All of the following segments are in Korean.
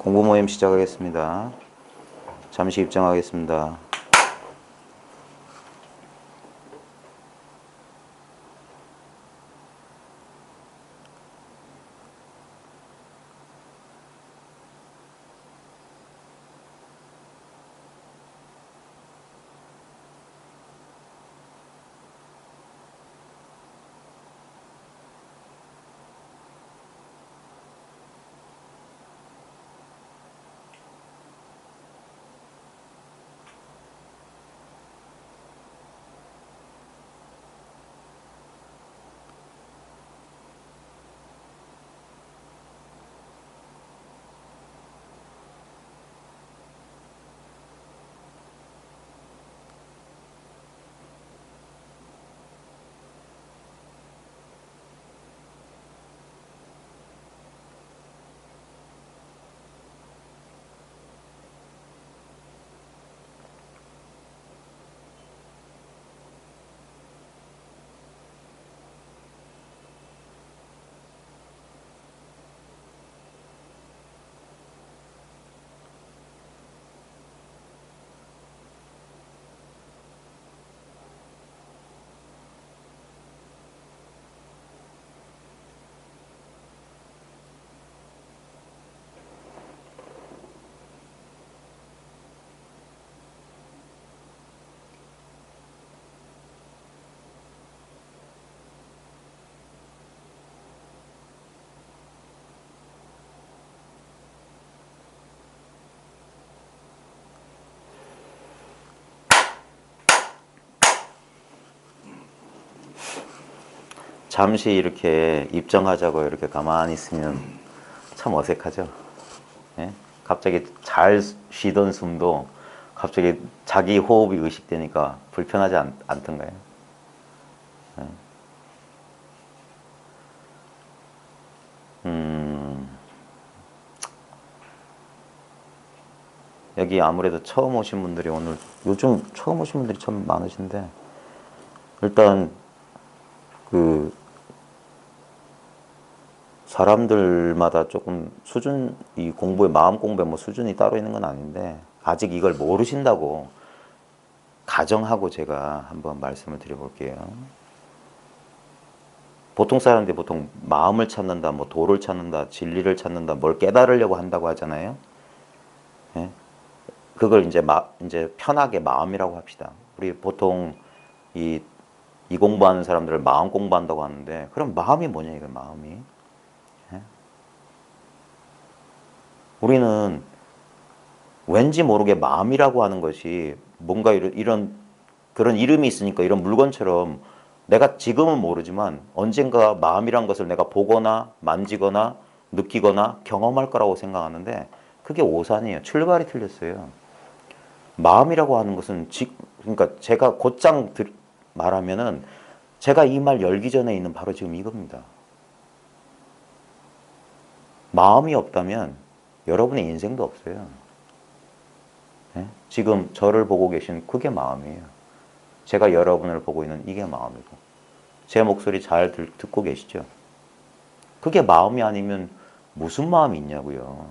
공부 모임 시작하겠습니다. 잠시 입장하겠습니다. 잠시 이렇게 입장하자고 이렇게 가만히 있으면 참 어색하죠. 예? 갑자기 잘 쉬던 숨도 갑자기 자기 호흡이 의식되니까 불편하지 않던가요? 예? 여기 아무래도 처음 오신 분들이 오늘 요즘 처음 오신 분들이 참 많으신데 일단 그 사람들마다 조금 수준, 이 공부의 마음 공부의 뭐 수준이 따로 있는 건 아닌데 아직 이걸 모르신다고 가정하고 제가 한번 말씀을 드려볼게요. 보통 사람들이 보통 마음을 찾는다, 뭐 도를 찾는다, 진리를 찾는다, 뭘 깨달으려고 한다고 하잖아요. 예? 그걸 이제 편하게 마음이라고 합시다. 우리 보통 이 공부하는 사람들을 마음 공부한다고 하는데 그럼 마음이 뭐냐 이거 마음이. 예? 우리는 왠지 모르게 마음이라고 하는 것이 뭔가 이런 그런 이름이 있으니까 이런 물건처럼 내가 지금은 모르지만 언젠가 마음이란 것을 내가 보거나 만지거나 느끼거나 경험할 거라고 생각하는데 그게 오산이에요. 출발이 틀렸어요. 마음이라고 하는 것은 그러니까 제가 곧장 말하면은 제가 이 말 열기 전에 있는 바로 지금 이겁니다. 마음이 없다면 여러분의 인생도 없어요. 네? 지금 저를 보고 계신 그게 마음이에요. 제가 여러분을 보고 있는 이게 마음이고 제 목소리 잘 듣고 계시죠? 그게 마음이 아니면 무슨 마음이 있냐고요.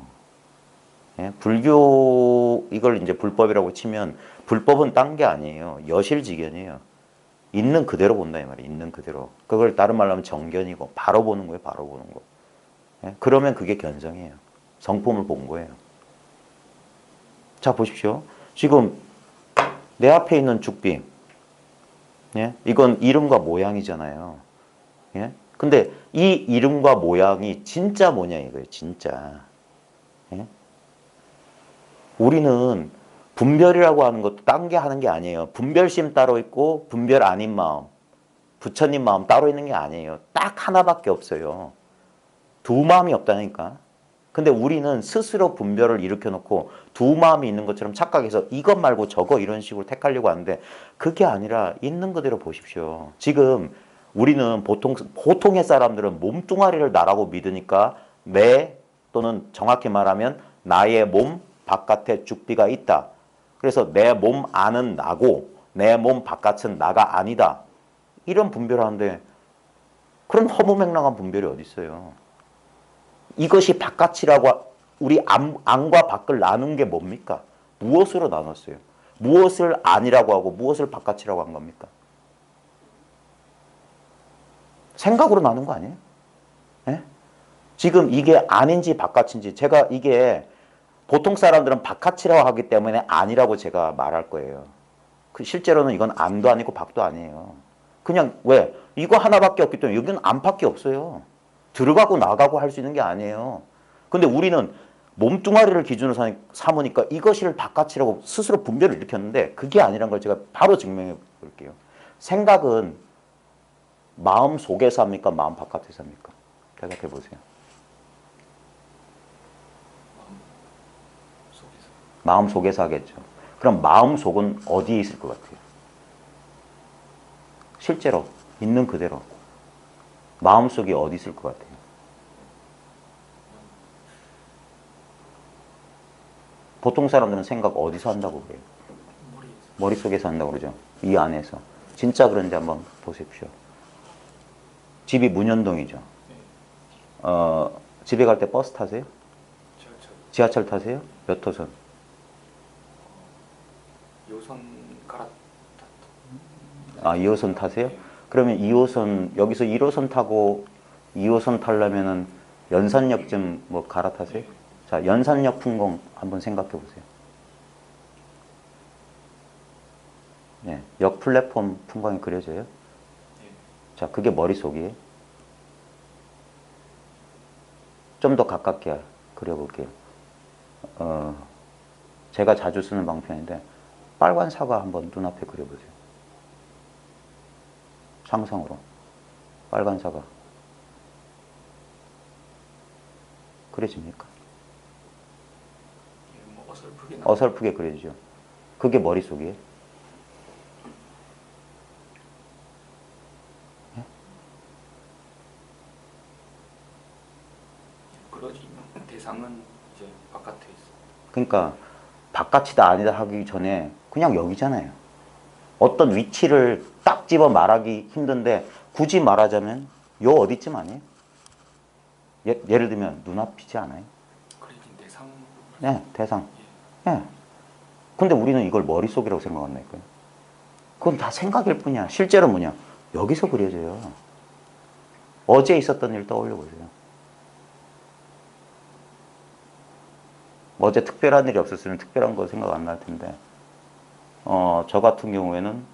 예? 불교 이걸 이제 불법이라고 치면 불법은 딴 게 아니에요. 여실직연이에요. 있는 그대로 본다 이 말이에요. 있는 그대로. 그걸 다른 말로 하면 정견이고 바로 보는 거예요. 바로 보는 거. 예? 그러면 그게 견성이에요. 성품을 본 거예요. 자 보십시오. 지금 내 앞에 있는 죽비, 예? 이건 이름과 모양이잖아요. 예? 근데 이 이름과 모양이 진짜 뭐냐 이거예요. 진짜. 예? 우리는 분별이라고 하는 것도 딴 게 하는 게 아니에요. 분별심 따로 있고 분별 아닌 마음, 부처님 마음 따로 있는 게 아니에요. 딱 하나밖에 없어요. 두 마음이 없다니까. 근데 우리는 스스로 분별을 일으켜놓고 두 마음이 있는 것처럼 착각해서 이것 말고 저거 이런 식으로 택하려고 하는데 그게 아니라 있는 그대로 보십시오. 지금 우리는 보통의 사람들은 몸뚱아리를 나라고 믿으니까 내 또는 정확히 말하면 나의 몸 바깥에 죽비가 있다. 그래서 내 몸 안은 나고 내 몸 바깥은 나가 아니다. 이런 분별하는데 그런 허무맹랑한 분별이 어디 있어요. 이것이 바깥이라고 우리 안과 밖을 나눈 게 뭡니까? 무엇으로 나눴어요? 무엇을 안이라고 하고 무엇을 바깥이라고 한 겁니까? 생각으로 나눈 거 아니에요? 예? 지금 이게 안인지 바깥인지 제가 이게 보통 사람들은 바깥이라고 하기 때문에 안이라고 제가 말할 거예요. 실제로는 이건 안도 아니고 밖도 아니에요. 그냥 왜? 이거 하나밖에 없기 때문에 여기는 안밖에 없어요. 들어가고 나가고 할 수 있는 게 아니에요. 근데 우리는 몸뚱아리를 기준으로 삼으니까 이것을 바깥이라고 스스로 분별을 일으켰는데 그게 아니란 걸 제가 바로 증명해 볼게요. 생각은 마음 속에서 합니까? 마음 바깥에서 합니까? 생각해 보세요. 마음 속에서 하겠죠. 그럼 마음 속은 어디에 있을 것 같아요? 실제로 있는 그대로 마음 속이 어디 있을 것 같아요? 보통 사람들은 생각 어디서 한다고 그래요? 머릿속에서 한다고 그러죠. 이 안에서. 진짜 그런지 한번 보십시오. 집이 문현동이죠. 집에 갈 때 버스 타세요? 지하철 타세요? 몇 호선? 2호선 갈아탔다. 2호선 타세요? 그러면 2호선, 여기서 1호선 타고 2호선 타려면은 연산역쯤 뭐 갈아타세요? 자, 연산역 풍경 한번 생각해 보세요. 네, 역 플랫폼 풍광이 그려져요? 자, 그게 머릿속이에요. 좀 더 가깝게 그려볼게요. 제가 자주 쓰는 방편인데 빨간 사과 한번 눈앞에 그려보세요. 상상으로. 빨간 사과. 그려집니까? 뭐 어설프게 그려지죠. 그게 머릿속이에요. 그러지. 대상은 이제 바깥에 있어. 그러니까 바깥이다 아니다 하기 전에 그냥 여기잖아요. 어떤 위치를 딱 집어 말하기 힘든데 굳이 말하자면 요 어디쯤 아니에요? 예를 들면 눈앞이지 않아요? 그러지. 대상. 네, 대상. 네. 근데 우리는 이걸 머릿속이라고 생각한다니까요. 그건 다 생각일 뿐이야. 실제로 뭐냐? 여기서 그려져요. 어제 있었던 일 떠올려 보세요. 어제 특별한 일이 없었으면 특별한 거 생각 안 날 텐데, 저 같은 경우에는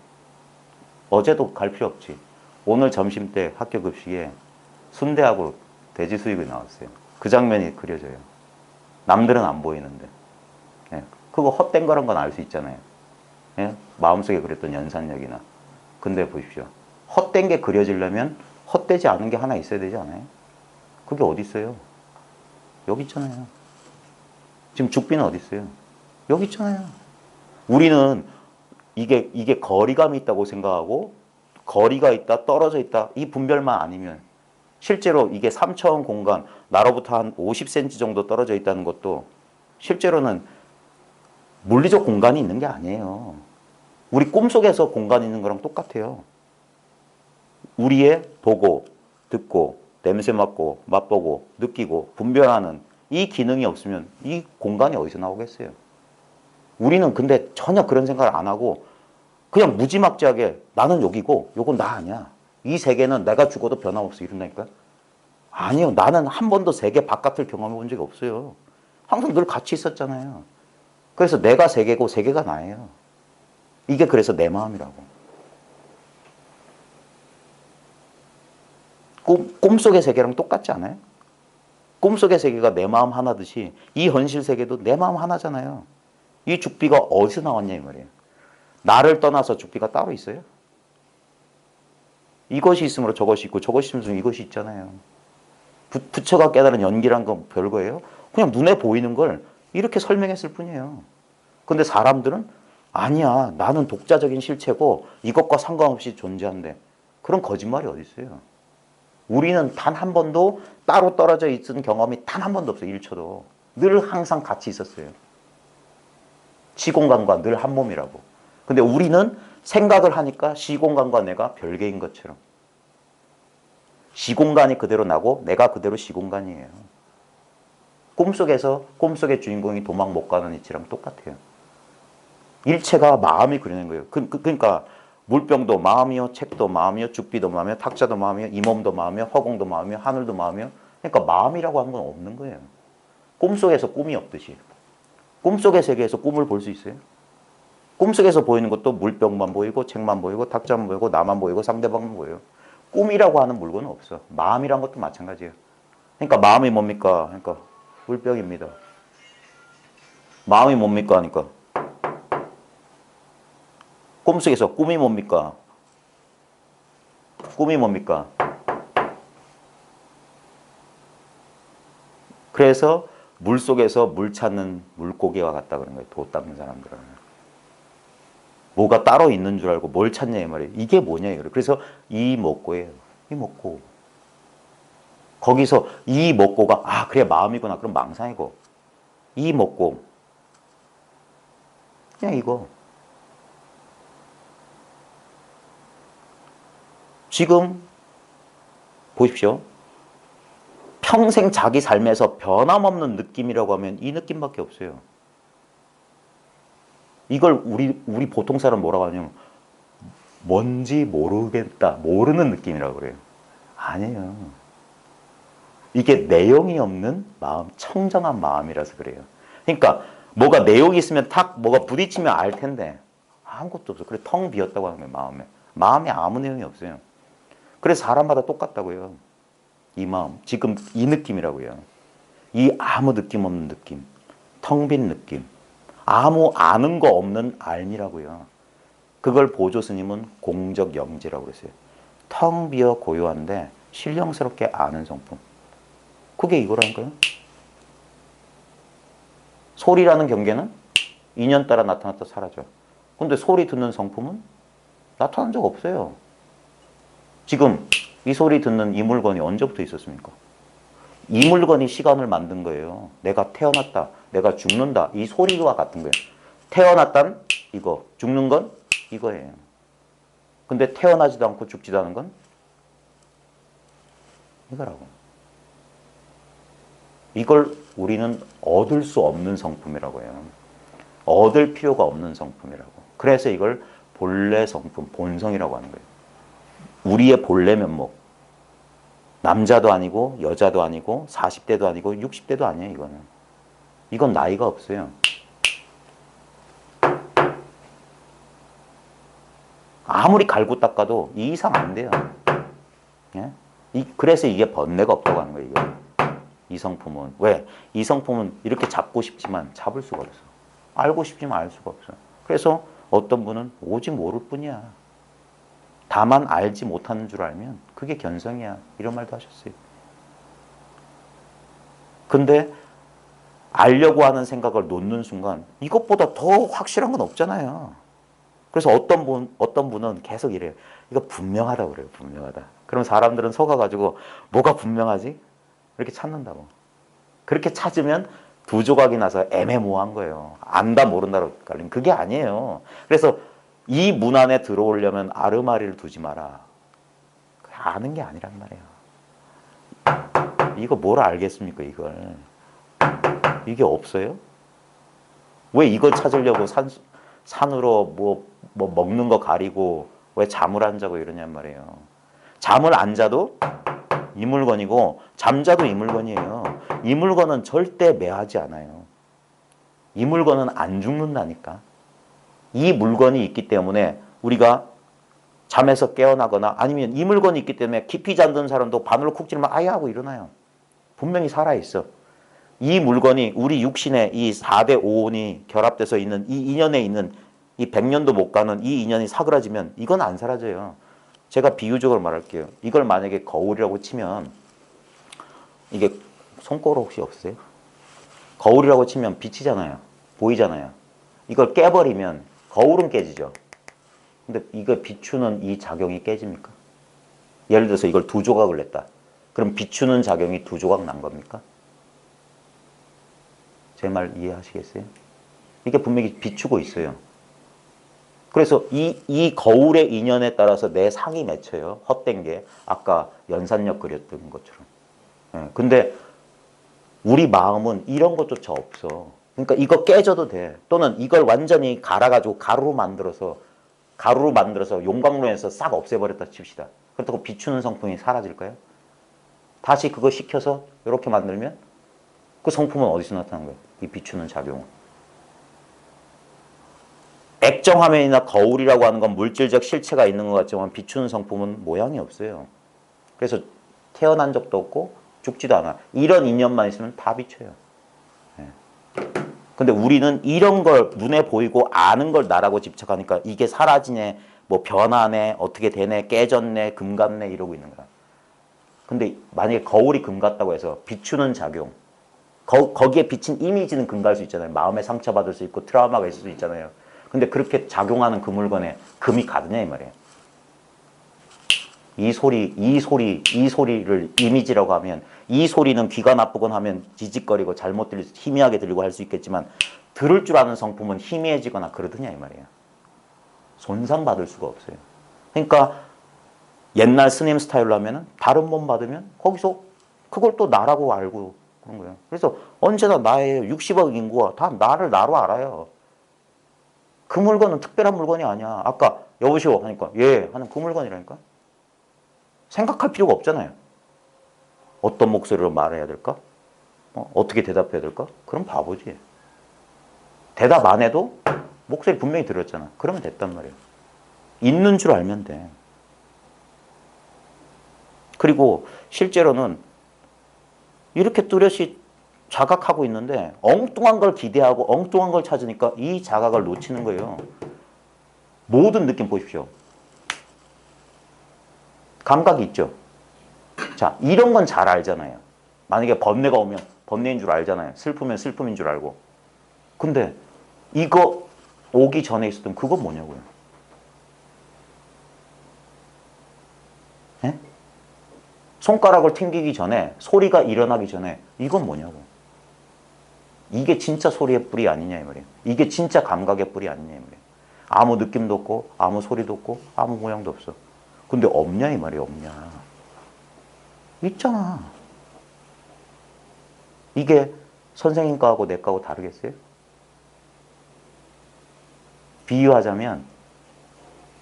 어제도 갈 필요 없지. 오늘 점심 때 학교 급식에 순대하고 돼지 수육이 나왔어요. 그 장면이 그려져요. 남들은 안 보이는데. 예, 그거 헛된 거란 건 알 수 있잖아요. 예? 마음속에 그렸던 연산력이나. 근데 보십시오. 헛된 게 그려지려면 헛되지 않은 게 하나 있어야 되지 않아요? 그게 어디 있어요? 여기 있잖아요. 지금 죽비는 어디 있어요? 여기 있잖아요. 우리는 이게 거리감이 있다고 생각하고 거리가 있다, 떨어져 있다 이 분별만 아니면 실제로 이게 3차원 공간 나로부터 한 50cm 정도 떨어져 있다는 것도 실제로는 물리적 공간이 있는 게 아니에요. 우리 꿈속에서 공간이 있는 거랑 똑같아요. 우리의 보고, 듣고, 냄새 맡고, 맛보고, 느끼고, 분별하는 이 기능이 없으면 이 공간이 어디서 나오겠어요? 우리는 근데 전혀 그런 생각을 안 하고 그냥 무지막지하게 나는 여기고 요건 나 아니야. 이 세계는 내가 죽어도 변함없어 이런다니까. 아니요. 나는 한 번도 세계 바깥을 경험해 본 적이 없어요. 항상 늘 같이 있었잖아요. 그래서 내가 세계고 세계가 나예요. 이게 그래서 내 마음이라고. 꿈속의 세계랑 똑같지 않아요? 꿈속의 세계가 내 마음 하나듯이 이 현실 세계도 내 마음 하나잖아요. 이 죽비가 어디서 나왔냐 이 말이에요. 나를 떠나서 죽비가 따로 있어요? 이것이 있으므로 저것이 있고 저것이 있으면 이것이 있잖아요. 부처가 깨달은 연기란 건 별거예요. 그냥 눈에 보이는 걸 이렇게 설명했을 뿐이에요. 근데 사람들은 아니야. 나는 독자적인 실체고 이것과 상관없이 존재한대. 그런 거짓말이 어디 있어요. 우리는 단 한 번도 따로 떨어져 있은 경험이 단 한 번도 없어요. 1초도. 늘 항상 같이 있었어요. 시공간과 늘 한 몸이라고. 근데 우리는 생각을 하니까 시공간과 내가 별개인 것처럼. 시공간이 그대로 나고 내가 그대로 시공간이에요. 꿈속의 주인공이 도망 못 가는 이치랑 똑같아요. 일체가 마음이 그리는 거예요. 그러니까 물병도 마음이요, 책도 마음이요, 죽비도 마음이요, 탁자도 마음이요, 이 몸도 마음이요, 허공도 마음이요, 하늘도 마음이요. 그러니까 마음이라고 하는 건 없는 거예요. 꿈속에서 꿈이 없듯이. 꿈속의 세계에서 꿈을 볼 수 있어요? 꿈속에서 보이는 것도 물병만 보이고 책만 보이고 탁자만 보이고 나만 보이고 상대방만 보여요. 꿈이라고 하는 물건은 없어. 마음이란 것도 마찬가지예요. 그러니까 마음이 뭡니까? 그러니까 물병입니다. 마음이 뭡니까? 하니까 꿈속에서 꿈이 뭡니까? 꿈이 뭡니까? 그래서 물속에서 물 찾는 물고기와 같다 그런 거예요. 도 닦는 사람들은. 뭐가 따로 있는 줄 알고 뭘 찾냐 이 말이에요. 이게 뭐냐 이거예요. 그래서 이목고예요. 이목고. 거기서 이목고가 아 그래 마음이구나. 그럼 망상이고. 이목고. 그냥 이거. 지금 보십시오. 평생 자기 삶에서 변함없는 느낌이라고 하면 이 느낌밖에 없어요. 이걸 우리 보통 사람 뭐라고 하냐면 뭔지 모르겠다. 모르는 느낌이라고 그래요. 아니에요. 이게 내용이 없는 마음, 청정한 마음이라서 그래요. 그러니까 뭐가 내용이 있으면 탁 뭐가 부딪히면 알 텐데 아무것도 없어. 그래 텅 비었다고 하는 거예요. 마음에. 마음에 아무 내용이 없어요. 그래서 사람마다 똑같다고요. 이 마음. 지금 이 느낌이라고요. 이 아무 느낌 없는 느낌. 텅 빈 느낌. 아무 아는 거 없는 알미라고요. 그걸 보조 스님은 공적 영지라고 그랬어요. 텅 비어 고요한데 신령스럽게 아는 성품. 그게 이거라니까요. 소리라는 경계는 인연 따라 나타났다 사라져. 근데 소리 듣는 성품은 나타난 적 없어요. 지금 이 소리 듣는 이 물건이 언제부터 있었습니까? 이 물건이 시간을 만든 거예요. 내가 태어났다. 내가 죽는다. 이 소리와 같은 거예요. 태어났단 이거. 죽는 건 이거예요. 근데 태어나지도 않고 죽지도 않은 건 이거라고. 이걸 우리는 얻을 수 없는 성품이라고 해요. 얻을 필요가 없는 성품이라고. 그래서 이걸 본래 성품, 본성이라고 하는 거예요. 우리의 본래 면목. 남자도 아니고 여자도 아니고 40대도 아니고 60대도 아니에요. 이거는. 이건 나이가 없어요. 아무리 갈고 닦아도 이 이상 안 돼요. 예? 그래서 이게 번뇌가 없다고 하는 거예요. 이게. 이 성품은. 왜? 이 성품은 이렇게 잡고 싶지만 잡을 수가 없어. 알고 싶지만 알 수가 없어. 그래서 어떤 분은 오직 모를 뿐이야. 다만 알지 못하는 줄 알면 그게 견성이야. 이런 말도 하셨어요. 근데 알려고 하는 생각을 놓는 순간 이것보다 더 확실한 건 없잖아요. 그래서 어떤 분은 계속 이래요. 이거 분명하다고 그래요. 분명하다. 그럼 사람들은 속아가지고 뭐가 분명하지? 이렇게 찾는다고. 그렇게 찾으면 두 조각이 나서 애매모호한 거예요. 안다 모른다로 갈리면 그게 아니에요. 그래서 이 문 안에 들어오려면 아르마리를 두지 마라. 아는 게 아니란 말이에요. 이거 뭘 알겠습니까, 이걸. 이게 없어요? 왜 이걸 찾으려고 산으로 뭐 먹는 거 가리고 왜 잠을 안 자고 이러냔 말이에요. 잠을 안 자도 이 물건이고 잠자도 이 물건이에요. 이 물건은 절대 매하지 않아요. 이 물건은 안 죽는다니까. 이 물건이 있기 때문에 우리가 잠에서 깨어나거나 아니면 이 물건이 있기 때문에 깊이 잠든 사람도 바늘로 쿡 찌르면 아야 하고 일어나요. 분명히 살아있어. 이 물건이 우리 육신의 이 4대 5온이 결합돼서 있는 이 인연에 있는 이 100년도 못 가는 이 인연이 사그라지면 이건 안 사라져요. 제가 비유적으로 말할게요. 이걸 만약에 거울이라고 치면 이게 손거울 혹시 없어요? 거울이라고 치면 빛이잖아요. 보이잖아요. 이걸 깨버리면 거울은 깨지죠. 근데 이거 비추는 이 작용이 깨집니까? 예를 들어서 이걸 두 조각을 냈다. 그럼 비추는 작용이 두 조각 난 겁니까? 제 말 이해하시겠어요? 이게 분명히 비추고 있어요. 그래서 이 거울의 인연에 따라서 내 상이 맺혀요. 헛된 게 아까 연산력 그렸던 것처럼. 예, 근데 우리 마음은 이런 것조차 없어. 그러니까 이거 깨져도 돼. 또는 이걸 완전히 갈아가지고 가루로 만들어서 용광로에서 싹 없애버렸다 칩시다. 그렇다고 비추는 성품이 사라질까요? 다시 그거 식혀서 이렇게 만들면 그 성품은 어디서 나타난 거예요? 이 비추는 작용은. 액정화면이나 거울이라고 하는 건 물질적 실체가 있는 것 같지만 비추는 성품은 모양이 없어요. 그래서 태어난 적도 없고 죽지도 않아. 이런 인연만 있으면 다 비춰요. 예. 근데 우리는 이런 걸 눈에 보이고 아는 걸 나라고 집착하니까 이게 사라지네, 뭐 변하네, 어떻게 되네, 깨졌네, 금 같네 이러고 있는 거야. 근데 만약에 거울이 금 같다고 해서 비추는 작용, 거기에 비친 이미지는 금 갈 수 있잖아요. 마음에 상처받을 수 있고 트라우마가 있을 수 있잖아요. 근데 그렇게 작용하는 그 물건에 금이 가느냐 이 말이에요. 이 소리를 이미지라고 하면 이 소리는 귀가 나쁘건 하면 지직거리고 잘못 들리고 희미하게 들리고 할 수 있겠지만 들을 줄 아는 성품은 희미해지거나 그러더냐 이 말이에요. 손상받을 수가 없어요. 그러니까 옛날 스님 스타일로 하면은 다른 몸 받으면 거기서 그걸 또 나라고 알고 그런 거예요. 그래서 언제나 나예요. 60억 인구가 다 나를 나로 알아요. 그 물건은 특별한 물건이 아니야. 아까 여보시오 하니까 예 하는 그 물건이라니까. 생각할 필요가 없잖아요. 어떤 목소리로 말해야 될까? 어떻게 대답해야 될까? 그럼 바보지. 대답 안 해도 목소리 분명히 들었잖아. 그러면 됐단 말이에요. 있는 줄 알면 돼. 그리고 실제로는 이렇게 뚜렷이 자각하고 있는데 엉뚱한 걸 기대하고 엉뚱한 걸 찾으니까 이 자각을 놓치는 거예요. 모든 느낌 보십시오. 감각이 있죠. 자, 이런 건 잘 알잖아요. 만약에 번뇌가 오면 번뇌인 줄 알잖아요. 슬프면 슬픔인 줄 알고. 근데 이거 오기 전에 있었던 그건 뭐냐고요. 예? 손가락을 튕기기 전에 소리가 일어나기 전에 이건 뭐냐고. 이게 진짜 소리의 뿌리 아니냐 이 말이에요. 이게 진짜 감각의 뿌리 아니냐 이 말이에요. 아무 느낌도 없고 아무 소리도 없고 아무 모양도 없어. 근데 없냐 이 말이에요. 없냐. 있잖아. 이게 선생님 거하고 내 거하고 다르겠어요? 비유하자면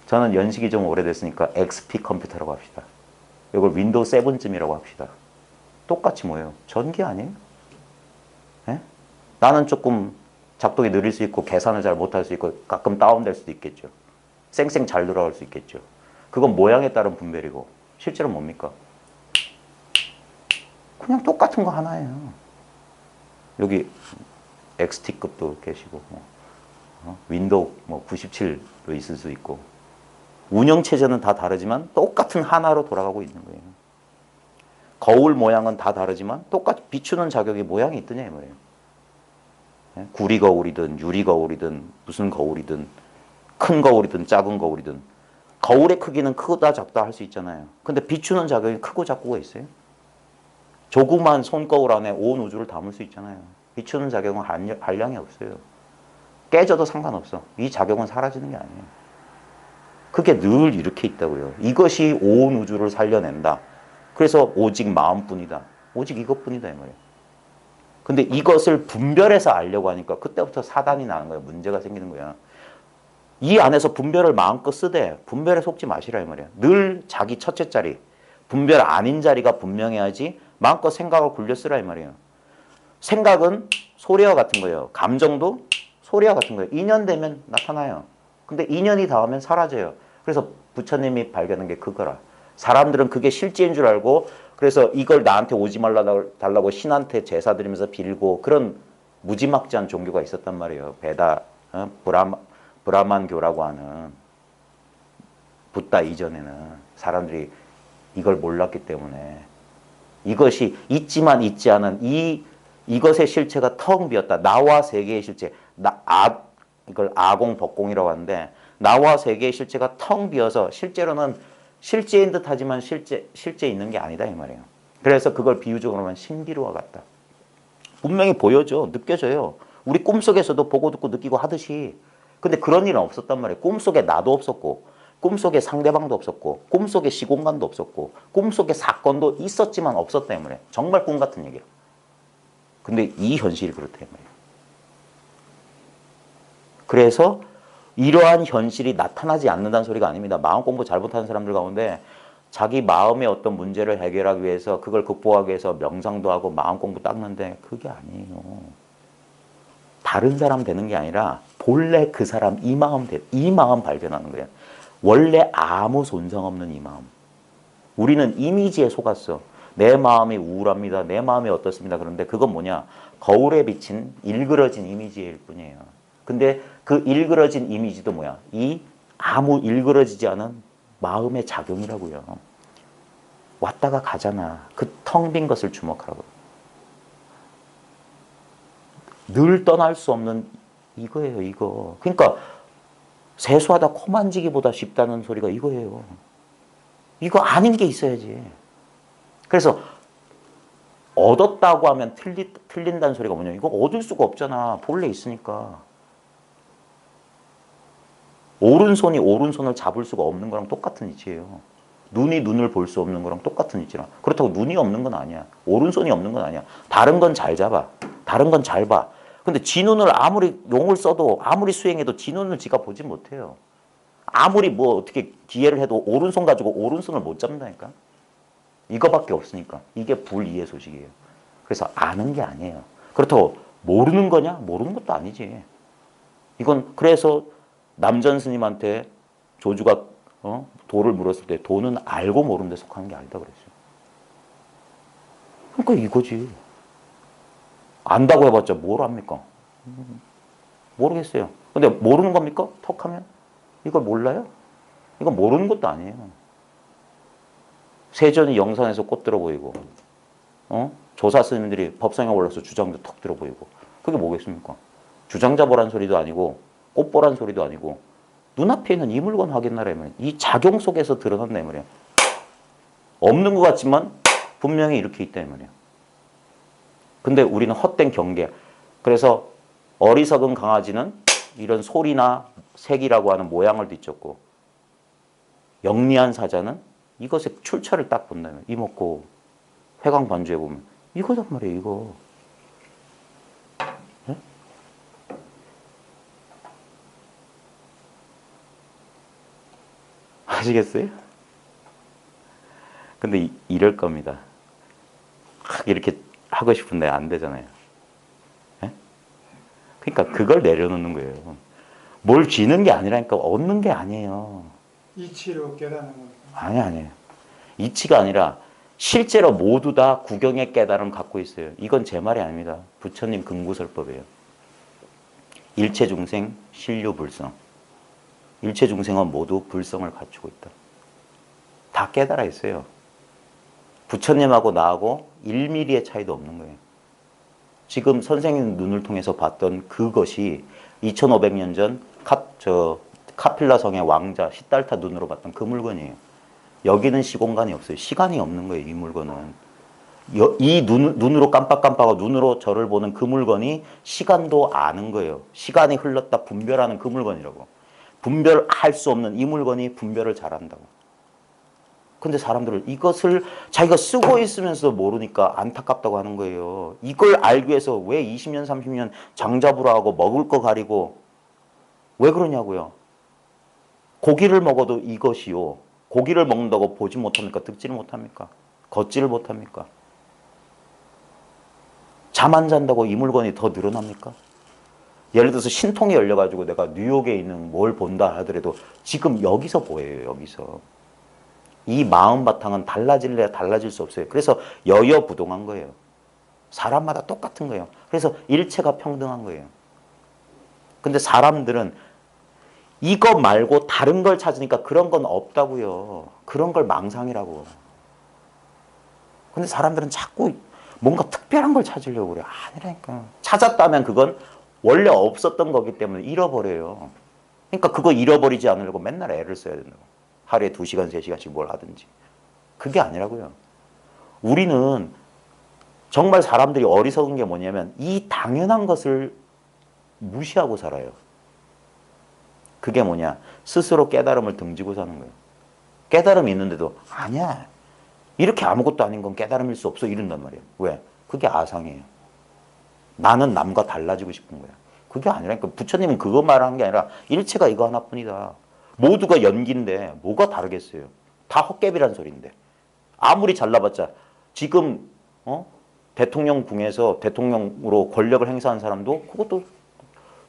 저는 연식이 좀 오래됐으니까 XP 컴퓨터라고 합시다. 이걸 윈도우 7쯤이라고 합시다. 똑같이 뭐예요? 전기 아니에요? 예? 나는 조금 작동이 느릴 수 있고 계산을 잘 못할 수 있고 가끔 다운될 수도 있겠죠. 쌩쌩 잘 돌아갈 수 있겠죠. 그건 모양에 따른 분별이고 실제로 뭡니까? 그냥 똑같은 거 하나예요. 여기 XT급도 계시고 윈도우 97로 있을 수 있고 운영체제는 다 다르지만 똑같은 하나로 돌아가고 있는 거예요. 거울 모양은 다 다르지만 똑같이 비추는 자격이 모양이 있더냐 이 말이에요. 구리 거울이든 유리 거울이든 무슨 거울이든 큰 거울이든 작은 거울이든 거울의 크기는 크다 작다 할 수 있잖아요. 근데 비추는 자격이 크고 작고가 있어요. 조그만 손거울 안에 온 우주를 담을 수 있잖아요. 비추는 작용은 한량이 없어요. 깨져도 상관없어. 이 작용은 사라지는 게 아니에요. 그게 늘 이렇게 있다고요. 이것이 온 우주를 살려낸다. 그래서 오직 마음뿐이다. 오직 이것뿐이다 이 말이에요. 근데 이것을 분별해서 알려고 하니까 그때부터 사단이 나는 거예요. 문제가 생기는 거야. 이 안에서 분별을 마음껏 쓰되 분별에 속지 마시라 이 말이야. 늘 자기 첫째 자리, 분별 아닌 자리가 분명해야지 마음껏 생각을 굴려 쓰라 이 말이에요. 생각은 소리와 같은 거예요. 감정도 소리와 같은 거예요. 인연되면 나타나요. 근데 인연이 닿으면 사라져요. 그래서 부처님이 발견한 게 그거라. 사람들은 그게 실제인 줄 알고 그래서 이걸 나한테 오지 말라고 신한테 제사 드리면서 빌고 그런 무지막지한 종교가 있었단 말이에요. 베다, 브라만교라고 하는 붓다 이전에는 사람들이 이걸 몰랐기 때문에 이것이 있지만 있지 않은 이것의 실체가 텅 비었다. 나와 세계의 실체, 이걸 아공법공이라고 하는데 나와 세계의 실체가 텅 비어서 실제로는 실제인 듯 하지만 실제 있는 게 아니다 이 말이에요. 그래서 그걸 비유적으로 하면 신비로와 같다. 분명히 보여져, 느껴져요. 우리 꿈속에서도 보고 듣고 느끼고 하듯이. 근데 그런 일은 없었단 말이에요. 꿈속에 나도 없었고 꿈속에 상대방도 없었고 꿈속에 시공간도 없었고 꿈속에 사건도 있었지만 없었다 이 말이에요. 정말 꿈 같은 얘기예요. 근데 이 현실이 그렇단 말이에요. 그래서 이러한 현실이 나타나지 않는다는 소리가 아닙니다. 마음 공부 잘 못하는 사람들 가운데 자기 마음의 어떤 문제를 해결하기 위해서 그걸 극복하기 위해서 명상도 하고 마음 공부 닦는데 그게 아니에요. 다른 사람 되는 게 아니라 본래 그 사람 이 마음 발견하는 거예요. 원래 아무 손상 없는 이 마음. 우리는 이미지에 속았어. 내 마음이 우울합니다. 내 마음이 어떻습니다. 그런데 그건 뭐냐? 거울에 비친 일그러진 이미지일 뿐이에요. 근데 그 일그러진 이미지도 뭐야? 이 아무 일그러지지 않은 마음의 작용이라고요. 왔다가 가잖아. 그 텅 빈 것을 주목하라고. 늘 떠날 수 없는 이거예요, 이거. 그러니까 세수하다 코 만지기보다 쉽다는 소리가 이거예요. 이거 아닌 게 있어야지. 그래서 얻었다고 하면 틀린다는 소리가 뭐냐. 이거 얻을 수가 없잖아. 본래 있으니까. 오른손이 오른손을 잡을 수가 없는 거랑 똑같은 이치예요. 눈이 눈을 볼 수 없는 거랑 똑같은 이치라. 그렇다고 눈이 없는 건 아니야. 오른손이 없는 건 아니야. 다른 건 잘 잡아. 다른 건 잘 봐. 근데 지 눈을 아무리 용을 써도 아무리 수행해도 지 눈을 지가 보지 못해요. 아무리 뭐 어떻게 기회를 해도 오른손 가지고 오른손을 못 잡는다니까. 이거밖에 없으니까. 이게 불이해 소식이에요. 그래서 아는 게 아니에요. 그렇다고 모르는 거냐? 모르는 것도 아니지. 이건 그래서 남전 스님한테 조주가 도를 물었을 때 도는 알고 모르는 데 속하는 게 아니다 그랬어요. 그러니까 이거지. 안다고 해봤자 뭘 압니까? 모르겠어요. 근데 모르는 겁니까? 턱하면? 이걸 몰라요? 이건 모르는 것도 아니에요. 세전이 영산에서 꽃 들어 보이고, 조사 스님들이 법상에 올라서 주장자 턱 들어 보이고, 그게 뭐겠습니까? 주장자 보란 소리도 아니고, 꽃 보란 소리도 아니고, 눈앞에 있는 이 물건 확인하라 이 말이에요. 이 작용 속에서 드러난다 이 말이에요. 없는 것 같지만 분명히 이렇게 있다 이 말이에요. 근데 우리는 헛된 경계. 그래서 어리석은 강아지는 이런 소리나 색이라고 하는 모양을 뒤쫓고 영리한 사자는 이것의 출처를 딱 본다면 이목고 회광 반주에 보면 이거단 말이에요. 이거. 네? 아시겠어요? 근데 이럴 겁니다. 이렇게 하고 싶은데 안 되잖아요. 네? 그러니까 그걸 내려놓는 거예요. 뭘 쥐는 게 아니라니까 얻는 게 아니에요. 이치로 깨닫는 겁니다. 아니에요. 이치가 아니라 실제로 모두 다 구경의 깨달음 갖고 있어요. 이건 제 말이 아닙니다. 부처님 금구설법이에요. 일체 중생 신류 불성. 일체 중생은 모두 불성을 갖추고 있다. 다 깨달아 있어요. 부처님하고 나하고 1mm의 차이도 없는 거예요. 지금 선생님 눈을 통해서 봤던 그것이 2500년 전 카필라 성의 왕자 시달타 눈으로 봤던 그 물건이에요. 여기는 시공간이 없어요. 시간이 없는 거예요. 이 물건은. 이 눈으로 깜빡깜빡하고 눈으로 저를 보는 그 물건이 시간도 아는 거예요. 시간이 흘렀다 분별하는 그 물건이라고. 분별할 수 없는 이 물건이 분별을 잘한다고. 근데 사람들은 이것을 자기가 쓰고 있으면서 모르니까 안타깝다고 하는 거예요. 이걸 알기 위해서 왜 20년, 30년 장잡으러 하고 먹을 거 가리고 왜 그러냐고요. 고기를 먹어도 이것이요. 고기를 먹는다고 보지 못합니까? 듣지를 못합니까? 걷지를 못합니까? 잠 안 잔다고 이 물건이 더 늘어납니까? 예를 들어서 신통이 열려가지고 내가 뉴욕에 있는 뭘 본다 하더라도 지금 여기서 보여요. 여기서. 이 마음 바탕은 달라질래야 달라질 수 없어요. 그래서 여여부동한 거예요. 사람마다 똑같은 거예요. 그래서 일체가 평등한 거예요. 근데 사람들은 이거 말고 다른 걸 찾으니까 그런 건 없다고요. 그런 걸 망상이라고. 근데 사람들은 자꾸 뭔가 특별한 걸 찾으려고 그래요. 아니라니까. 찾았다면 그건 원래 없었던 거기 때문에 잃어버려요. 그러니까 그거 잃어버리지 않으려고 맨날 애를 써야 된다고. 하루에 2시간, 3시간씩 뭘 하든지. 그게 아니라고요. 우리는 정말 사람들이 어리석은 게 뭐냐면 이 당연한 것을 무시하고 살아요. 그게 뭐냐? 스스로 깨달음을 등지고 사는 거예요. 깨달음이 있는데도 아니야. 이렇게 아무것도 아닌 건 깨달음일 수 없어. 이런단 말이에요. 왜? 그게 아상이에요. 나는 남과 달라지고 싶은 거야. 그게 아니라니까. 부처님은 그거 말하는 게 아니라 일체가 이거 하나뿐이다. 모두가 연기인데 뭐가 다르겠어요. 다 헛개비란 소리인데. 아무리 잘나봤자 지금 대통령 궁에서 대통령으로 권력을 행사한 사람도 그것도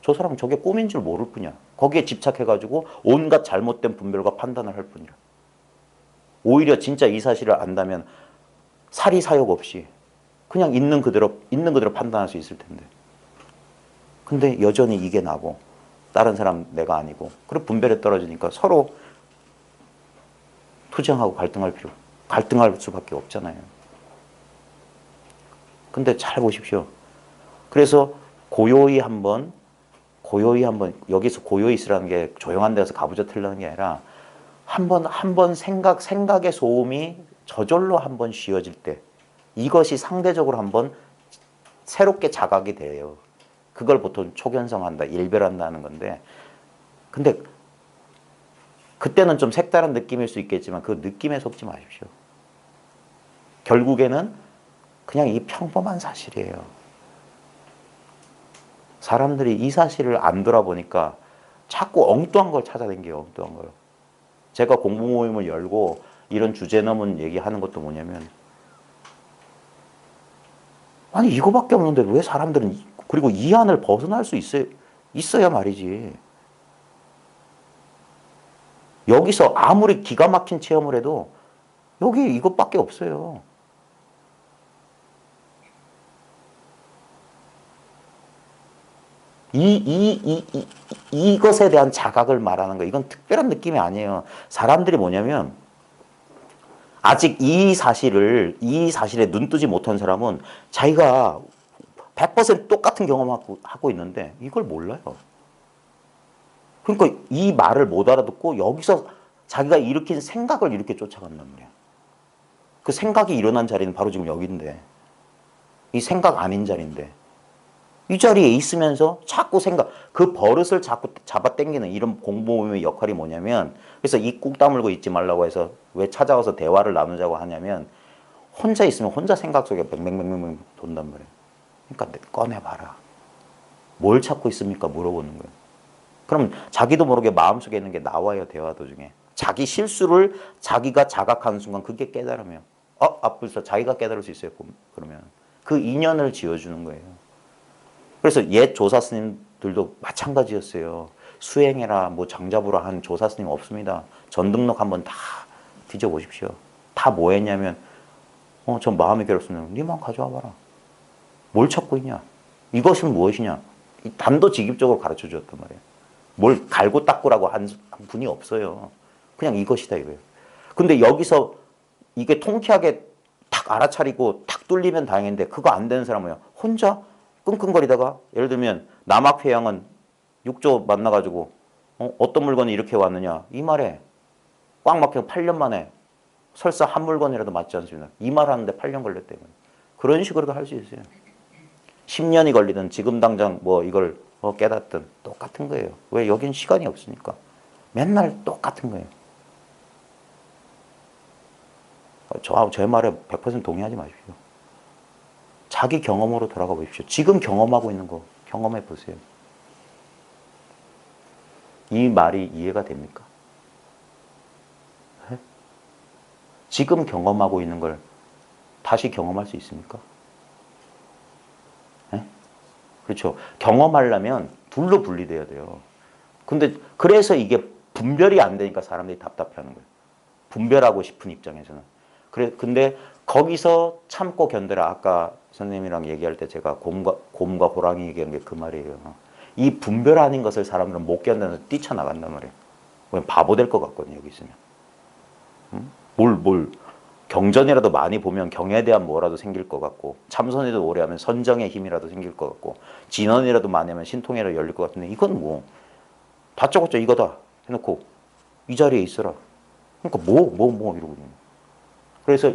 저 사람은 저게 꿈인 줄 모를 뿐이야. 거기에 집착해가지고 온갖 잘못된 분별과 판단을 할 뿐이야. 오히려 진짜 이 사실을 안다면 사리 사욕 없이 그냥 있는 그대로 판단할 수 있을 텐데. 근데 여전히 이게 나고 다른 사람 내가 아니고 그리고 분별에 떨어지니까 서로 투쟁하고 갈등할 수밖에 없잖아요. 근데 잘 보십시오. 그래서 고요히 한번 여기서 고요히 있으라는 게 조용한 데서 가부좌 틀라는 게 아니라 한번 생각의 소음이 저절로 한번 쉬어질 때 이것이 상대적으로 한번 새롭게 자각이 돼요. 그걸 보통 초견성한다, 일별한다는 건데, 근데 그때는 좀 색다른 느낌일 수 있겠지만 그 느낌에 속지 마십시오. 결국에는 그냥 이 평범한 사실이에요. 사람들이 이 사실을 안 돌아보니까 자꾸 엉뚱한 걸 찾아댕겨요. 엉뚱한 걸. 제가 공부 모임을 열고 이런 주제 넘은 얘기하는 것도 뭐냐면, 아니 이거밖에 없는데 왜 사람들은, 그리고 이 안을 벗어날 수 있어야 말이지. 여기서 아무리 기가 막힌 체험을 해도 여기 이것밖에 없어요. 이것에 대한 자각을 말하는 거, 이건 특별한 느낌이 아니에요. 사람들이 뭐냐면, 아직 이 사실에 눈 뜨지 못한 사람은 자기가 100% 똑같은 경험하고 있는데 이걸 몰라요. 그러니까 이 말을 못 알아듣고 여기서 자기가 일으킨 생각을 이렇게 쫓아간단 말이야. 그 생각이 일어난 자리는 바로 지금 여기인데, 이 생각 아닌 자리인데, 이 자리에 있으면서 자꾸 그 버릇을 자꾸 잡아당기는 이런 공부 모임의 역할이 뭐냐면, 그래서 이 꾹 다물고 있지 말라고 해서 왜 찾아와서 대화를 나누자고 하냐면, 혼자 있으면 혼자 생각 속에 뱅뱅뱅뱅 돈단 말이에요. 그러니까 꺼내봐라. 뭘 찾고 있습니까? 물어보는 거예요. 그럼 자기도 모르게 마음속에 있는 게 나와요. 대화 도중에. 자기 실수를 자기가 자각하는 순간 그게 깨달으면, 앞불서 자기가 깨달을 수 있어요. 그러면 그 인연을 지어주는 거예요. 그래서 옛 조사 스님들도 마찬가지였어요. 수행해라, 뭐 장잡으라 한 조사 스님 없습니다. 전등록 한번 다 뒤져보십시오. 다 뭐 했냐면, 전 마음이 괴롭습니다. 니만 가져와 봐라. 뭘 찾고 있냐? 이것은 무엇이냐? 단도직입적으로 가르쳐 주었단 말이에요. 뭘 갈고 닦으라고 한 분이 없어요. 그냥 이것이다 이거예요. 근데 여기서 이게 통쾌하게 탁 알아차리고 탁 뚫리면 다행인데, 그거 안 되는 사람은 혼자 끙끙거리다가, 예를 들면 남학회양은 6조 만나가지고 어떤 물건이 이렇게 왔느냐 이 말에 꽉 막혀 8년 만에 설사 한 물건이라도 맞지 않습니다. 이 말 하는데 8년 걸렸대요. 그런 식으로도 할 수 있어요. 10년이 걸리든 지금 당장 뭐 이걸 깨닫든 똑같은 거예요. 왜? 여긴 시간이 없으니까. 맨날 똑같은 거예요. 제 말에 100% 동의하지 마십시오. 자기 경험으로 돌아가 보십시오. 지금 경험하고 있는 거 경험해 보세요. 이 말이 이해가 됩니까? 네? 지금 경험하고 있는 걸 다시 경험할 수 있습니까? 네? 그렇죠. 경험하려면 둘로 분리돼야 돼요. 근데 그래서 이게 분별이 안 되니까 사람들이 답답해하는 거예요. 분별하고 싶은 입장에서는. 근데 거기서 참고 견뎌라. 아까 선생님이랑 얘기할 때 제가 곰과 호랑이 얘기한 게 그 말이에요. 이 분별 아닌 것을 사람들은 못 견뎌서 뛰쳐나간단 말이에요. 바보 될 것 같거든요, 여기 있으면. 경전이라도 많이 보면 경에 대한 뭐라도 생길 것 같고, 참선이라도 오래 하면 선정의 힘이라도 생길 것 같고, 진언이라도 많이 하면 신통이라도 열릴 것 같은데, 이건 뭐 다짜고짜 이거다 해놓고 이 자리에 있어라. 그러니까 이러고 있는 거예요. 그래서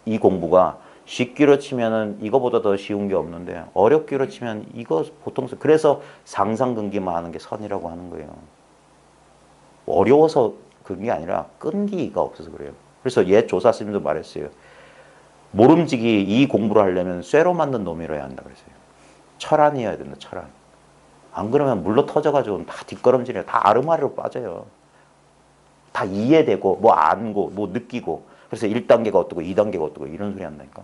이 공부가 쉽기로 치면은 이거보다 더 쉬운 게 없는데, 어렵기로 치면 이거 보통, 그래서 상상근기만 하는 게 선이라고 하는 거예요. 어려워서 그런 게 아니라 끈기가 없어서 그래요. 그래서 옛 조사 스님도 말했어요. 모름지기 이 공부를 하려면 쇠로 만든 놈이라야 한다 그랬어요. 철안이어야 된다. 철안. 안 그러면 물로 터져가지고 다 뒷걸음질이야. 다 아르마리로 빠져요. 다 이해되고 뭐 안고 뭐 느끼고 그래서 1단계가 어떻고 2단계가 어떻고 이런 소리 한다니까.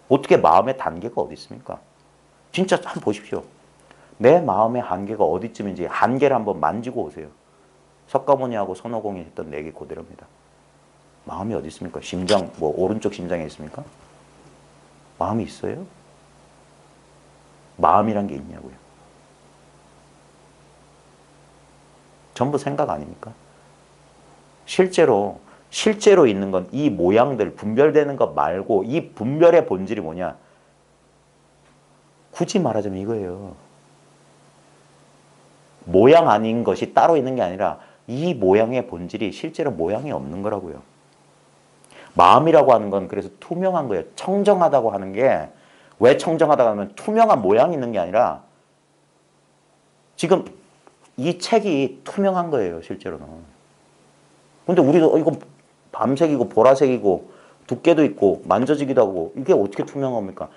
어떻게 마음의 단계가 어디 있습니까? 진짜 한번 보십시오. 내 마음의 한계가 어디쯤인지 한계를 한번 만지고 오세요. 석가모니하고 손오공이 했던 내기 그대로입니다. 마음이 어디 있습니까? 심장, 뭐 오른쪽 심장에 있습니까? 마음이 있어요? 마음이란 게 있냐고요. 전부 생각 아닙니까? 실제로 있는 건 이 모양들 분별되는 것 말고 이 분별의 본질이 뭐냐? 굳이 말하자면 이거예요. 모양 아닌 것이 따로 있는 게 아니라 이 모양의 본질이 실제로 모양이 없는 거라고요. 마음이라고 하는 건 그래서 투명한 거예요. 청정하다고 하는 게 왜 청정하다고 하면 투명한 모양이 있는 게 아니라 지금 이 책이 투명한 거예요. 실제로는. 근데 우리도 이거 밤색이고 보라색이고 두께도 있고 만져지기도 하고 이게 어떻게 투명합니까?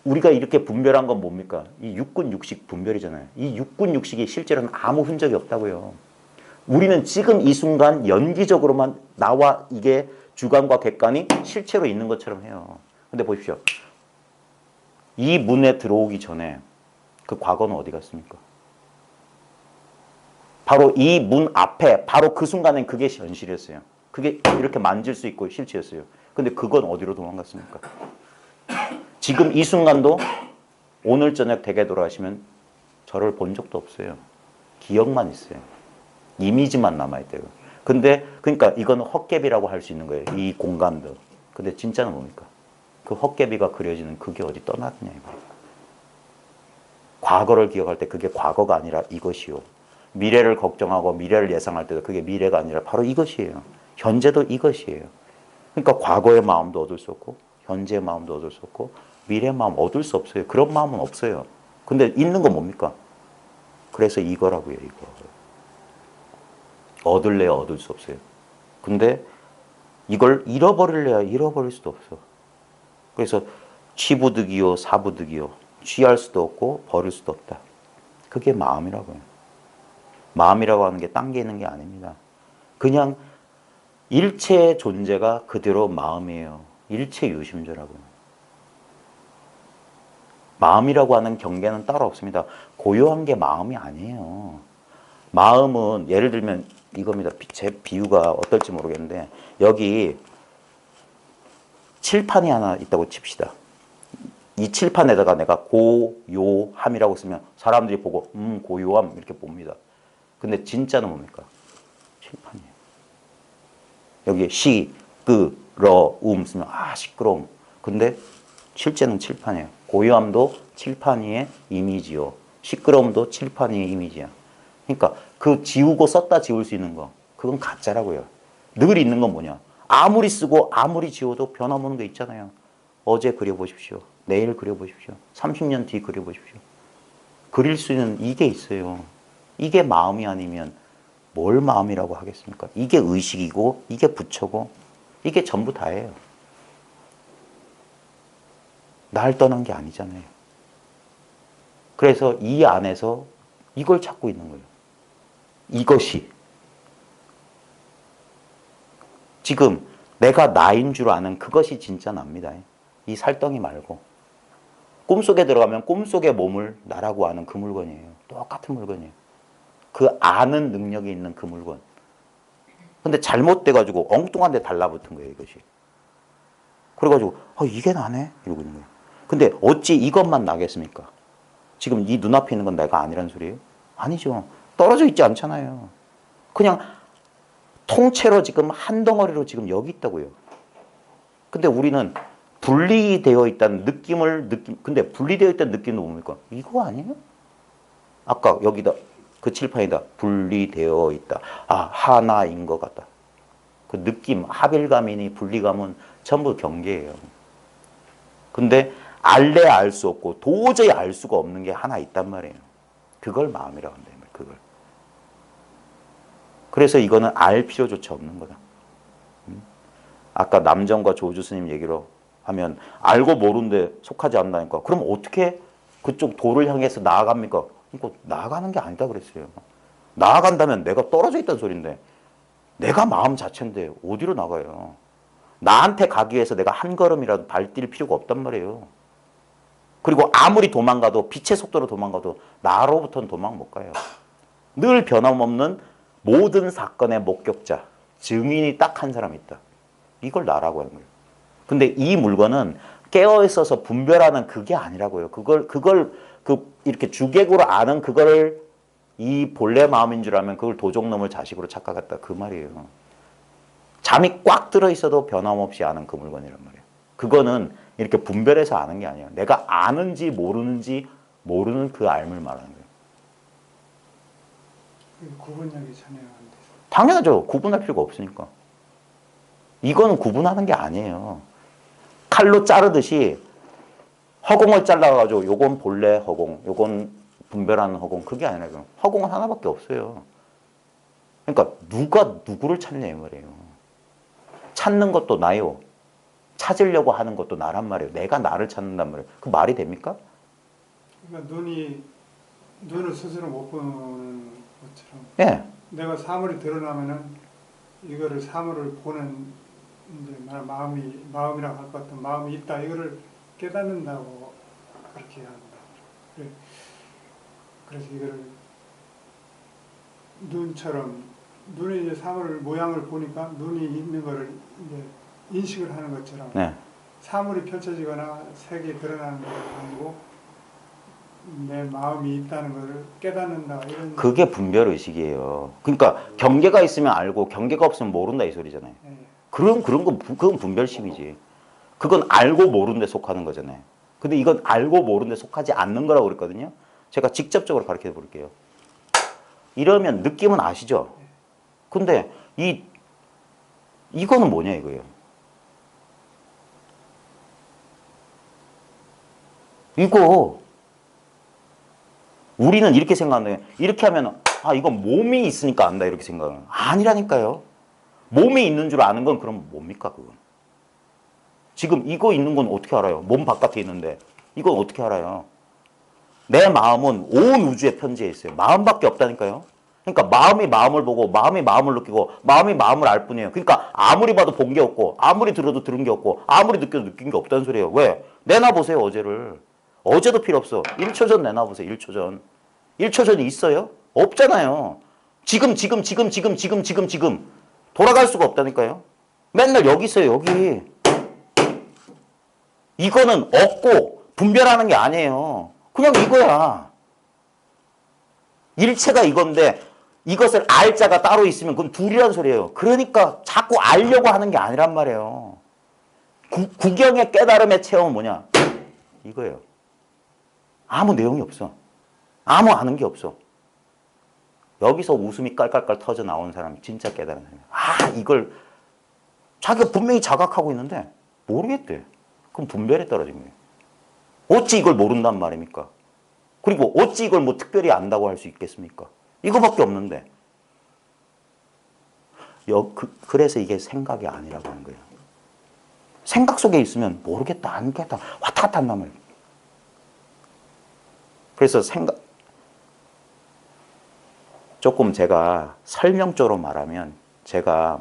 우리가 이렇게 분별한 건 뭡니까? 이 육군 육식 분별이잖아요. 이 육군 육식이 실제로는 아무 흔적이 없다고요. 우리는 지금 이 순간 연기적으로만 나와 이게 주관과 객관이 실체로 있는 것처럼 해요. 근데 보십시오. 이 문에 들어오기 전에 그 과거는 어디 갔습니까? 바로 이 문 앞에 바로 그 순간엔 그게 현실이었어요. 그게 이렇게 만질 수 있고 실체였어요. 근데 그건 어디로 도망갔습니까? 지금 이 순간도 오늘 저녁 댁에 돌아가시면 저를 본 적도 없어요. 기억만 있어요. 이미지만 남아있대요. 근데 그러니까 이건 헛개비라고 할 수 있는 거예요. 이 공간도. 근데 진짜는 뭡니까? 그 헛개비가 그려지는 그게 어디 떠났냐 이거예요. 과거를 기억할 때 그게 과거가 아니라 이것이요. 미래를 걱정하고 미래를 예상할 때도 그게 미래가 아니라 바로 이것이에요. 현재도 이것이에요. 그러니까 과거의 마음도 얻을 수 없고 현재의 마음도 얻을 수 없고 미래의 마음 얻을 수 없어요. 그런 마음은 없어요. 근데 있는 건 뭡니까? 그래서 이거라고요. 이거. 얻을래야 얻을 수 없어요. 근데 이걸 잃어버릴래야 잃어버릴 수도 없어. 그래서 취부득이요 사부득이요. 취할 수도 없고 버릴 수도 없다. 그게 마음이라고요. 마음이라고 하는 게 딴 게 있는 게 아닙니다. 그냥 일체의 존재가 그대로 마음이에요. 일체 유심조라고요. 마음이라고 하는 경계는 따로 없습니다. 고요한 게 마음이 아니에요. 마음은 예를 들면 이겁니다. 제 비유가 어떨지 모르겠는데 여기 칠판이 하나 있다고 칩시다. 이 칠판에다가 내가 고요함이라고 쓰면 사람들이 보고 고요함 이렇게 봅니다. 근데 진짜는 뭡니까? 칠판이에요. 여기 시끄러움 쓰면 시끄러움. 근데 실제는 칠판이에요. 고요함도 칠판 위의 이미지요. 시끄러움도 칠판 위의 이미지야. 그러니까 그 지우고 썼다 지울 수 있는 거 그건 가짜라고요. 늘 있는 건 뭐냐? 아무리 쓰고 아무리 지워도 변함없는 게 있잖아요. 어제 그려보십시오. 내일 그려보십시오. 30년 뒤 그려보십시오. 그릴 수 있는 이게 있어요. 이게 마음이 아니면 뭘 마음이라고 하겠습니까? 이게 의식이고 이게 부처고 이게 전부 다예요. 날 떠난 게 아니잖아요. 그래서 이 안에서 이걸 찾고 있는 거예요. 이것이 지금 내가 나인 줄 아는 그것이 진짜 납니다. 이 살덩이 말고. 꿈속에 들어가면 꿈속의 몸을 나라고 아는 그 물건이에요. 똑같은 물건이에요. 그 아는 능력이 있는 그 물건. 근데 잘못돼가지고 엉뚱한 데 달라붙은 거예요, 이것이. 그래가지고, 이게 나네? 이러고 있는 거예요. 근데 어찌 이것만 나겠습니까? 지금 이 눈앞에 있는 건 내가 아니란 소리예요? 아니죠. 떨어져 있지 않잖아요. 그냥 통째로 지금 한 덩어리로 지금 여기 있다고요. 근데 우리는 분리되어 있다는 근데 분리되어 있다는 느낌도 뭡니까? 이거 아니에요? 아까 여기다, 그 칠판이다. 분리되어 있다. 하나인 것 같다. 그 느낌, 합일감이니 분리감은 전부 경계예요. 근데 알래 알 수 없고 도저히 알 수가 없는 게 하나 있단 말이에요. 그걸 마음이라고 한다. 그걸. 그래서 이거는 알 필요조차 없는 거다. 아까 남정과 조주 스님 얘기로 하면 알고 모르는데 속하지 않는다니까. 그럼 어떻게 그쪽 도를 향해서 나아갑니까? 그러니까 나아가는 게 아니다 그랬어요. 나아간다면 내가 떨어져 있다는 소리인데 내가 마음 자체인데 어디로 나가요? 나한테 가기 위해서 내가 한 걸음이라도 발뛸 필요가 없단 말이에요. 그리고 아무리 도망가도 빛의 속도로 도망가도 나로부터는 도망 못 가요. 늘 변함없는 모든 사건의 목격자, 증인이 딱 한 사람 있다. 이걸 나라고 하는 거예요. 근데 이 물건은 깨어 있어서 분별하는 그게 아니라고요. 이렇게 주객으로 아는 그거를 이 본래 마음인 줄 알면 그걸 도적놈을 자식으로 착각했다. 그 말이에요. 잠이 꽉 들어 있어도 변함없이 아는 그 물건이란 말이에요. 그거는 이렇게 분별해서 아는 게 아니에요. 내가 아는지 모르는 그 알을 말하는 거예요. 구분력이 전혀 안 돼서. 당연하죠. 구분할 필요가 없으니까. 이거는 구분하는 게 아니에요. 칼로 자르듯이 허공을 잘라가지고 요건 본래 허공, 요건 분별하는 허공, 그게 아니라요. 허공은 하나밖에 없어요. 그러니까 누가 누구를 찾냐 이 말이에요. 찾는 것도 나요. 찾으려고 하는 것도 나란 말이에요. 내가 나를 찾는단 말이에요. 그 말이 됩니까? 그러니까 눈을 스스로 못 보는 것처럼. 예. 내가 사물이 드러나면은 이거를 사물을 보는 이제 마음이라고 할 것 같은 마음이 있다. 이거를 깨닫는다고 그렇게 한다. 그래서 이거를 눈처럼 눈에 이제 사물 모양을 보니까 눈이 있는 거를 이제 인식을 하는 것처럼 네. 사물이 펼쳐지거나 색이 드러나는 게 아니고 내 마음이 있다는 것을 깨닫는다. 이런 그게 분별 의식이에요. 그러니까 경계가 있으면 알고 경계가 없으면 모른다 이 소리잖아요. 예. 그런 건 그건 분별심이지. 그건 알고 모르는 데 속하는 거잖아요. 근데 이건 알고 모르는 데 속하지 않는 거라고 그랬거든요. 제가 직접적으로 가르쳐 볼게요. 이러면 느낌은 아시죠? 근데 이거는 뭐냐 이거예요. 이거 우리는 이렇게 생각하는데 이렇게 하면 이건 몸이 있으니까 안다 이렇게 생각하는 아니라니까요. 몸이 있는 줄 아는 건 그럼 뭡니까 그건? 지금 이거 있는 건 어떻게 알아요? 몸 바깥에 있는데 이건 어떻게 알아요? 내 마음은 온 우주에 편지해 있어요. 마음밖에 없다니까요. 그러니까 마음이 마음을 보고 마음이 마음을 느끼고 마음이 마음을 알 뿐이에요. 그러니까 아무리 봐도 본 게 없고 아무리 들어도 들은 게 없고 아무리 느껴도 느낀 게 없다는 소리예요. 왜? 내놔보세요 어제를. 어제도 필요 없어. 1초 전 내놔보세요. 1초 전. 1초 전이 있어요? 없잖아요. 지금 돌아갈 수가 없다니까요. 맨날 여기 있어요. 여기. 이거는 없고 분별하는 게 아니에요. 그냥 이거야. 일체가 이건데 이것을 알 자가 따로 있으면 그건 둘이란 소리예요. 그러니까 자꾸 알려고 하는 게 아니란 말이에요. 구경의 깨달음의 체험은 뭐냐? 이거예요. 아무 내용이 없어. 아무 아는 게 없어. 여기서 웃음이 깔깔깔 터져 나오는 사람이 진짜 깨달은 사람이에요. 이걸 자기가 분명히 자각하고 있는데 모르겠대. 그럼 분별에 떨어진 거예요. 어찌 이걸 모른단 말입니까? 그리고 어찌 이걸 뭐 특별히 안다고 할 수 있겠습니까? 이거밖에 없는데. 그래서 이게 생각이 아니라고 하는 거예요. 생각 속에 있으면 모르겠다, 안겠다, 왔다 갔다 한단 말이에요. 그래서 조금 제가 설명적으로 말하면 제가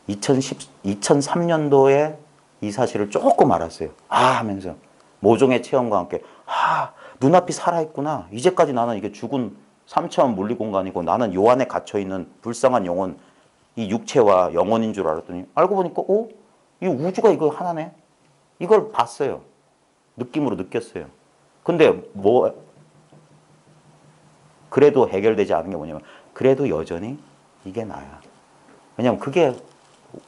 2003년도에 이 사실을 조금 알았어요. 하면서 모종의 체험과 함께 눈앞이 살아있구나. 이제까지 나는 이게 죽은 3차원 물리공간이고 나는 요 안에 갇혀있는 불쌍한 영혼, 이 육체와 영혼인 줄 알았더니 알고 보니까 이 우주가 이거 하나네. 이걸 봤어요. 느낌으로 느꼈어요. 근데 그래도 해결되지 않은 게 뭐냐면 그래도 여전히 이게 나야. 왜냐면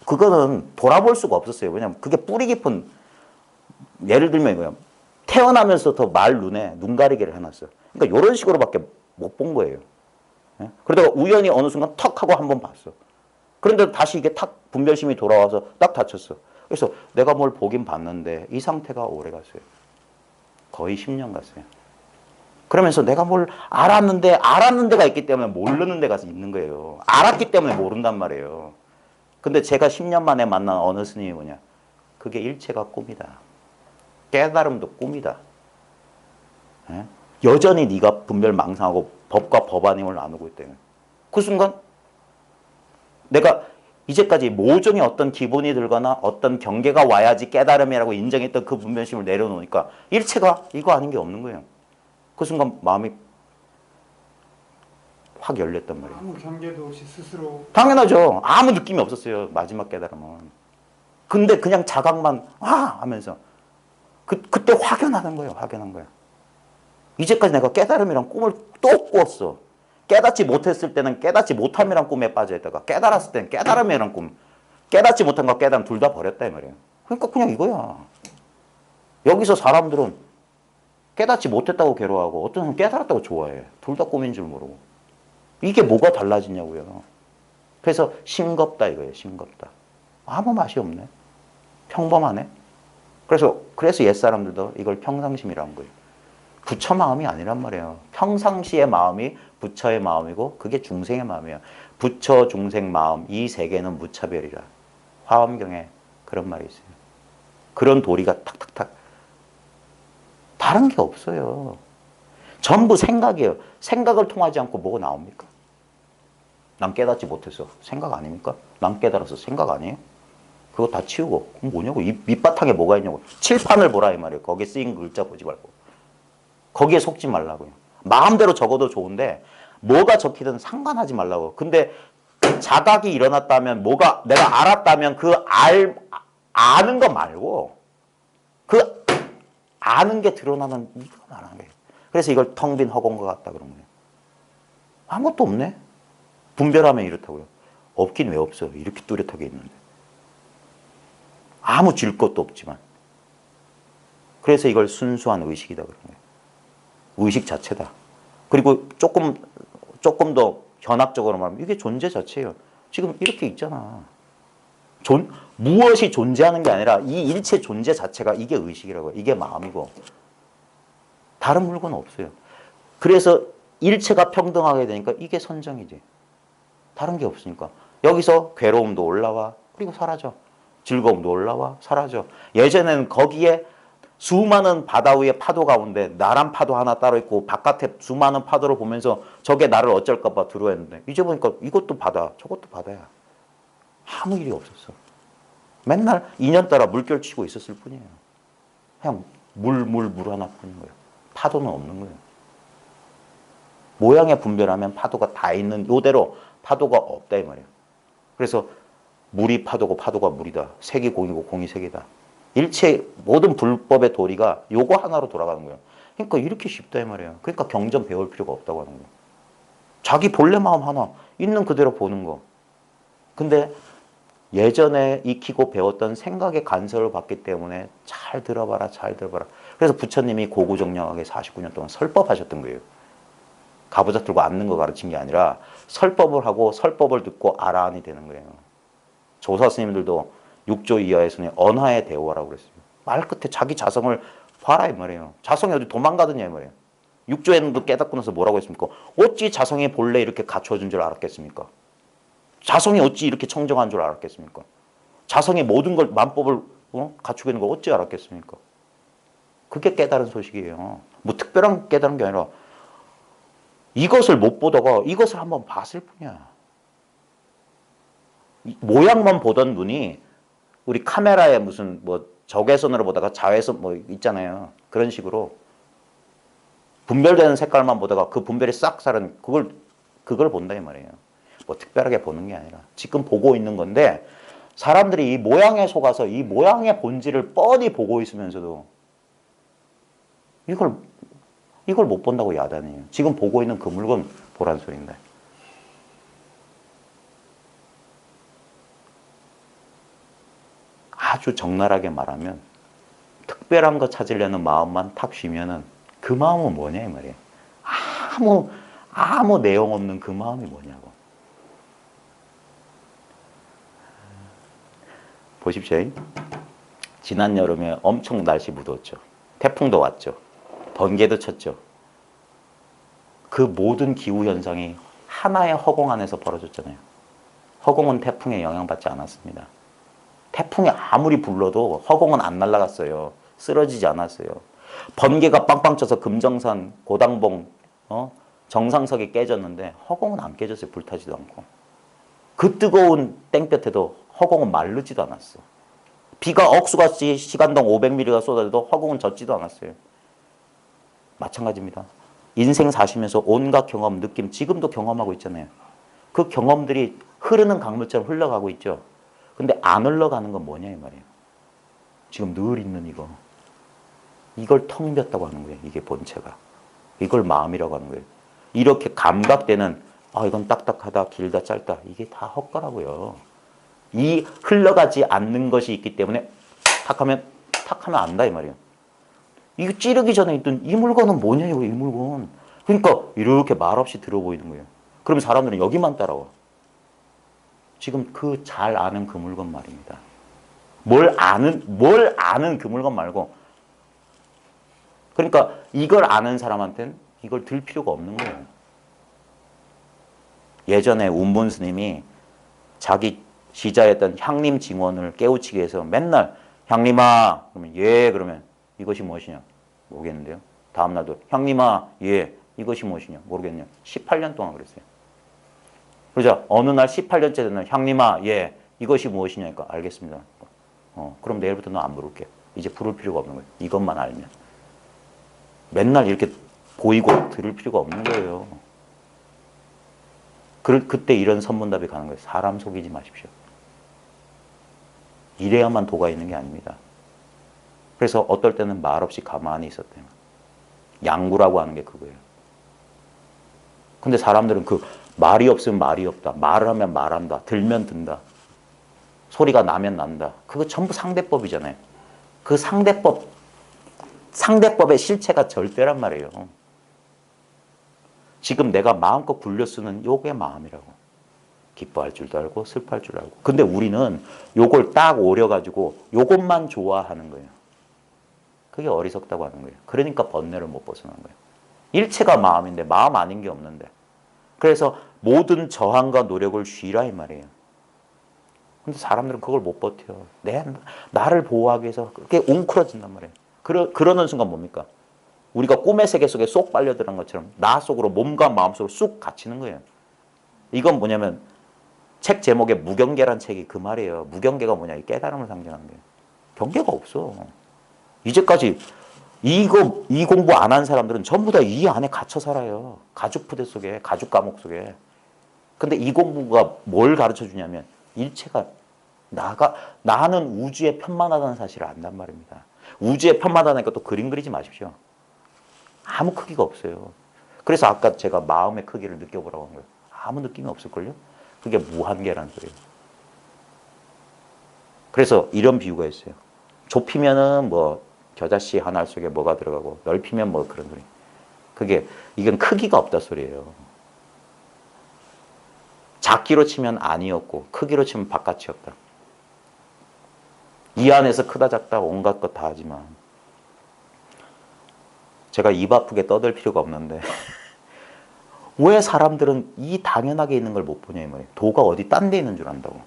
그거는 돌아볼 수가 없었어요. 왜냐면 그게 뿌리 깊은, 예를 들면 이거야. 태어나면서부터 말 눈에 눈 가리개를 해놨어요. 그러니까 이런 식으로밖에 못 본 거예요. 그러다가 우연히 어느 순간 턱 하고 한번 봤어. 그런데 다시 이게 탁 분별심이 돌아와서 딱 닫혔어. 그래서 내가 뭘 보긴 봤는데 이 상태가 오래 갔어요. 거의 10년 갔어요. 그러면서 내가 뭘 알았는 데가 있기 때문에 모르는 데가 있는 거예요. 알았기 때문에 모른단 말이에요. 근데 제가 10년 만에 만난 어느 스님이 뭐냐. 그게 일체가 꿈이다. 깨달음도 꿈이다. 예? 여전히 네가 분별 망상하고 법과 법아님을 나누고 있다는 거예요. 그 순간 내가 이제까지 모종의 어떤 기분이 들거나 어떤 경계가 와야지 깨달음이라고 인정했던 그 분별심을 내려놓으니까 일체가 이거 아닌 게 없는 거예요. 그 순간 마음이 확 열렸단 말이에요. 아무 경계도 없이 스스로 당연하죠. 아무 느낌이 없었어요. 마지막 깨달음은. 근데 그냥 자각만 하면서 그때 확연하는 거예요. 확연한 거예요. 이제까지 내가 깨달음이란 꿈을 또 꿨어. 깨닫지 못했을 때는 깨닫지 못함이란 꿈에 빠져있다가 깨달았을 때는 깨달음이란 꿈. 깨닫지 못한 거 깨달음 둘 다 버렸다 이 말이에요. 그러니까 그냥 이거야. 여기서 사람들은 깨닫지 못했다고 괴로워하고 어떤 사람은 깨달았다고 좋아해. 둘 다 꿈인 줄 모르고. 이게 뭐가 달라지냐고요. 그래서 싱겁다 이거예요. 싱겁다. 아무 맛이 없네. 평범하네. 그래서 옛사람들도 이걸 평상심이라는 거예요. 부처 마음이 아니란 말이에요. 평상시의 마음이 부처의 마음이고 그게 중생의 마음이에요. 부처, 중생 마음 이 세 개는 무차별이라. 화엄경에 그런 말이 있어요. 그런 도리가 탁탁탁. 다른 게 없어요. 전부 생각이에요. 생각을 통하지 않고 뭐가 나옵니까? 난 깨닫지 못해서 생각 아닙니까? 난 깨달아서 생각 아니에요? 그거 다 치우고 그럼 뭐냐고. 이 밑바탕에 뭐가 있냐고. 칠판을 보라 이 말이에요. 거기에 쓰인 글자 보지 말고. 거기에 속지 말라고요. 마음대로 적어도 좋은데 뭐가 적히든 상관하지 말라고. 근데 자각이 일어났다면 뭐가 내가 알았다면 아는 거 말고 그 아는 게 드러나는 이거 말하는 거예요. 그래서 이걸 텅 빈 허공과 같다 그런 거예요. 아무것도 없네. 분별하면 이렇다고요. 없긴 왜 없어요. 이렇게 뚜렷하게 있는데. 아무 질 것도 없지만. 그래서 이걸 순수한 의식이다 그런 거예요. 의식 자체다. 그리고 조금 더 현학적으로 말하면 이게 존재 자체예요. 지금 이렇게 있잖아. 무엇이 존재하는 게 아니라 이 일체 존재 자체가 이게 의식이라고요. 이게 마음이고. 다른 물건은 없어요. 그래서 일체가 평등하게 되니까 이게 선정이지. 다른 게 없으니까. 여기서 괴로움도 올라와. 그리고 사라져. 즐거움도 올라와. 사라져. 예전에는 거기에 수많은 바다 위의 파도 가운데 나란 파도 하나 따로 있고 바깥에 수많은 파도를 보면서 저게 나를 어쩔까 봐 두려워했는데 이제 보니까 이것도 바다 저것도 바다야. 아무 일이 없었어. 맨날 인연 따라 물결 치고 있었을 뿐이에요. 그냥 물 하나 뿐인 거예요. 파도는 없는 거예요. 모양의 분별하면 파도가 다 있는 요대로 파도가 없다 이 말이에요. 그래서 물이 파도고 파도가 물이다. 색이 공이고 공이 색이다. 일체 모든 불법의 도리가 요거 하나로 돌아가는 거예요. 그러니까 이렇게 쉽다 이 말이에요. 그러니까 경전 배울 필요가 없다고 하는 거예요. 자기 본래 마음 하나 있는 그대로 보는 거. 근데 예전에 익히고 배웠던 생각의 간섭을 받기 때문에 잘 들어봐라. 그래서 부처님이 고구정량하게 49년 동안 설법하셨던 거예요. 가부좌 들고 앉는 거 가르친 게 아니라 설법을 하고 설법을 듣고 아라한이 되는 거예요. 조사 스님들도 6조 이하에서는 언하의 대오라고 그랬어요. 말 끝에 자기 자성을 봐라 이 말이에요. 자성이 어디 도망가더냐 이 말이에요. 6조에는 깨닫고 나서 뭐라고 했습니까? 어찌 자성이 본래 이렇게 갖춰준 줄 알았겠습니까? 자성이 어찌 이렇게 청정한 줄 알았겠습니까? 자성이 모든 걸 만법을 갖추고 있는 걸 어찌 알았겠습니까? 그게 깨달은 소식이에요. 뭐 특별한 깨달은 게 아니라 이것을 못 보다가 이것을 한번 봤을 뿐이야. 모양만 보던 눈이 우리 카메라에 무슨 뭐 적외선으로 보다가 자외선 뭐 있잖아요. 그런 식으로 분별되는 색깔만 보다가 그 분별이 싹 사라진 그걸 본다 이 말이에요. 뭐 특별하게 보는 게 아니라 지금 보고 있는 건데 사람들이 이 모양에 속아서 이 모양의 본질을 뻔히 보고 있으면서도 이걸 못 본다고 야단이에요. 지금 보고 있는 그 물건 보란 소리인데. 아주 적나라하게 말하면 특별한 거 찾으려는 마음만 탁 쉬면은 그 마음은 뭐냐 이 말이에요. 아무 내용 없는 그 마음이 뭐냐고. 보십시오. 지난 여름에 엄청 날씨 무더웠죠. 태풍도 왔죠. 번개도 쳤죠. 그 모든 기후현상이 하나의 허공 안에서 벌어졌잖아요. 허공은 태풍에 영향받지 않았습니다. 태풍이 아무리 불러도 허공은 안 날아갔어요. 쓰러지지 않았어요. 번개가 빵빵 쳐서 금정산, 고당봉, 정상석이 깨졌는데 허공은 안 깨졌어요. 불타지도 않고. 그 뜨거운 땡볕에도 허공은 마르지도 않았어. 비가 억수같이 시간당 500mm가 쏟아져도 허공은 젖지도 않았어요. 마찬가지입니다. 인생 사시면서 온갖 경험, 느낌 지금도 경험하고 있잖아요. 그 경험들이 흐르는 강물처럼 흘러가고 있죠. 근데 안 흘러가는 건 뭐냐 이 말이에요. 지금 늘 있는 이거. 이걸 텅 볐다고 하는 거예요. 이게 본체가. 이걸 마음이라고 하는 거예요. 이렇게 감각되는 이건 딱딱하다, 길다, 짧다. 이게 다 헛거라고요. 이 흘러가지 않는 것이 있기 때문에 탁 하면 안다 이 말이에요. 이거 찌르기 전에 있던 이 물건은 뭐냐고 이 물건. 그러니까 이렇게 말없이 들어 보이는 거예요. 그럼 사람들은 여기만 따라와. 지금 그 잘 아는 그 물건 말입니다. 뭘 아는 그 물건 말고. 그러니까 이걸 아는 사람한테는 이걸 들 필요가 없는 거예요. 예전에 운본 스님이 자기 시자였던 향림 증원을 깨우치기 위해서 맨날 향림아 그러면 예 그러면 이것이 무엇이냐 모르겠는데요. 다음날도 향림아 예 이것이 무엇이냐 모르겠냐 18년 동안 그랬어요. 그러자 어느 날 18년째 되는 향림아 예 이것이 무엇이냐니까 알겠습니다. 그럼 내일부터 너 안 부를게. 이제 부를 필요가 없는 거예요. 이것만 알면. 맨날 이렇게 보이고 들을 필요가 없는 거예요. 그때 이런 선문답이 가는 거예요. 사람 속이지 마십시오. 이래야만 도가 있는 게 아닙니다. 그래서 어떨 때는 말없이 가만히 있었대요. 양구라고 하는 게 그거예요. 근데 사람들은 그 말이 없으면 말이 없다. 말을 하면 말한다. 들면 든다. 소리가 나면 난다. 그거 전부 상대법이잖아요. 그 상대법의 실체가 절대란 말이에요. 지금 내가 마음껏 굴려 쓰는 요게 마음이라고. 기뻐할 줄도 알고 슬퍼할 줄 알고. 근데 우리는 요걸 딱 오려가지고 요것만 좋아하는 거예요. 그게 어리석다고 하는 거예요. 그러니까 번뇌를 못 벗어나는 거예요. 일체가 마음인데 마음 아닌 게 없는데. 그래서 모든 저항과 노력을 쉬라 이 말이에요. 근데 사람들은 그걸 못 버텨요. 나를 보호하기 위해서 그렇게 웅크러진단 말이에요. 그러는 순간 뭡니까? 우리가 꿈의 세계 속에 쏙 빨려들은 것처럼 나 속으로 몸과 마음 속으로 쑥 갇히는 거예요. 이건 뭐냐면 책 제목에 무경계란 책이 그 말이에요. 무경계가 뭐냐? 이 깨달음을 상징하는 거예요. 경계가 없어. 이제까지 이 공부 안 한 사람들은 전부 다 이 안에 갇혀 살아요. 가죽 부대 속에, 가죽 감옥 속에. 근데 이 공부가 뭘 가르쳐 주냐면 일체가 나는 우주에 편만하다는 사실을 안단 말입니다. 우주에 편만하다니까 또 그림 그리지 마십시오. 아무 크기가 없어요. 그래서 아까 제가 마음의 크기를 느껴보라고 한 거예요. 아무 느낌이 없을걸요? 그게 무한계라는 소리예요. 그래서 이런 비유가 있어요. 좁히면은 뭐 겨자씨 한 알 속에 뭐가 들어가고 넓히면 뭐 그런 소리. 이건 크기가 없다 소리예요. 작기로 치면 안이었고 크기로 치면 바깥이었다. 이 안에서 크다 작다 온갖 것 다 하지만 제가 입 아프게 떠들 필요가 없는데 왜 사람들은 이 당연하게 있는 걸 못 보냐 이 말이에요. 도가 어디 딴 데 있는 줄 안다고.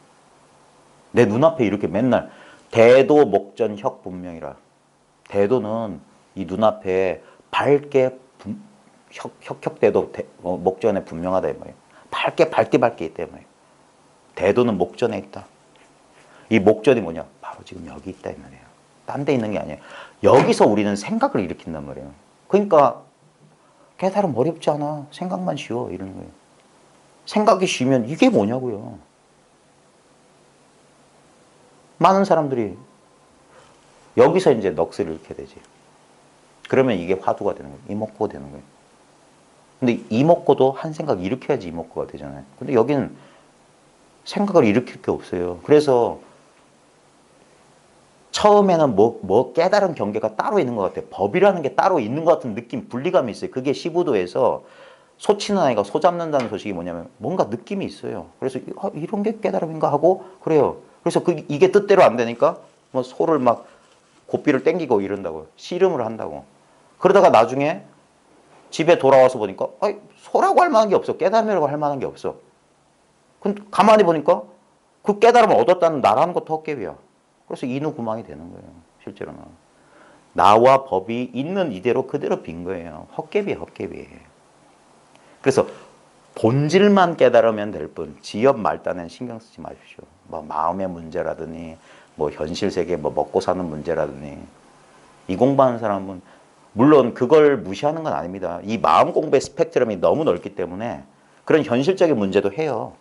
내 눈앞에 이렇게 맨날 대도 목전 혁 분명이라. 대도는 이 눈앞에 밝게 혁대도 목전에 분명하다 이 말이에요. 밝게 있다 이 말이에요. 대도는 목전에 있다. 이 목전이 뭐냐? 바로 지금 여기 있다 이 말이에요. 딴 데 있는 게 아니에요. 여기서 우리는 생각을 일으킨단 말이에요. 그러니까 깨달음 어렵지 않아. 생각만 쉬워 이러는 거예요. 생각이 쉬면 이게 뭐냐고요. 많은 사람들이 여기서 이제 넋을 잃게 되지. 그러면 이게 화두가 되는 거예요. 이목구가 되는 거예요. 근데 이목구도 한 생각 일으켜야지 이목구가 되잖아요. 근데 여기는 생각을 일으킬 게 없어요. 그래서 처음에는 깨달은 경계가 따로 있는 것 같아요. 법이라는 게 따로 있는 것 같은 느낌, 분리감이 있어요. 그게 시부도에서 소 치는 아이가 소 잡는다는 소식이 뭐냐면 뭔가 느낌이 있어요. 그래서 이런 게 깨달음인가 하고 그래요. 그래서 이게 뜻대로 안 되니까 뭐 소를 막 고삐를 땡기고 이런다고요. 씨름을 한다고. 그러다가 나중에 집에 돌아와서 보니까 소라고 할 만한 게 없어. 깨달음이라고 할 만한 게 없어. 근데 가만히 보니까 그 깨달음을 얻었다는 나라는 것도 헛개비야. 그래서 인후구망이 되는 거예요. 실제로는. 나와 법이 있는 이대로 그대로 빈 거예요. 헛개비. 그래서 본질만 깨달으면 될 뿐 지엽 말단엔 신경 쓰지 마십시오. 뭐 마음의 문제라더니 뭐 현실 세계 뭐 먹고 사는 문제라더니 이 공부하는 사람은 물론 그걸 무시하는 건 아닙니다. 이 마음 공부의 스펙트럼이 너무 넓기 때문에 그런 현실적인 문제도 해요.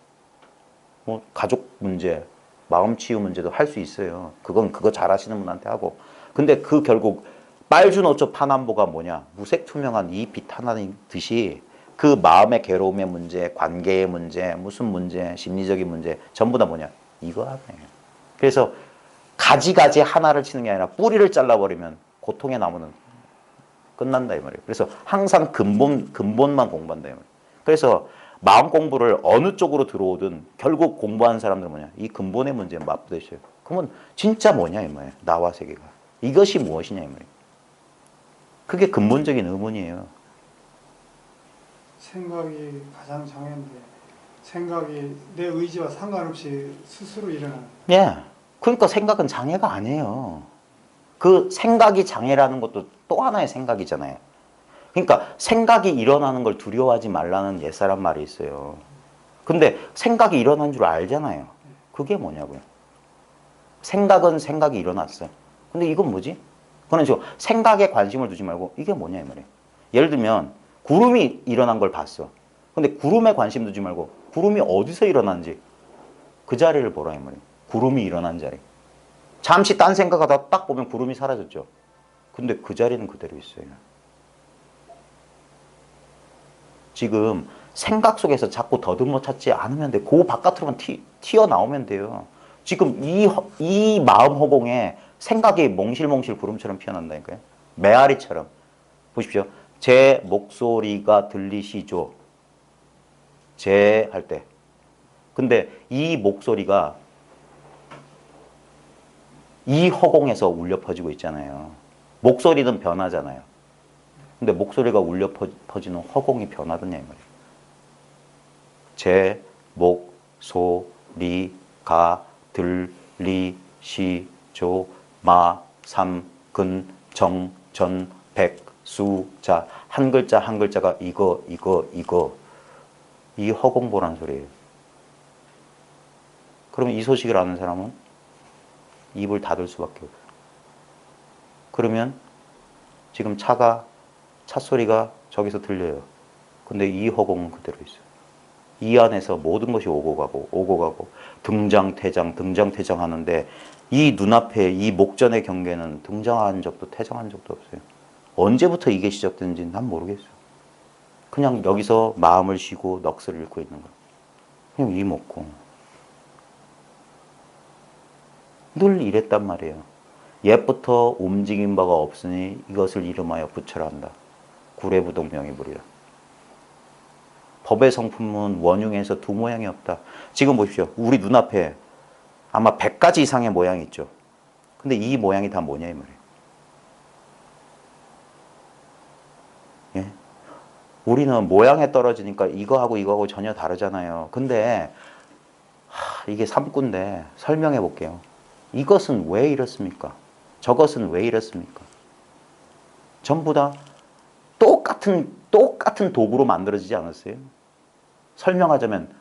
뭐 가족 문제, 마음 치유 문제도 할 수 있어요. 그건 그거 잘하시는 분한테 하고. 근데 그 결국 빨주노초 파남보가 뭐냐? 무색투명한 이 빛 하나인 듯이 그 마음의 괴로움의 문제, 관계의 문제, 무슨 문제, 심리적인 문제 전부 다 뭐냐? 이거 하나예요. 그래서 가지가지 하나를 치는 게 아니라 뿌리를 잘라버리면 고통의 나무는 끝난다 이 말이에요. 그래서 항상 근본만 공부한다 이 말이에요. 그래서 마음 공부를 어느 쪽으로 들어오든 결국 공부하는 사람들은 뭐냐? 이 근본의 문제에 맞부딪혀요. 그러면 진짜 뭐냐 이 말이에요. 나와 세계가. 이것이 무엇이냐 이 말이에요. 그게 근본적인 의문이에요. 생각이 가장 장애인데 생각이 내 의지와 상관없이 스스로 일어나는. 예. 그러니까 생각은 장애가 아니에요. 그 생각이 장애라는 것도 또 하나의 생각이잖아요. 그러니까 생각이 일어나는 걸 두려워하지 말라는 옛사람 말이 있어요. 근데 생각이 일어난 줄 알잖아요. 그게 뭐냐고요. 생각은 생각이 일어났어요. 근데 이건 뭐지? 그런 식으로 생각에 관심을 두지 말고 이게 뭐냐 이 말이에요. 예를 들면 구름이 일어난 걸 봤어. 근데 구름에 관심 두지 말고 구름이 어디서 일어난지 그 자리를 보라 이 말이에요. 구름이 일어난 자리. 잠시 딴 생각하다 딱 보면 구름이 사라졌죠. 근데 그 자리는 그대로 있어요. 지금 생각 속에서 자꾸 더듬어 찾지 않으면 돼. 그 바깥으로만 튀어나오면 돼요. 지금 이 마음 허공에 생각이 몽실몽실 구름처럼 피어난다니까요. 메아리처럼. 보십시오. 제 목소리가 들리시죠? 제 할 때. 근데 이 목소리가 이 허공에서 울려 퍼지고 있잖아요. 목소리는 변하잖아요. 근데 목소리가 울려 퍼지는 허공이 변하더냐 이 말이에요. 제 목소리가 들리시죠? 마, 삼, 근, 정, 전, 백, 수, 자. 한 글자 한 글자가 이거. 이 허공 보란 소리예요. 그러면 이 소식을 아는 사람은 입을 닫을 수밖에 없어요. 그러면 지금 차 소리가 저기서 들려요. 근데 이 허공은 그대로 있어요. 이 안에서 모든 것이 오고 가고 등장퇴장 하는데 이 눈앞에 이 목전의 경계는 등장한 적도 퇴장한 적도 없어요. 언제부터 이게 시작됐는지 난 모르겠어요. 그냥 여기서 마음을 쉬고 넋을 잃고 있는 거예요. 그냥 이 먹고. 늘 이랬단 말이에요. 옛부터 움직인 바가 없으니 이것을 이름하여 부처라 한다. 구례부동 명의불이라. 법의 성품은 원흉에서 두 모양이 없다. 지금 보십시오. 우리 눈앞에 아마 100가지 이상의 모양이 있죠. 근데 이 모양이 다 뭐냐 이 말이에요. 예? 우리는 모양에 떨어지니까 이거하고 전혀 다르잖아요. 근데 이게 삼꾼데 설명해 볼게요. 이것은 왜 이렇습니까? 저것은 왜 이렇습니까? 전부 다 똑같은 도구로 만들어지지 않았어요? 설명하자면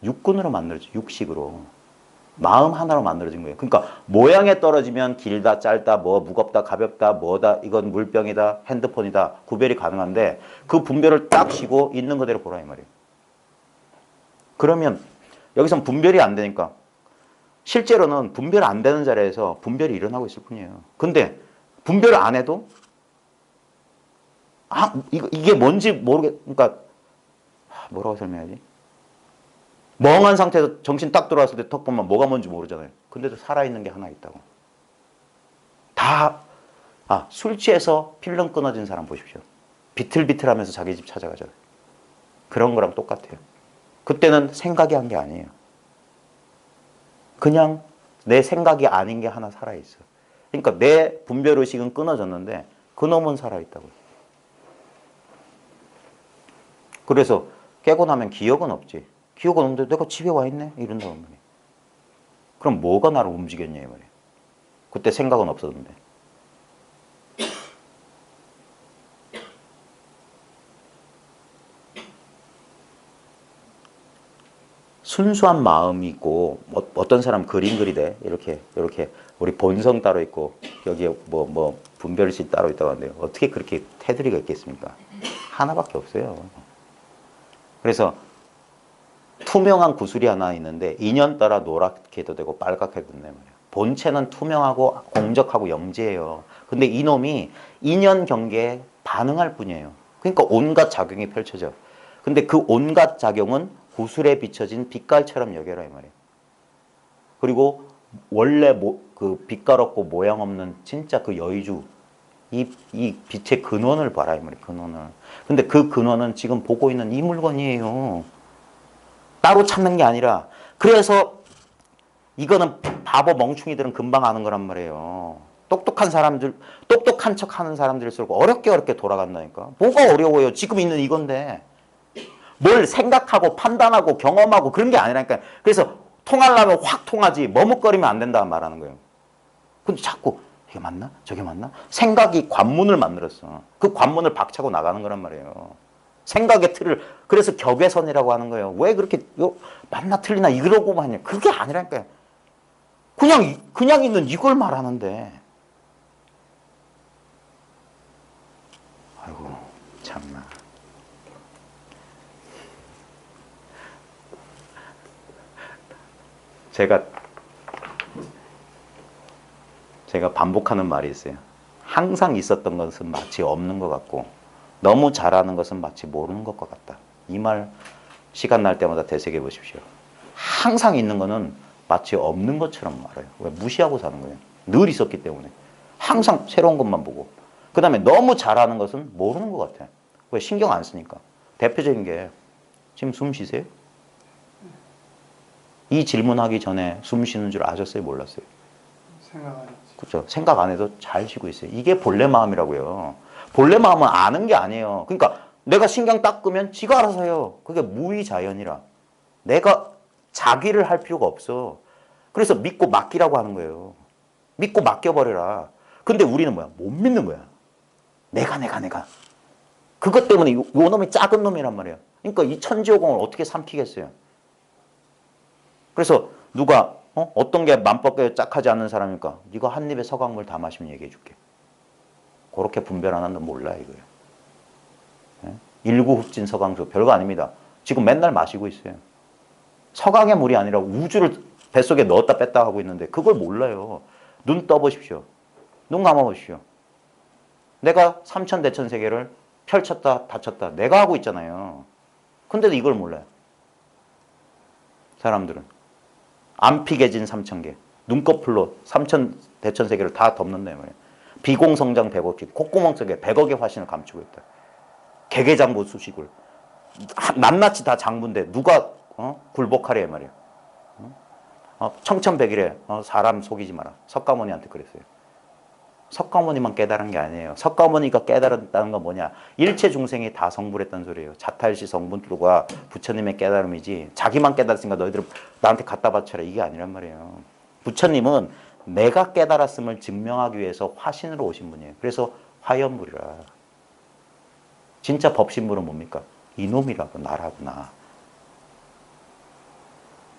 육군으로 만들어져, 육식으로. 마음 하나로 만들어진 거예요. 그러니까 모양에 떨어지면 길다, 짧다, 뭐 무겁다, 가볍다, 뭐다, 이건 물병이다, 핸드폰이다, 구별이 가능한데 그 분별을 딱 쉬고 있는 그대로 보라 이 말이에요. 그러면 여기선 분별이 안 되니까 실제로는 분별 안 되는 자리에서 분별이 일어나고 있을 뿐이에요. 근데 분별을 안 해도 이게 뭔지 그러니까 뭐라고 설명해야지? 멍한 상태에서 정신 딱 들어왔을 때 턱 보면 뭐가 뭔지 모르잖아요. 근데도 살아있는 게 하나 있다고. 술 취해서 필름 끊어진 사람 보십시오. 비틀비틀하면서 자기 집 찾아가잖아요. 그런 거랑 똑같아요. 그때는 생각이 한 게 아니에요. 그냥 내 생각이 아닌 게 하나 살아있어. 그러니까 내 분별의식은 끊어졌는데 그놈은 살아있다고요. 그래서 깨고 나면 기억은 없지. 기억은 없는데 내가 집에 와 있네? 이런다고 말이에요. 그럼 뭐가 나를 움직였냐 이 말이에요. 그때 생각은 없었는데. 순수한 마음이고 어떤 사람 그림 그리대 이렇게 우리 본성 따로 있고 여기에 뭐 분별심 따로 있다고 하는데요. 어떻게 그렇게 테두리가 있겠습니까? 하나밖에 없어요. 그래서 투명한 구슬이 하나 있는데 인연 따라 노랗게 해도 되고 빨갛게 해도 된단 말이에요. 본체는 투명하고 공적하고 영지예요. 근데 이놈이 인연 경계에 반응할 뿐이에요. 그러니까 온갖 작용이 펼쳐져. 근데 그 온갖 작용은 구슬에 비춰진 빛깔처럼 여겨라 이 말이에요. 그리고 원래 그 빛깔 없고 모양 없는 진짜 그 여의주 이 빛의 근원을 봐라 이 말이에요. 근원을. 근데 그 근원은 지금 보고 있는 이 물건이에요. 따로 찾는 게 아니라. 그래서 이거는 바보 멍충이들은 금방 아는 거란 말이에요. 똑똑한 사람들, 똑똑한 척 하는 사람들일수록 어렵게 돌아간다니까. 뭐가 어려워요? 지금 있는 이건데. 뭘 생각하고 판단하고 경험하고 그런 게 아니라니까. 그래서 통하려면 확 통하지 머뭇거리면 안 된다 말하는 거예요. 근데 자꾸 이게 맞나? 저게 맞나? 생각이 관문을 만들었어. 그 관문을 박차고 나가는 거란 말이에요. 생각의 틀을. 그래서 격외선이라고 하는 거예요. 왜 그렇게 맞나 틀리나 이러고만 하냐. 그게 아니라니까요. 그냥 있는 이걸 말하는데. 아이고 참나. 제가 반복하는 말이 있어요. 항상 있었던 것은 마치 없는 것 같고 너무 잘하는 것은 마치 모르는 것 같다. 이 말 시간 날 때마다 되새겨 보십시오. 항상 있는 거는 마치 없는 것처럼 말해요. 왜? 무시하고 사는 거예요. 늘 있었기 때문에. 항상 새로운 것만 보고. 그 다음에 너무 잘하는 것은 모르는 것 같아요. 왜? 신경 안 쓰니까. 대표적인 게 지금 숨 쉬세요? 이 질문하기 전에 숨 쉬는 줄 아셨어요? 몰랐어요? 생각 안 했지. 그렇죠. 생각 안 해도 잘 쉬고 있어요. 이게 본래 마음이라고요. 본래 마음은 아는 게 아니에요. 그러니까 내가 신경 딱 끄면 지가 알아서 해요. 그게 무의자연이라. 내가 자기를 할 필요가 없어. 그래서 믿고 맡기라고 하는 거예요. 믿고 맡겨버려라. 근데 우리는 뭐야? 못 믿는 거야. 내가. 그것 때문에 요 놈이 작은 놈이란 말이에요. 그러니까 이 천지오공을 어떻게 삼키겠어요? 그래서 누가 어떤 게 맘밖에 짝하지 않는 사람이니까 네가 한 입에 서강물 다 마시면 얘기해 줄게. 그렇게 분별 안 한다면 몰라 이거예요. 예? 일구흡진 서강수 별거 아닙니다. 지금 맨날 마시고 있어요. 서강의 물이 아니라 우주를 뱃속에 넣었다 뺐다 하고 있는데 그걸 몰라요. 눈 떠보십시오. 눈 감아보십시오. 내가 삼천대천세계를 펼쳤다 닫혔다 내가 하고 있잖아요. 근데도 이걸 몰라요. 사람들은. 안피개진 삼천개. 눈꺼풀로 삼천대천세계를 다 덮는다 말이에요. 비공성장 100억지. 콧구멍 속에 100억의 화신을 감추고 있다. 개개장부 수식을. 낱낱이 다 장부인데 누가 굴복하래 말이에요. 청천백일에 사람 속이지 마라. 석가모니한테 그랬어요. 석가모니만 깨달은 게 아니에요. 석가모니가 깨달았다는 건 뭐냐? 일체 중생이 다 성불했다는 소리예요. 자탈시 성분투가 부처님의 깨달음이지 자기만 깨달았으니까 너희들 나한테 갖다 바쳐라 이게 아니란 말이에요. 부처님은 내가 깨달았음을 증명하기 위해서 화신으로 오신 분이에요. 그래서 화연불이라. 진짜 법신불은 뭡니까? 이놈이라고 나라구나.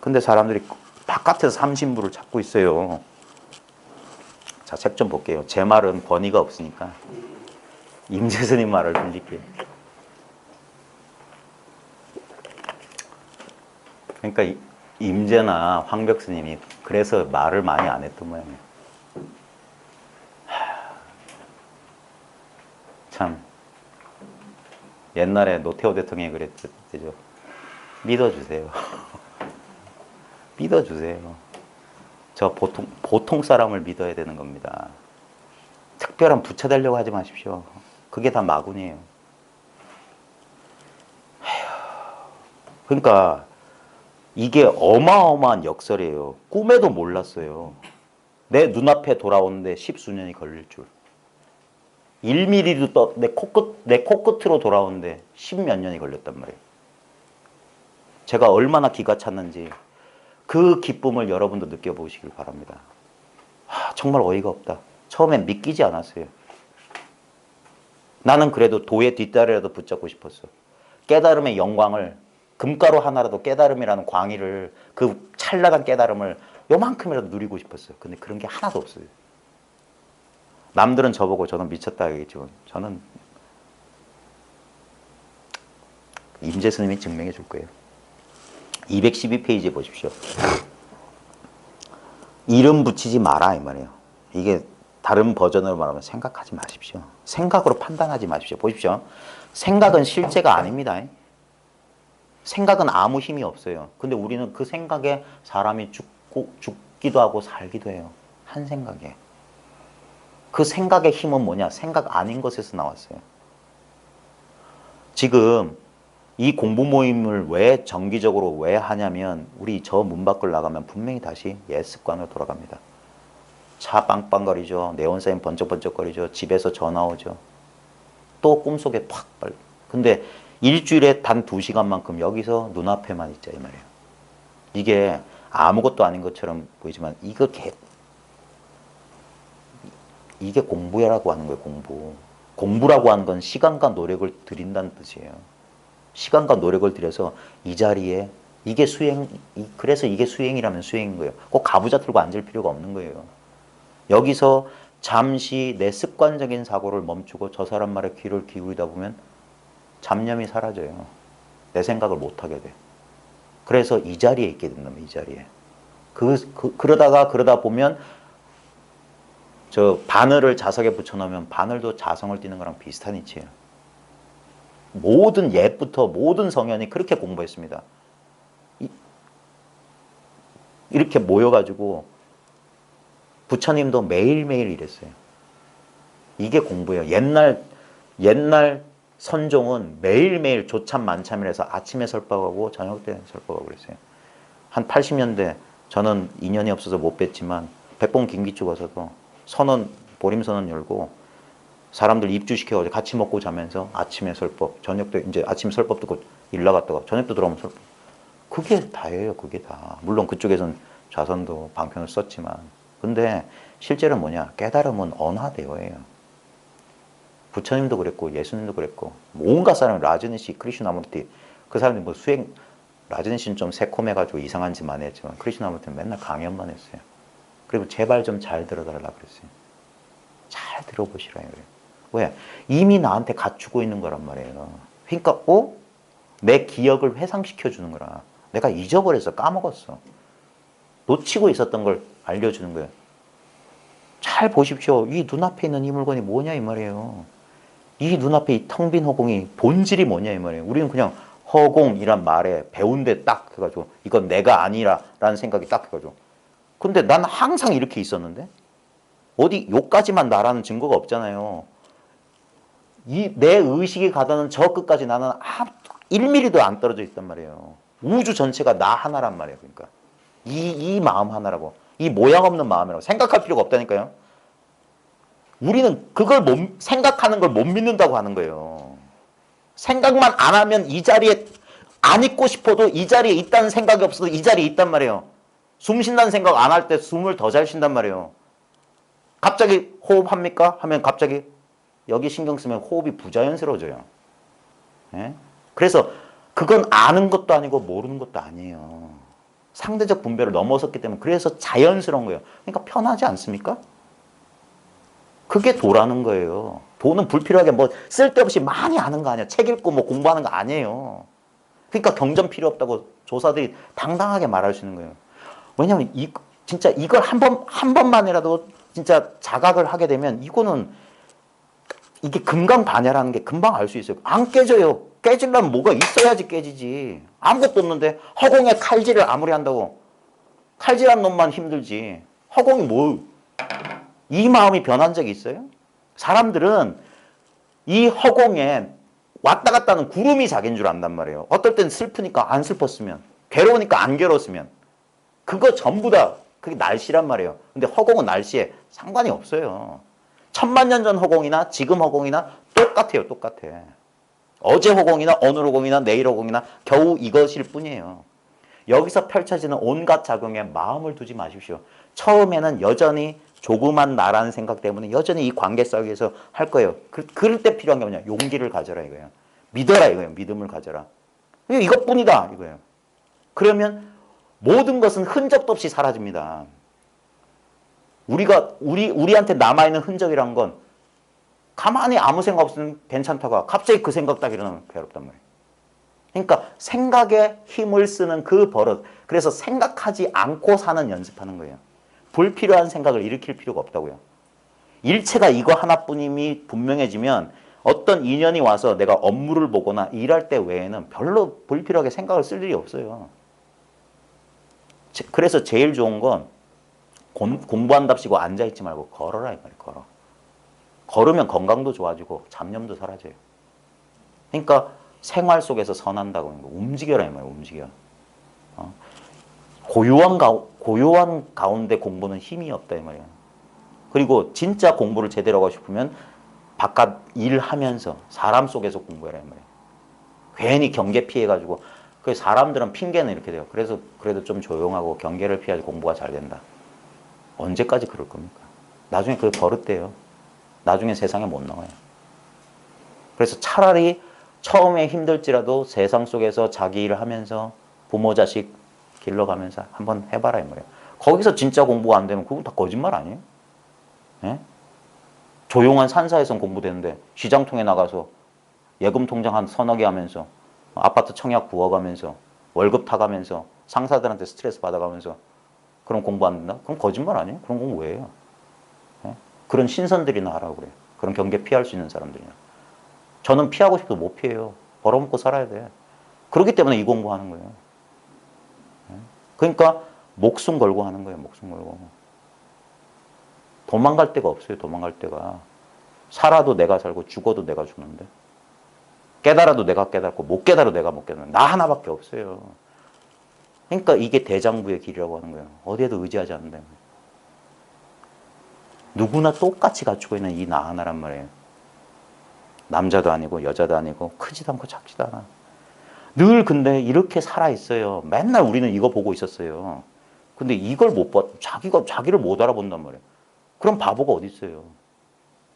근데 사람들이 바깥에서 삼신불을 찾고 있어요. 자, 책 좀 볼게요. 제 말은 권위가 없으니까 임재스님 말을 빌릴게요. 그러니까 임재나 황벽스님이 그래서 말을 많이 안 했던 모양이에요. 참 옛날에 노태우 대통령이 그랬죠. 믿어주세요. 믿어주세요. 저 보통 사람을 믿어야 되는 겁니다. 특별한 부처 되려고 하지 마십시오. 그게 다 마군이에요. 그러니까 이게 어마어마한 역설이에요. 꿈에도 몰랐어요. 내 눈앞에 돌아오는데 10수년이 걸릴 줄. 1mm도 내 코끝으로 돌아오는데 10몇 년이 걸렸단 말이에요. 제가 얼마나 기가 찼는지 그 기쁨을 여러분도 느껴보시길 바랍니다. 정말 어이가 없다. 처음엔 믿기지 않았어요. 나는 그래도 도의 뒷다리라도 붙잡고 싶었어. 깨달음의 영광을, 금가루 하나라도 깨달음이라는 광의를, 그 찰나간 깨달음을 요만큼이라도 누리고 싶었어요. 근데 그런 게 하나도 없어요. 남들은 저보고 저는 미쳤다 하겠지만 저는 임재 스님이 증명해 줄 거예요. 212페이지에 보십시오. 이름 붙이지 마라 이 말이에요. 이게 다른 버전으로 말하면 생각하지 마십시오. 생각으로 판단하지 마십시오. 보십시오. 생각은 실제가 아닙니다. 생각은 아무 힘이 없어요. 근데 우리는 그 생각에 사람이 죽기도 하고 살기도 해요. 한 생각에. 그 생각의 힘은 뭐냐? 생각 아닌 것에서 나왔어요. 지금 이 공부 모임을 왜 정기적으로 왜 하냐면 우리 저 문 밖을 나가면 분명히 다시 옛 습관으로 돌아갑니다. 차 빵빵거리죠. 네온사인 번쩍번쩍거리죠. 집에서 전화 오죠. 또 꿈속에 팍 빨리. 근데 일주일에 단 2시간만큼 여기서 눈앞에만 있자 이 말이에요. 이게 아무것도 아닌 것처럼 보이지만 이게 공부라고 하는 거예요. 공부. 공부라고 하는 건 시간과 노력을 들인다는 뜻이에요. 시간과 노력을 들여서 이 자리에 이게 수행, 그래서 이게 수행이라면 수행인 거예요. 꼭 가부좌 들고 앉을 필요가 없는 거예요. 여기서 잠시 내 습관적인 사고를 멈추고 저 사람 말에 귀를 기울이다 보면 잡념이 사라져요. 내 생각을 못 하게 돼. 그래서 이 자리에 있게 된다면 이 자리에. 그러다 보면 저 바늘을 자석에 붙여놓으면 바늘도 자성을 띠는 거랑 비슷한 이치예요. 모든 옛부터 모든 성현이 그렇게 공부했습니다. 이렇게 모여가지고 부처님도 매일매일 이랬어요. 이게 공부예요. 옛날 선종은 매일매일 조참 만참이라서 아침에 설법하고 저녁 때 설법하고 그랬어요. 한 80년대 저는 인연이 없어서 못 뵀지만 백봉 김기주 가서도 보림선언 열고 사람들 입주시켜가지고 같이 먹고 자면서 아침에 설법, 저녁 때 이제 아침 설법 듣고 일 나갔다가 저녁 때 들어오면 설법. 그게 다예요. 그게 다. 물론 그쪽에선 좌선도 방편을 썼지만 근데 실제로 뭐냐? 깨달음은 언화대어예요. 부처님도 그랬고 예수님도 그랬고 온갖 사람 라즈니시, 크리슈나무르티 그 사람들이 뭐 수행 라즈니시는 좀 새콤해가지고 이상한 짓 많이 했지만 크리슈나무르티는 맨날 강연만 했어요. 그리고 제발 좀 잘 들어달라 그랬어요. 잘 들어보시라 그래요. 왜? 이미 나한테 갖추고 있는 거란 말이에요. 그러니까 내 기억을 회상시켜 주는 거라. 내가 잊어버려서 까먹었어. 놓치고 있었던 걸 알려주는 거예요. 잘 보십시오. 이 눈앞에 있는 이 물건이 뭐냐 이 말이에요. 이 눈앞에 이 텅 빈 허공이 본질이 뭐냐 이 말이에요. 우리는 그냥 허공이란 말에 배운 데 딱 해가지고 이건 내가 아니라라는 생각이 딱 해가지고 근데 난 항상 이렇게 있었는데 어디 요까지만 나라는 증거가 없잖아요. 내 의식이 가다는 저 끝까지 나는 1mm도 안 떨어져 있단 말이에요. 우주 전체가 나 하나란 말이에요. 그러니까 이 마음 하나라고. 이 모양 없는 마음이라고. 생각할 필요가 없다니까요. 우리는 그걸 생각하는 걸 못 믿는다고 하는 거예요. 생각만 안 하면 이 자리에 안 있고 싶어도 이 자리에 있다는 생각이 없어도 이 자리에 있단 말이에요. 숨 쉰다는 생각 안 할 때 숨을 더 잘 쉰단 말이에요. 갑자기 호흡합니까? 하면 갑자기 여기 신경 쓰면 호흡이 부자연스러워져요. 예? 그래서 그건 아는 것도 아니고 모르는 것도 아니에요. 상대적 분별을 넘어섰기 때문에 그래서 자연스러운 거예요. 그러니까 편하지 않습니까? 그게 도라는 거예요. 도는 불필요하게 뭐 쓸데없이 많이 아는 거 아니에요. 책 읽고 뭐 공부하는 거 아니에요. 그러니까 경전 필요 없다고 조사들이 당당하게 말할 수 있는 거예요. 왜냐하면 진짜 이걸 한 번만이라도 진짜 자각을 하게 되면 이게 금강반야라는 게 금방 알 수 있어요. 안 깨져요. 깨지려면 뭐가 있어야지 깨지지. 아무것도 없는데 허공에 칼질을 아무리 한다고 칼질한 놈만 힘들지. 허공이 이 마음이 변한 적이 있어요? 사람들은 이 허공에 왔다 갔다 하는 구름이 자기인 줄 안단 말이에요. 어떨 땐 슬프니까 안 슬펐으면 괴로우니까 안 괴로웠으면 그거 전부 다 그게 날씨란 말이에요. 근데 허공은 날씨에 상관이 없어요. 1000만 년 전 허공이나 지금 허공이나 똑같아요. 똑같아. 어제 허공이나 오늘 허공이나 내일 허공이나 겨우 이것일 뿐이에요. 여기서 펼쳐지는 온갖 작용에 마음을 두지 마십시오. 처음에는 여전히 조그만 나라는 생각 때문에 여전히 이 관계 싸우기 위해서 할 거예요. 그럴 때 필요한 게 뭐냐? 용기를 가져라 이거예요. 믿어라 이거예요. 믿음을 가져라. 이것뿐이다 이거예요. 그러면 모든 것은 흔적도 없이 사라집니다. 우리한테 남아있는 흔적이란 건 가만히 아무 생각 없으면 괜찮다가 갑자기 그 생각 딱 일어나면 괴롭단 말이에요. 그러니까 생각에 힘을 쓰는 그 버릇. 그래서 생각하지 않고 사는 연습하는 거예요. 불필요한 생각을 일으킬 필요가 없다고요. 일체가 이거 하나뿐임이 분명해지면 어떤 인연이 와서 내가 업무를 보거나 일할 때 외에는 별로 불필요하게 생각을 쓸 일이 없어요. 그래서 제일 좋은 건 공부한답시고 앉아있지 말고 걸어라 이 말이에요. 걸어. 걸으면 건강도 좋아지고 잡념도 사라져요. 그러니까 생활 속에서 선한다고 하는 거. 움직여라 이 말이에요. 움직여. 고요한 가운데 공부는 힘이 없다 이 말이에요. 그리고 진짜 공부를 제대로 하고 싶으면 바깥 일하면서 사람 속에서 공부해라 이 말이에요. 괜히 경계 피해가지고 그 사람들은 핑계는 이렇게 돼요. 그래서 그래도 좀 조용하고 경계를 피해야지 공부가 잘 된다. 언제까지 그럴 겁니까? 나중에 그게 버릇돼요. 나중에 세상에 못 나와요. 그래서 차라리 처음에 힘들지라도 세상 속에서 자기 일을 하면서 부모 자식 길러가면서 한번 해봐라 이 말이에요. 거기서 진짜 공부가 안 되면 그건 다 거짓말 아니에요? 예? 조용한 산사에선 공부되는데 시장통에 나가서 예금 통장 한 서너 개 하면서 아파트 청약 구워가면서 월급 타가면서 상사들한테 스트레스 받아가면서 그럼 공부 안 된다? 그럼 거짓말 아니에요? 그런 공부 왜 해요? 예? 그런 신선들이나 하라고 그래요. 그런 경계 피할 수 있는 사람들이나. 저는 피하고 싶어도 못 피해요. 벌어먹고 살아야 돼. 그렇기 때문에 이 공부하는 거예요. 예? 그러니까 목숨 걸고 하는 거예요. 목숨 걸고. 도망갈 데가 없어요. 도망갈 데가. 살아도 내가 살고 죽어도 내가 죽는데. 깨달아도 내가 깨닫고 못 깨달아도 내가 못 깨닫는 나 하나밖에 없어요. 그러니까 이게 대장부의 길이라고 하는 거예요. 어디에도 의지하지 않는다. 누구나 똑같이 갖추고 있는 이 나 하나란 말이에요. 남자도 아니고 여자도 아니고 크지도 않고 작지도 않아. 늘 근데 이렇게 살아있어요. 맨날 우리는 이거 보고 있었어요. 근데 이걸 못 봐. 자기를 못 알아본단 말이에요. 그럼 바보가 어디 있어요.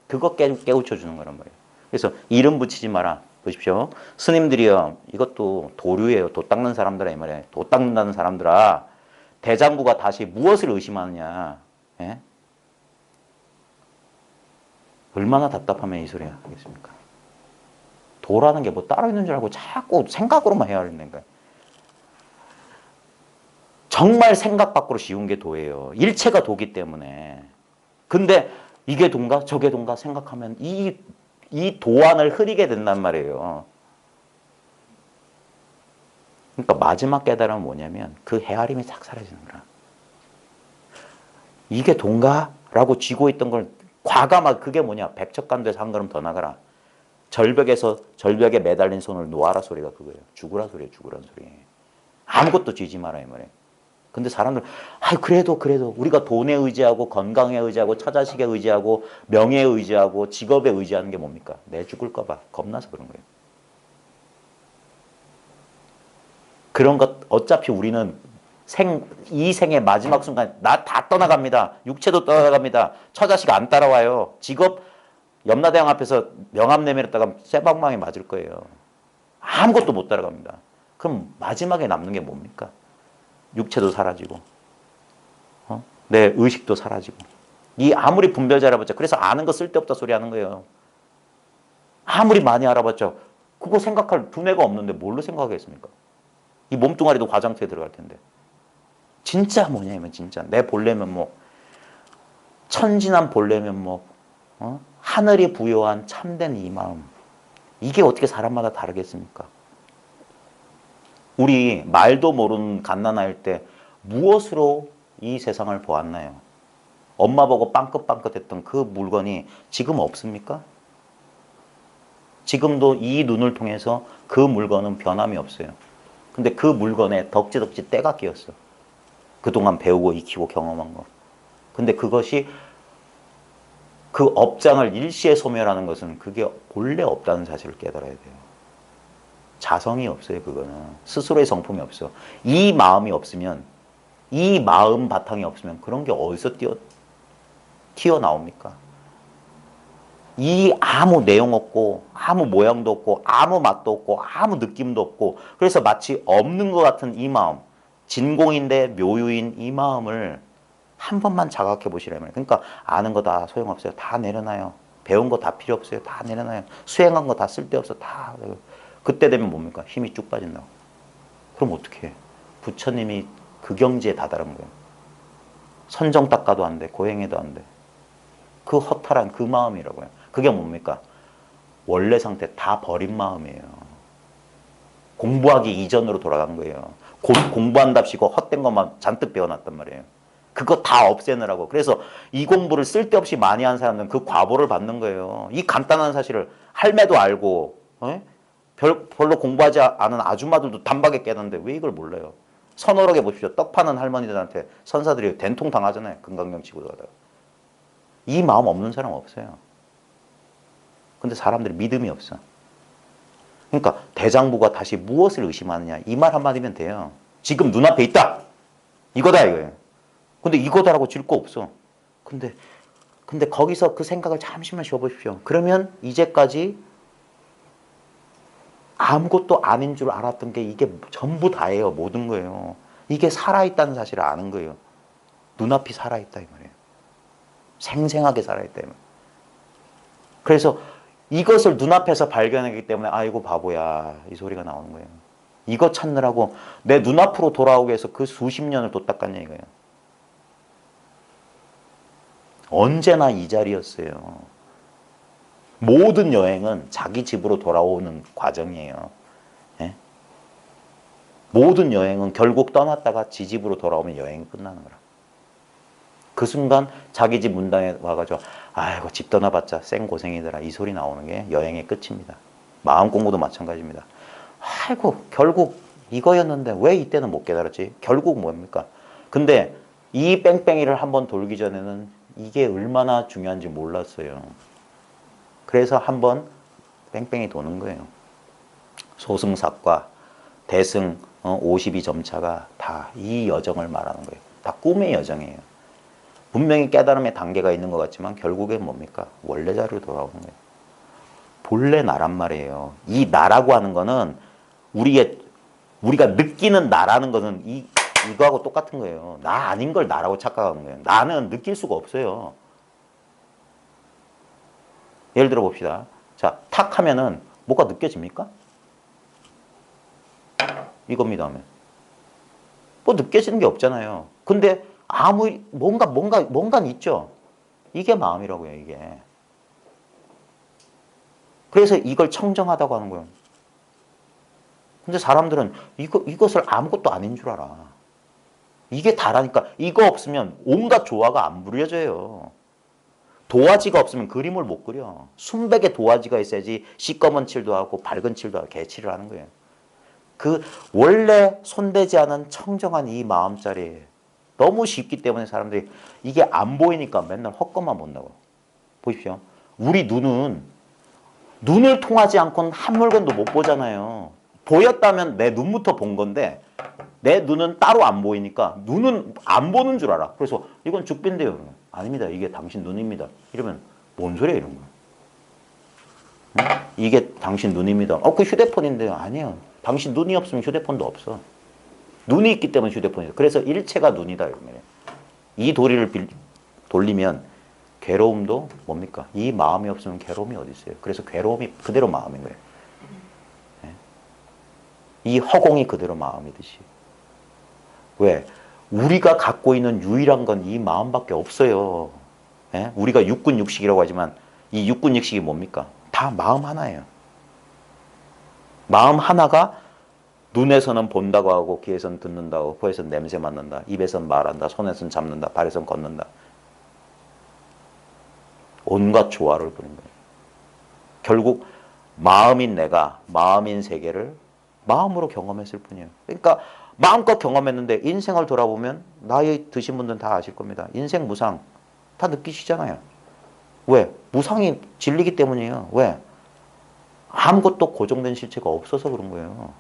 그거 깨우쳐 주는 거란 말이에요. 그래서 이름 붙이지 마라. 보십시오. 스님들이요. 이것도 도류예요. 도 닦는 사람들아 이 말이에요. 도 닦는다는 사람들아. 대장부가 다시 무엇을 의심하느냐. 예? 얼마나 답답하면 이 소리 하겠습니까? 도라는 게 뭐 따로 있는 줄 알고 자꾸 생각으로만 해야 하는 거예요. 정말 생각 밖으로 쉬운 게 도예요. 일체가 도기 때문에. 근데 이게 도인가 저게 도인가 생각하면 이 도안을 흐리게 된단 말이에요. 그러니까 마지막 깨달음은 뭐냐면 그 헤아림이 싹 사라지는 거라. 이게 도인가? 라고 쥐고 있던 걸 과감하게 그게 뭐냐. 백척간도에서 한 걸음 더 나가라. 절벽에 매달린 손을 놓아라 소리가 그거예요. 죽으라 소리예요. 죽으란 소리. 아무것도 쥐지 마라 이 말이에요. 근데 사람들 그래도 우리가 돈에 의지하고 건강에 의지하고 처자식에 의지하고 명예에 의지하고 직업에 의지하는 게 뭡니까? 내 죽을까 봐 겁나서 그런 거예요. 그런 것 어차피 우리는 이 생의 마지막 순간 나 다 떠나갑니다. 육체도 떠나갑니다. 처자식 안 따라와요. 직업 염라대왕 앞에서 명함 내밀었다가 쇠방망이 맞을 거예요. 아무것도 못 따라갑니다. 그럼 마지막에 남는 게 뭡니까? 육체도 사라지고 내 의식도 사라지고 이 아무리 분별자 알아봤자 그래서 아는 거 쓸데없다 소리 하는 거예요. 아무리 많이 알아봤자 그거 생각할 두뇌가 없는데 뭘로 생각하겠습니까? 이 몸뚱아리도 화장터에 들어갈 텐데. 진짜 뭐냐면 진짜 내 본래 면목 천진한 본래 면목 하늘이 부여한 참된 이 마음 이게 어떻게 사람마다 다르겠습니까? 우리 말도 모르는 갓난아일 때 무엇으로 이 세상을 보았나요? 엄마 보고 빵긋빵긋했던 그 물건이 지금 없습니까? 지금도 이 눈을 통해서 그 물건은 변함이 없어요. 근데 그 물건에 덕지덕지 때가 끼었어. 그동안 배우고 익히고 경험한 거. 근데 그것이 그 업장을 일시에 소멸하는 것은 그게 본래 없다는 사실을 깨달아야 돼요. 자성이 없어요. 그거는 스스로의 성품이 없어. 이 마음이 없으면 이 마음 바탕이 없으면 그런 게 어디서 튀어나옵니까? 이 아무 내용 없고 아무 모양도 없고 아무 맛도 없고 아무 느낌도 없고 그래서 마치 없는 것 같은 이 마음, 진공인데 묘유인 이 마음을 한 번만 자각해 보시라면, 그러니까 아는 거 다 소용없어요. 다 내려놔요. 배운 거 다 필요 없어요. 다 내려놔요. 수행한 거 다 쓸데없어. 다. 그때 되면 뭡니까? 힘이 쭉 빠진다고. 그럼 어떻게 해? 부처님이 그 경지에 다다른 거예요. 선정 닦아도 안 돼. 고행해도 안 돼. 그 허탈한 그 마음이라고요. 그게 뭡니까? 원래 상태 다 버린 마음이에요. 공부하기 이전으로 돌아간 거예요. 공부한답시고 헛된 것만 잔뜩 배워놨단 말이에요. 그거 다 없애느라고. 그래서 이 공부를 쓸데없이 많이 한 사람들은 그 과보를 받는 거예요. 이 간단한 사실을 할매도 알고 별로 공부하지 않은 아줌마들도 단박에 깨닫는데 왜 이걸 몰라요? 선어록에 보십시오. 떡 파는 할머니들한테 선사들이 된통 당하잖아요. 금강경 치고 들어가다가. 이 마음 없는 사람 없어요. 근데 사람들이 믿음이 없어. 그러니까 대장부가 다시 무엇을 의심하느냐. 이 말 한마디면 돼요. 지금 눈앞에 있다. 이거다 이거예요. 근데 이거다라고 질 거 없어. 근데 거기서 그 생각을 잠시만 쉬어보십시오. 그러면 이제까지 아무것도 아닌 줄 알았던 게 이게 전부 다예요. 모든 거예요. 이게 살아있다는 사실을 아는 거예요. 눈앞이 살아있다 이 말이에요. 생생하게 살아있다 이 말이에요. 그래서 이것을 눈앞에서 발견하기 때문에 아이고 바보야 이 소리가 나오는 거예요. 이거 찾느라고 내 눈앞으로 돌아오기 위해서 그 수십 년을 도 닦았냐 이거예요. 언제나 이 자리였어요. 모든 여행은 자기 집으로 돌아오는 과정이에요. 예? 모든 여행은 결국 떠났다가 지 집으로 돌아오면 여행이 끝나는 거라. 그 순간 자기 집 문당에 와가지고 아이고 집 떠나봤자 생고생이더라 이 소리 나오는 게 여행의 끝입니다. 마음 공부도 마찬가지입니다. 아이고 결국 이거였는데 왜 이때는 못 깨달았지? 결국 뭡니까? 근데 이 뺑뺑이를 한번 돌기 전에는 이게 얼마나 중요한지 몰랐어요. 그래서 한번 뺑뺑이 도는 거예요. 소승사과, 대승 52점차가 다 이 여정을 말하는 거예요. 다 꿈의 여정이에요. 분명히 깨달음의 단계가 있는 것 같지만 결국엔 뭡니까? 원래 자리로 돌아오는 거예요. 본래 나란 말이에요. 이 나라고 하는 거는 우리가 느끼는 나라는 거는 이거하고 똑같은 거예요. 나 아닌 걸 나라고 착각하는 거예요. 나는 느낄 수가 없어요. 예를 들어 봅시다. 자, 탁 하면은 뭐가 느껴집니까? 이겁니다 하면. 뭐 느껴지는 게 없잖아요. 근데 뭔가 있죠. 이게 마음이라고요, 이게. 그래서 이걸 청정하다고 하는 거예요. 근데 사람들은 이것을 아무것도 아닌 줄 알아. 이게 다라니까. 이거 없으면 온갖 조화가 안 부려져요. 도화지가 없으면 그림을 못 그려. 순백의 도화지가 있어야지 시꺼먼 칠도 하고 밝은 칠도 하고 개칠을 하는 거예요. 그 원래 손대지 않은 청정한 이 마음자리 너무 쉽기 때문에 사람들이 이게 안 보이니까 맨날 헛것만 본다고. 보십시오. 우리 눈을 통하지 않고는 한 물건도 못 보잖아요. 보였다면 내 눈부터 본 건데 내 눈은 따로 안 보이니까 눈은 안 보는 줄 알아. 그래서 이건 죽빈데요. 아닙니다. 이게 당신 눈입니다. 이러면 뭔 소리야 이런 거야. 응? 이게 당신 눈입니다. 그 휴대폰인데요. 아니에요. 당신 눈이 없으면 휴대폰도 없어. 눈이 있기 때문에 휴대폰이죠. 그래서 일체가 눈이다. 이 도리를 돌리면 괴로움도 뭡니까? 이 마음이 없으면 괴로움이 어디 있어요? 그래서 괴로움이 그대로 마음인 거예요. 네? 이 허공이 그대로 마음이듯이. 왜? 우리가 갖고 있는 유일한 건 이 마음밖에 없어요. 네? 우리가 육군 육식이라고 하지만 이 육군 육식이 뭡니까? 다 마음 하나예요. 마음 하나가 눈에서는 본다고 하고 귀에서는 듣는다고 코에서는 냄새 맡는다 입에서는 말한다 손에서는 잡는다 발에서는 걷는다 온갖 조화를 부린 거예요. 결국 마음인 내가 마음인 세계를 마음으로 경험했을 뿐이에요. 그러니까 마음껏 경험했는데 인생을 돌아보면 나이 드신 분들은 다 아실 겁니다. 인생 무상 다 느끼시잖아요. 왜? 무상이 진리기 때문이에요. 왜? 아무것도 고정된 실체가 없어서 그런 거예요.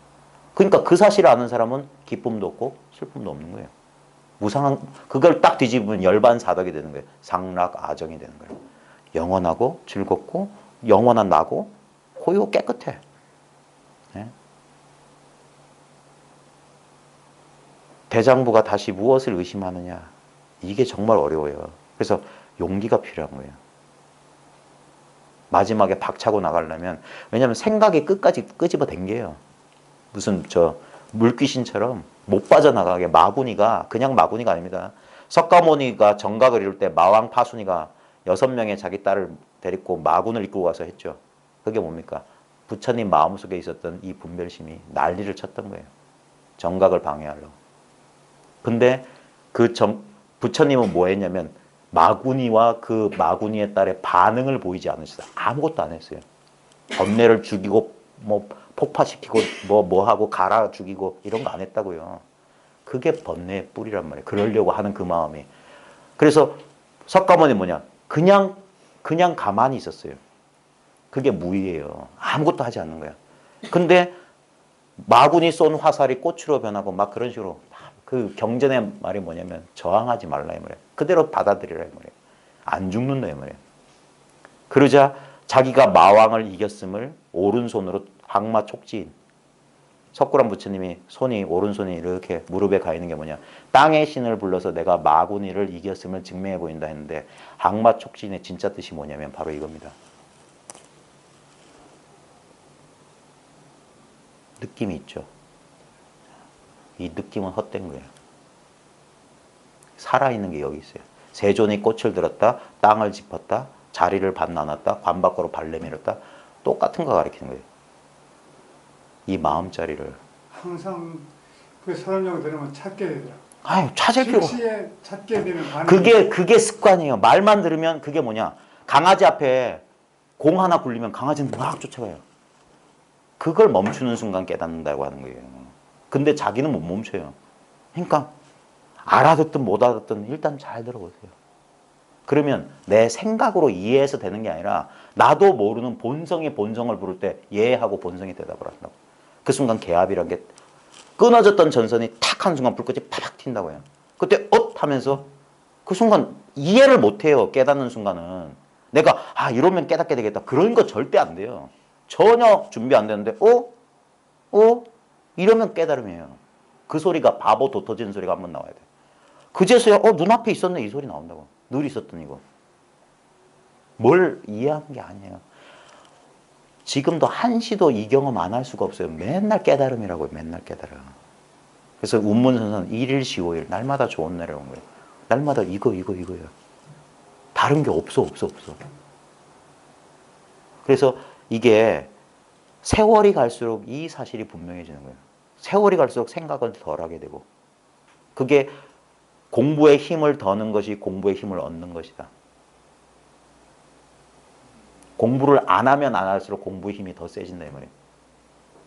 그러니까 그 사실을 아는 사람은 기쁨도 없고 슬픔도 없는 거예요. 무상한 그걸 딱 뒤집으면 열반사덕이 되는 거예요. 상락아정이 되는 거예요. 영원하고 즐겁고 영원한 나고 고요 깨끗해. 네? 대장부가 다시 무엇을 의심하느냐? 이게 정말 어려워요. 그래서 용기가 필요한 거예요. 마지막에 박차고 나가려면, 왜냐하면 생각이 끝까지 끄집어 당겨요. 무슨 물귀신처럼 못 빠져나가게. 마구니가 그냥 마구니가 아닙니다. 석가모니가 정각을 이룰 때 마왕 파순이가 6명의 자기 딸을 데리고 마군을 이끌고 가서 했죠. 그게 뭡니까? 부처님 마음속에 있었던 이 분별심이 난리를 쳤던 거예요. 정각을 방해하려고. 근데 부처님은 뭐 했냐면 마구니와 그 마구니의 딸의 반응을 보이지 않으셨어요. 아무것도 안 했어요. 번뇌를 죽이고 뭐 폭파시키고 뭐 하고 갈아 죽이고 이런 거 안 했다고요. 그게 번뇌의 뿌리란 말이에요. 그러려고 하는 그 마음이. 그래서 석가모니 뭐냐? 그냥 가만히 있었어요. 그게 무의예요. 아무것도 하지 않는 거야. 근데 마군이 쏜 화살이 꽃으로 변하고 막 그런 식으로 그 경전의 말이 뭐냐면 저항하지 말라 이 말이에요. 그대로 받아들이라 이 말이에요. 안 죽는다 이 말이에요. 그러자 자기가 마왕을 이겼음을 오른손으로 항마 촉지인 석굴암 부처님이 오른손이 이렇게 무릎에 가 있는 게 뭐냐? 땅의 신을 불러서 내가 마구니를 이겼음을 증명해 보인다 했는데 항마 촉지인의 진짜 뜻이 뭐냐면 바로 이겁니다. 느낌이 있죠. 이 느낌은 헛된 거예요. 살아있는 게 여기 있어요. 세존이 꽃을 들었다, 땅을 짚었다, 자리를 반 나눴다, 관 밖으로 발 내밀었다. 똑같은 거 가리키는 거예요. 이 마음자리를. 항상 그 설명 들으면 찾게 되더라고요. 아유, 찾을 필요. 즉시에 찾게 되는 반응. 그게 습관이에요. 말만 들으면 그게 뭐냐? 강아지 앞에 공 하나 굴리면 강아지는 막 쫓아가요. 그걸 멈추는 순간 깨닫는다고 하는 거예요. 근데 자기는 못 멈춰요. 그러니까 알아듣든 못 알아듣든 일단 잘 들어보세요. 그러면 내 생각으로 이해해서 되는 게 아니라 나도 모르는 본성이 본성을 부를 때 예하고 본성이 대답을 한다고. 그 순간 개합이란 게 끊어졌던 전선이 탁 하는 순간 불꽃이 팍 튄다고요. 그때 하면서 그 순간 이해를 못해요. 깨닫는 순간은. 내가 이러면 깨닫게 되겠다. 그런 거 절대 안 돼요. 전혀 준비 안 되는데 이러면 깨달음이에요. 그 소리가 바보 도터지는 소리가 한번 나와야 돼. 그제서야 눈앞에 있었네 이 소리 나온다고. 늘 있었던 이거. 뭘 이해한 게 아니에요. 지금도 한시도 이 경험 안 할 수가 없어요. 맨날 깨달음이라고요. 맨날 깨달음. 그래서 운문선선 1일15일 날마다 좋은 날이 온 거예요. 날마다 이거예요. 다른 게 없어. 그래서 이게 세월이 갈수록 이 사실이 분명해지는 거예요. 세월이 갈수록 생각을 덜 하게 되고 그게 공부의 힘을 더는 것이 공부의 힘을 얻는 것이다. 공부를 안 하면 안 할수록 공부의 힘이 더 세진다 이 말이에요.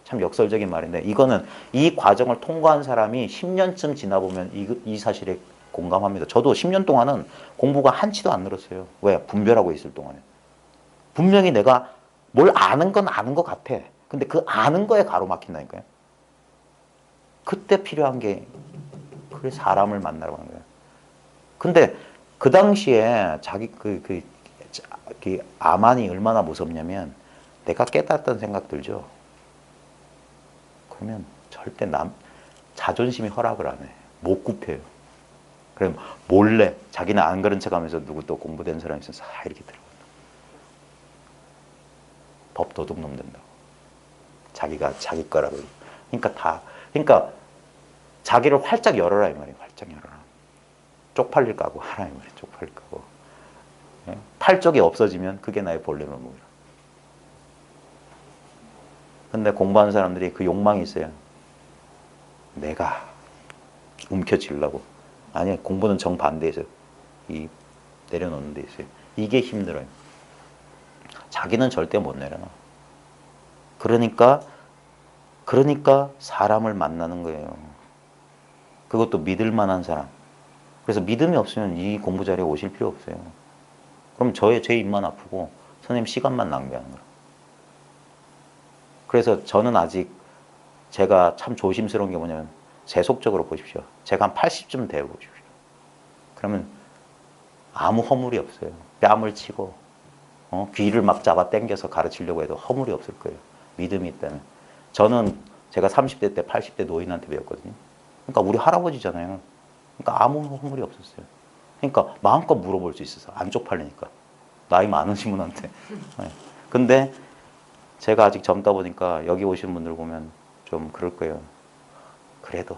참 역설적인 말인데 이거는 이 과정을 통과한 사람이 10년쯤 지나보면 이 사실에 공감합니다. 저도 10년 동안은 공부가 한치도 안 늘었어요. 왜? 분별하고 있을 동안에. 분명히 내가 뭘 아는 건 아는 것 같아. 근데 그 아는 거에 가로막힌다니까요. 그때 필요한 게 그래 사람을 만나러 가는 거예요. 근데 그 당시에 자기 그 아만이 얼마나 무섭냐면 내가 깨닫던 생각 들죠. 그러면 절대 자존심이 허락을 안 해. 못 굽혀요. 그럼 몰래 자기는 안 그런 척하면서 누구 또 공부된 사람이 있어서 이렇게 들어간다. 법 도둑놈 된다고. 자기가 자기 거라고. 그러니까 자기를 활짝 열어라 이 말이에요. 활짝 열어라. 쪽팔릴 까고 하라 이 말이에요. 쪽팔릴 까고. 팔쪽이 없어지면 그게 나의 본래 면목이라. 근데 공부하는 사람들이 그 욕망이 있어요. 내가 움켜쥐려고. 아니 공부는 정반대에 있어요. 내려놓는 데 있어요. 이게 힘들어요. 자기는 절대 못 내려놔. 그러니까 사람을 만나는 거예요. 그것도 믿을 만한 사람. 그래서 믿음이 없으면 이 공부 자리에 오실 필요 없어요. 그럼 제 입만 아프고 선생님 시간만 낭비하는 거예요. 그래서 저는 아직 제가 참 조심스러운 게 뭐냐면 세속적으로 보십시오. 제가 한 80쯤 되어 보십시오. 그러면 아무 허물이 없어요. 뺨을 치고 귀를 막 잡아 당겨서 가르치려고 해도 허물이 없을 거예요. 믿음이 있다면. 저는 제가 30대 때 80대 노인한테 배웠거든요. 그러니까 우리 할아버지잖아요. 그러니까 아무 허물이 없었어요. 그러니까 마음껏 물어볼 수 있어서 안 쪽팔리니까. 나이 많으신 분한테. 네. 근데 제가 아직 젊다 보니까 여기 오신 분들 보면 좀 그럴 거예요. 그래도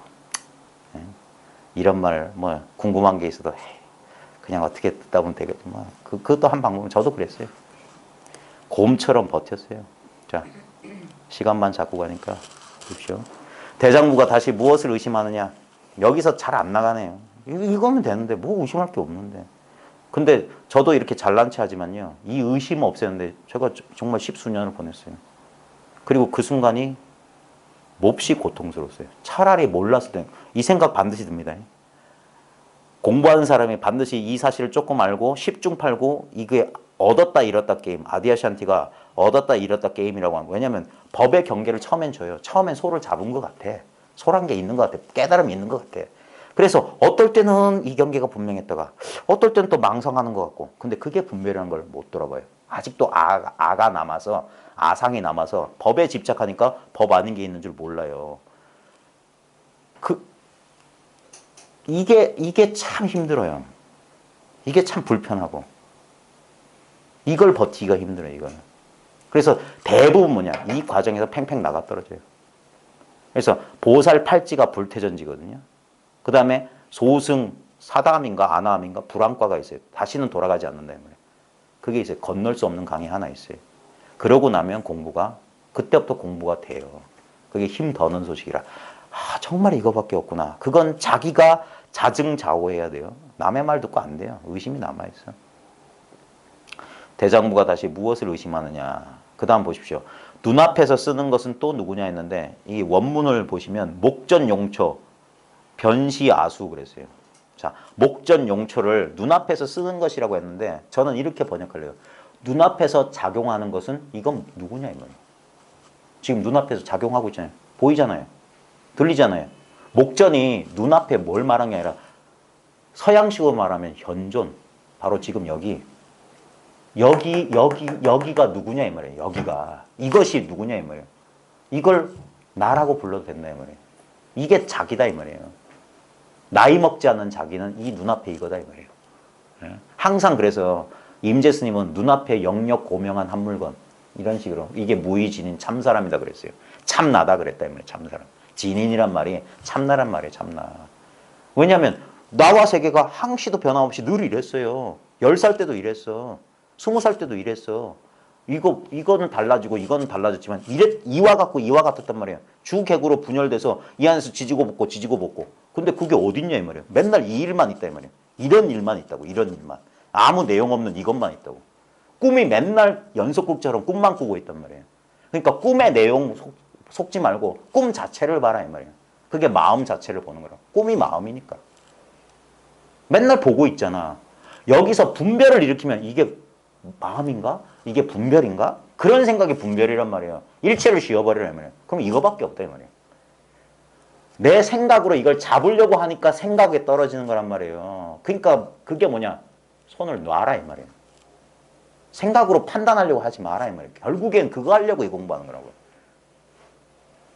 이런 말 뭐 궁금한 게 있어도 그냥 어떻게 듣다 보면 되겠지. 뭐 그것도 한 방법은 저도 그랬어요. 곰처럼 버텼어요. 자, 시간만 잡고 가니까 보십시오. 대장부가 다시 무엇을 의심하느냐? 여기서 잘 안 나가네요. 이거면 되는데 뭐 의심할 게 없는데. 근데 저도 이렇게 잘난 체 하지만요. 이 의심은 없었는데 제가 정말 십수년을 보냈어요. 그리고 그 순간이 몹시 고통스러웠어요. 차라리 몰랐을 때 이 생각 반드시 듭니다. 공부하는 사람이 반드시 이 사실을 조금 알고 10중 8구 이게 얻었다 잃었다 게임, 아디아샨티가 얻었다 잃었다 게임이라고 하는 거예요. 왜냐하면 법의 경계를 처음엔 줘요. 처음엔 소를 잡은 것 같아. 소란 게 있는 것 같아. 깨달음이 있는 것 같아. 그래서 어떨 때는 이 경계가 분명했다가 어떨 때는 또 망상하는 것 같고, 근데 그게 분별이라는 걸 못 돌아봐요. 아직도 아가 남아서, 아상이 남아서 법에 집착하니까 법 아닌 게 있는 줄 몰라요. 이게 참 힘들어요. 이게 참 불편하고. 이걸 버티기가 힘들어요, 이거는. 그래서 대부분 뭐냐, 이 과정에서 팽팽 나가 떨어져요. 그래서 보살 팔찌가 불태전지거든요. 그 다음에 소승, 사다함인가 아나함인가 불안과가 있어요. 다시는 돌아가지 않는다. 그게 이제 건널 수 없는 강이 하나 있어요. 그러고 나면 공부가, 그때부터 공부가 돼요. 그게 힘 더는 소식이라. 정말 이거밖에 없구나. 그건 자기가 자증자오해야 돼요. 남의 말 듣고 안 돼요. 의심이 남아있어. 대장부가 다시 무엇을 의심하느냐. 그 다음 보십시오. 눈앞에서 쓰는 것은 또 누구냐 했는데 이 원문을 보시면 목전용초, 변시아수 그랬어요. 자, 목전용초를 눈앞에서 쓰는 것이라고 했는데 저는 이렇게 번역할래요. 눈앞에서 작용하는 것은 이건 누구냐 이 말이에요. 지금 눈앞에서 작용하고 있잖아요. 보이잖아요. 들리잖아요. 목전이 눈앞에 뭘 말한 게 아니라 서양식으로 말하면 현존. 바로 지금 여기가 누구냐 이 말이에요. 여기가. 이것이 누구냐 이 말이에요. 이걸 나라고 불러도 된다 이 말이에요. 이게 자기다 이 말이에요. 나이 먹지 않는 자기는 이 눈앞에 이거다 이 말이에요. 항상 그래서 임재 스님은 눈앞에 영력 고명한 한 물건 이런 식으로 이게 무의진인 참사람이다 그랬어요. 참나다 그랬다 이 말이에요. 참사람. 진인이란 말이 참나란 말이에요. 참나. 왜냐하면 나와 세계가 항시도 변함없이 늘 이랬어요. 10살 때도 이랬어. 20살 때도 이랬어. 이거는 달라지고 이거는 달라졌지만 이와 같았단 말이에요. 주객으로 분열돼서 이 안에서 지지고 볶고. 근데 그게 어딨냐 이 말이에요. 맨날 이 일만 있다 이 말이에요. 이런 일만 있다고. 이런 일만. 아무 내용 없는 이것만 있다고. 꿈이 맨날 연속극처럼 꿈만 꾸고 있단 말이에요. 그러니까 꿈의 내용 속지 말고 꿈 자체를 봐라 이 말이에요. 그게 마음 자체를 보는 거라. 꿈이 마음이니까. 맨날 보고 있잖아. 여기서 분별을 일으키면 이게 마음인가? 이게 분별인가? 그런 생각이 분별이란 말이에요. 일체를 쥐어버리란 말이에요. 그럼 이거밖에 없다 이 말이에요. 내 생각으로 이걸 잡으려고 하니까 생각에 떨어지는 거란 말이에요. 그러니까 그게 뭐냐? 손을 놔라 이 말이에요. 생각으로 판단하려고 하지 마라 이 말이에요. 결국엔 그거 하려고 이 공부하는 거라고요.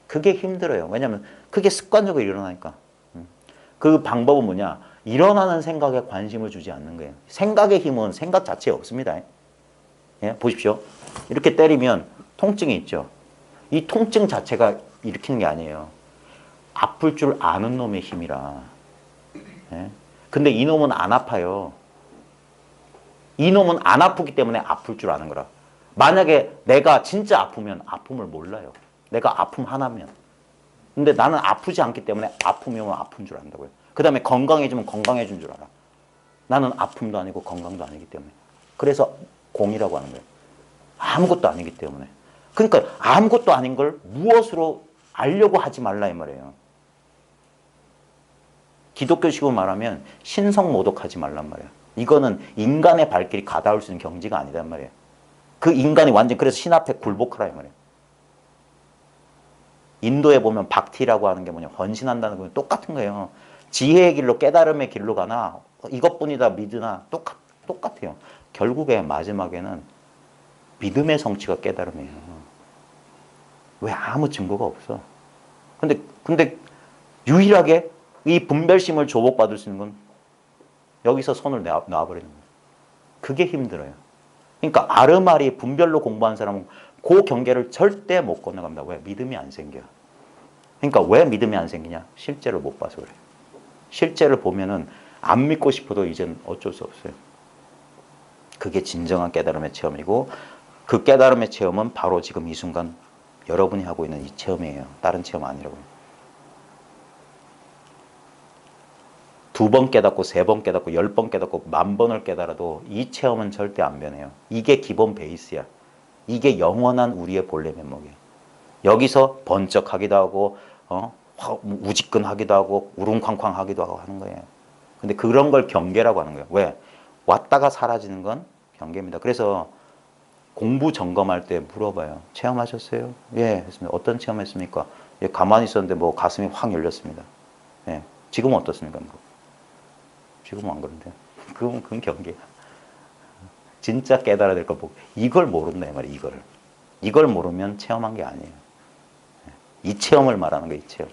그게 힘들어요. 왜냐하면 그게 습관적으로 일어나니까. 그 방법은 뭐냐? 일어나는 생각에 관심을 주지 않는 거예요. 생각의 힘은 생각 자체에 없습니다. 예? 보십시오. 이렇게 때리면 통증이 있죠. 이 통증 자체가 일으키는 게 아니에요. 아플 줄 아는 놈의 힘이라. 예? 근데 이놈은 안 아파요. 이놈은 안 아프기 때문에 아플 줄 아는 거라. 만약에 내가 진짜 아프면 아픔을 몰라요. 내가 아픔 하나면. 근데 나는 아프지 않기 때문에 아픔이 오면 아픈 줄 안다고요. 그 다음에 건강해지면 건강해진 줄 알아. 나는 아픔도 아니고 건강도 아니기 때문에. 그래서 공이라고 하는 거예요. 아무것도 아니기 때문에. 그러니까 아무것도 아닌 걸 무엇으로 알려고 하지 말라 이 말이에요. 기독교식으로 말하면 신성모독하지 말란 말이에요. 이거는 인간의 발길이 가다울 수 있는 경지가 아니란 말이에요. 그 인간이 완전 그래서 신 앞에 굴복하라 이 말이에요. 인도에 보면 박티라고 하는 게 뭐냐 헌신한다는 건 똑같은 거예요. 지혜의 길로 깨달음의 길로 가나 이것뿐이다 믿으나 똑같아요. 결국에 마지막에는 믿음의 성취가 깨달음이에요. 왜? 아무 증거가 없어. 근데 유일하게 이 분별심을 조복받을 수 있는 건 여기서 손을 놔버리는 거예요. 그게 힘들어요. 그러니까 아르마리 분별로 공부한 사람은 그 경계를 절대 못 건너갑니다. 왜? 믿음이 안 생겨. 그러니까 왜 믿음이 안 생기냐? 실제를 못 봐서 그래요. 실제를 보면은 안 믿고 싶어도 이젠 어쩔 수 없어요. 그게 진정한 깨달음의 체험이고 그 깨달음의 체험은 바로 지금 이 순간 여러분이 하고 있는 이 체험이에요. 다른 체험 아니라고요. 2번 깨닫고 3번 깨닫고 10번 깨닫고 10,000번을 깨달아도 이 체험은 절대 안 변해요. 이게 기본 베이스야. 이게 영원한 우리의 본래 면목이에요. 여기서 번쩍하기도 하고 우직근하기도 하고 우릉쾅쾅하기도 하고 하는 거예요. 근데 그런 걸 경계라고 하는 거예요. 왜? 왔다가 사라지는 건 경계입니다. 그래서 공부 점검할 때 물어봐요. 체험하셨어요? 예, 했습니다. 어떤 체험했습니까? 예, 가만히 있었는데 뭐 가슴이 확 열렸습니다. 예, 지금은 어떻습니까? 지금은 안 그런데. 그건 경계야. 진짜 깨달아야 될 걸 보고 이걸 모른다 이 말이에요. 이걸 모르면 체험한 게 아니에요. 이 체험을 말하는 거예요. 이 체험.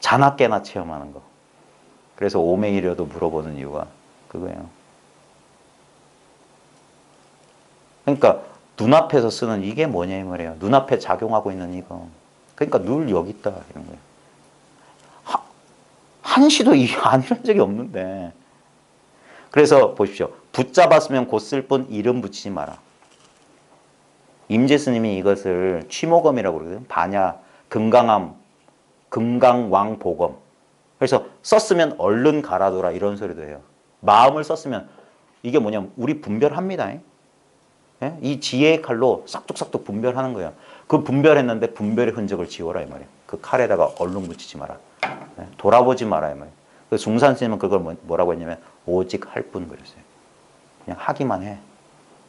자나 깨나 체험하는 거. 그래서 오메이려도 물어보는 이유가 그거예요. 그러니까 눈앞에서 쓰는 이게 뭐냐 이 말이에요. 눈앞에 작용하고 있는 이거. 그러니까 늘 여기 있다 이런 거예요. 한시도 안 이런 적이 없는데. 그래서 보십시오. 붙잡았으면 곧 쓸 뿐 이름 붙이지 마라. 임재 스님이 이것을 취모검이라고 그러거든요. 반야, 금강암, 금강왕보검. 그래서 썼으면 얼른 갈아둬라 이런 소리도 해요. 마음을 썼으면 이게 뭐냐면 우리 분별합니다. 예? 이 지혜의 칼로 싹둑싹둑 분별하는 거예요. 그 분별했는데 분별의 흔적을 지워라 이 말이에요. 그 칼에다가 얼른 붙이지 마라. 예? 돌아보지 마라 이 말이에요. 그 중산 스님은 그걸 뭐라고 했냐면 오직 할 뿐 그랬어요. 그냥 하기만 해.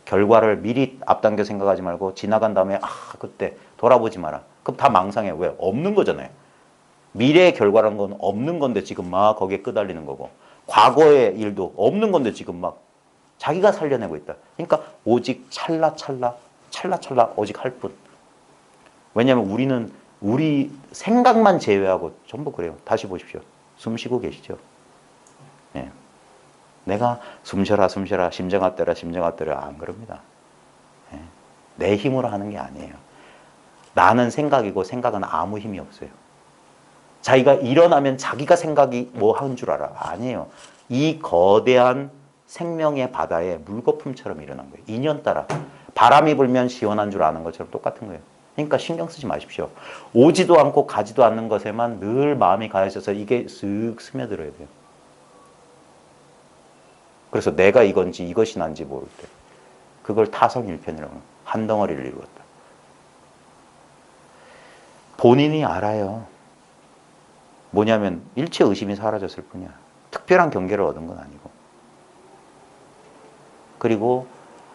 결과를 미리 앞당겨 생각하지 말고 지나간 다음에 그때 돌아보지 마라. 그럼 다 망상해. 왜? 없는 거잖아요. 미래의 결과라는 건 없는 건데 지금 막 거기에 끄달리는 거고 과거의 일도 없는 건데 지금 막 자기가 살려내고 있다. 그러니까 오직 찰나찰나 오직 할 뿐. 왜냐하면 우리는 우리 생각만 제외하고 전부 그래요. 다시 보십시오. 숨 쉬고 계시죠? 예. 내가 숨 쉬어라 심정아 때라 안 그럽니다. 예. 내 힘으로 하는 게 아니에요. 나는 생각이고 생각은 아무 힘이 없어요. 자기가 일어나면 자기가 생각이 뭐 하는 줄 알아? 아니에요. 이 거대한 생명의 바다에 물거품처럼 일어난 거예요. 인연 따라. 바람이 불면 시원한 줄 아는 것처럼 똑같은 거예요. 그러니까 신경 쓰지 마십시오. 오지도 않고 가지도 않는 것에만 늘 마음이 가 있어서 이게 쓱 스며들어야 돼요. 그래서 내가 이건지 이것이 난지 모를 때 그걸 타성일편이라고 해요. 한 덩어리를 이루었다. 본인이 알아요. 뭐냐면 일체 의심이 사라졌을 뿐이야. 특별한 경계를 얻은 건 아니고. 그리고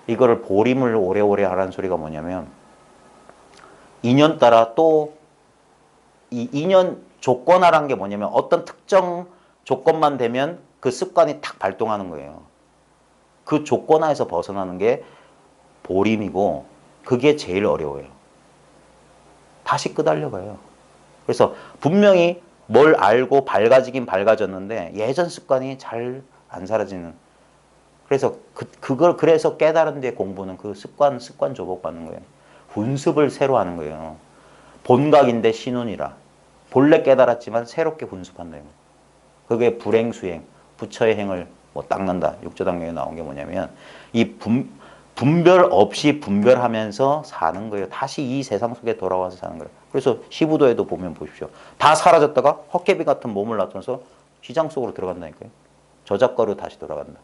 이거를 보림을 오래오래 하라는 소리가 뭐냐면 인연 따라 또 이 인연 조건화라는 게 뭐냐면 어떤 특정 조건만 되면 그 습관이 탁 발동하는 거예요. 그 조건화에서 벗어나는 게 보림이고 그게 제일 어려워요. 다시 끄달려가요. 그래서 분명히 뭘 알고 밝아지긴 밝아졌는데 예전 습관이 잘 안 사라지는. 그래서 그래서 깨달은 데 공부는 그 습관 조복받는 거예요. 훈습을 새로 하는 거예요. 본각인데 신운이라. 본래 깨달았지만 새롭게 훈습한다. 그게 불행수행, 부처의 행을 뭐 닦는다. 육조당경에 나온 게 뭐냐면 이 분별 없이 분별하면서 사는 거예요. 다시 이 세상 속에 돌아와서 사는 거예요. 그래서 시부도에도 보면 보십시오. 다 사라졌다가 헛개비 같은 몸을 나타내서 시장 속으로 들어간다니까요. 저작거리로 다시 돌아간다.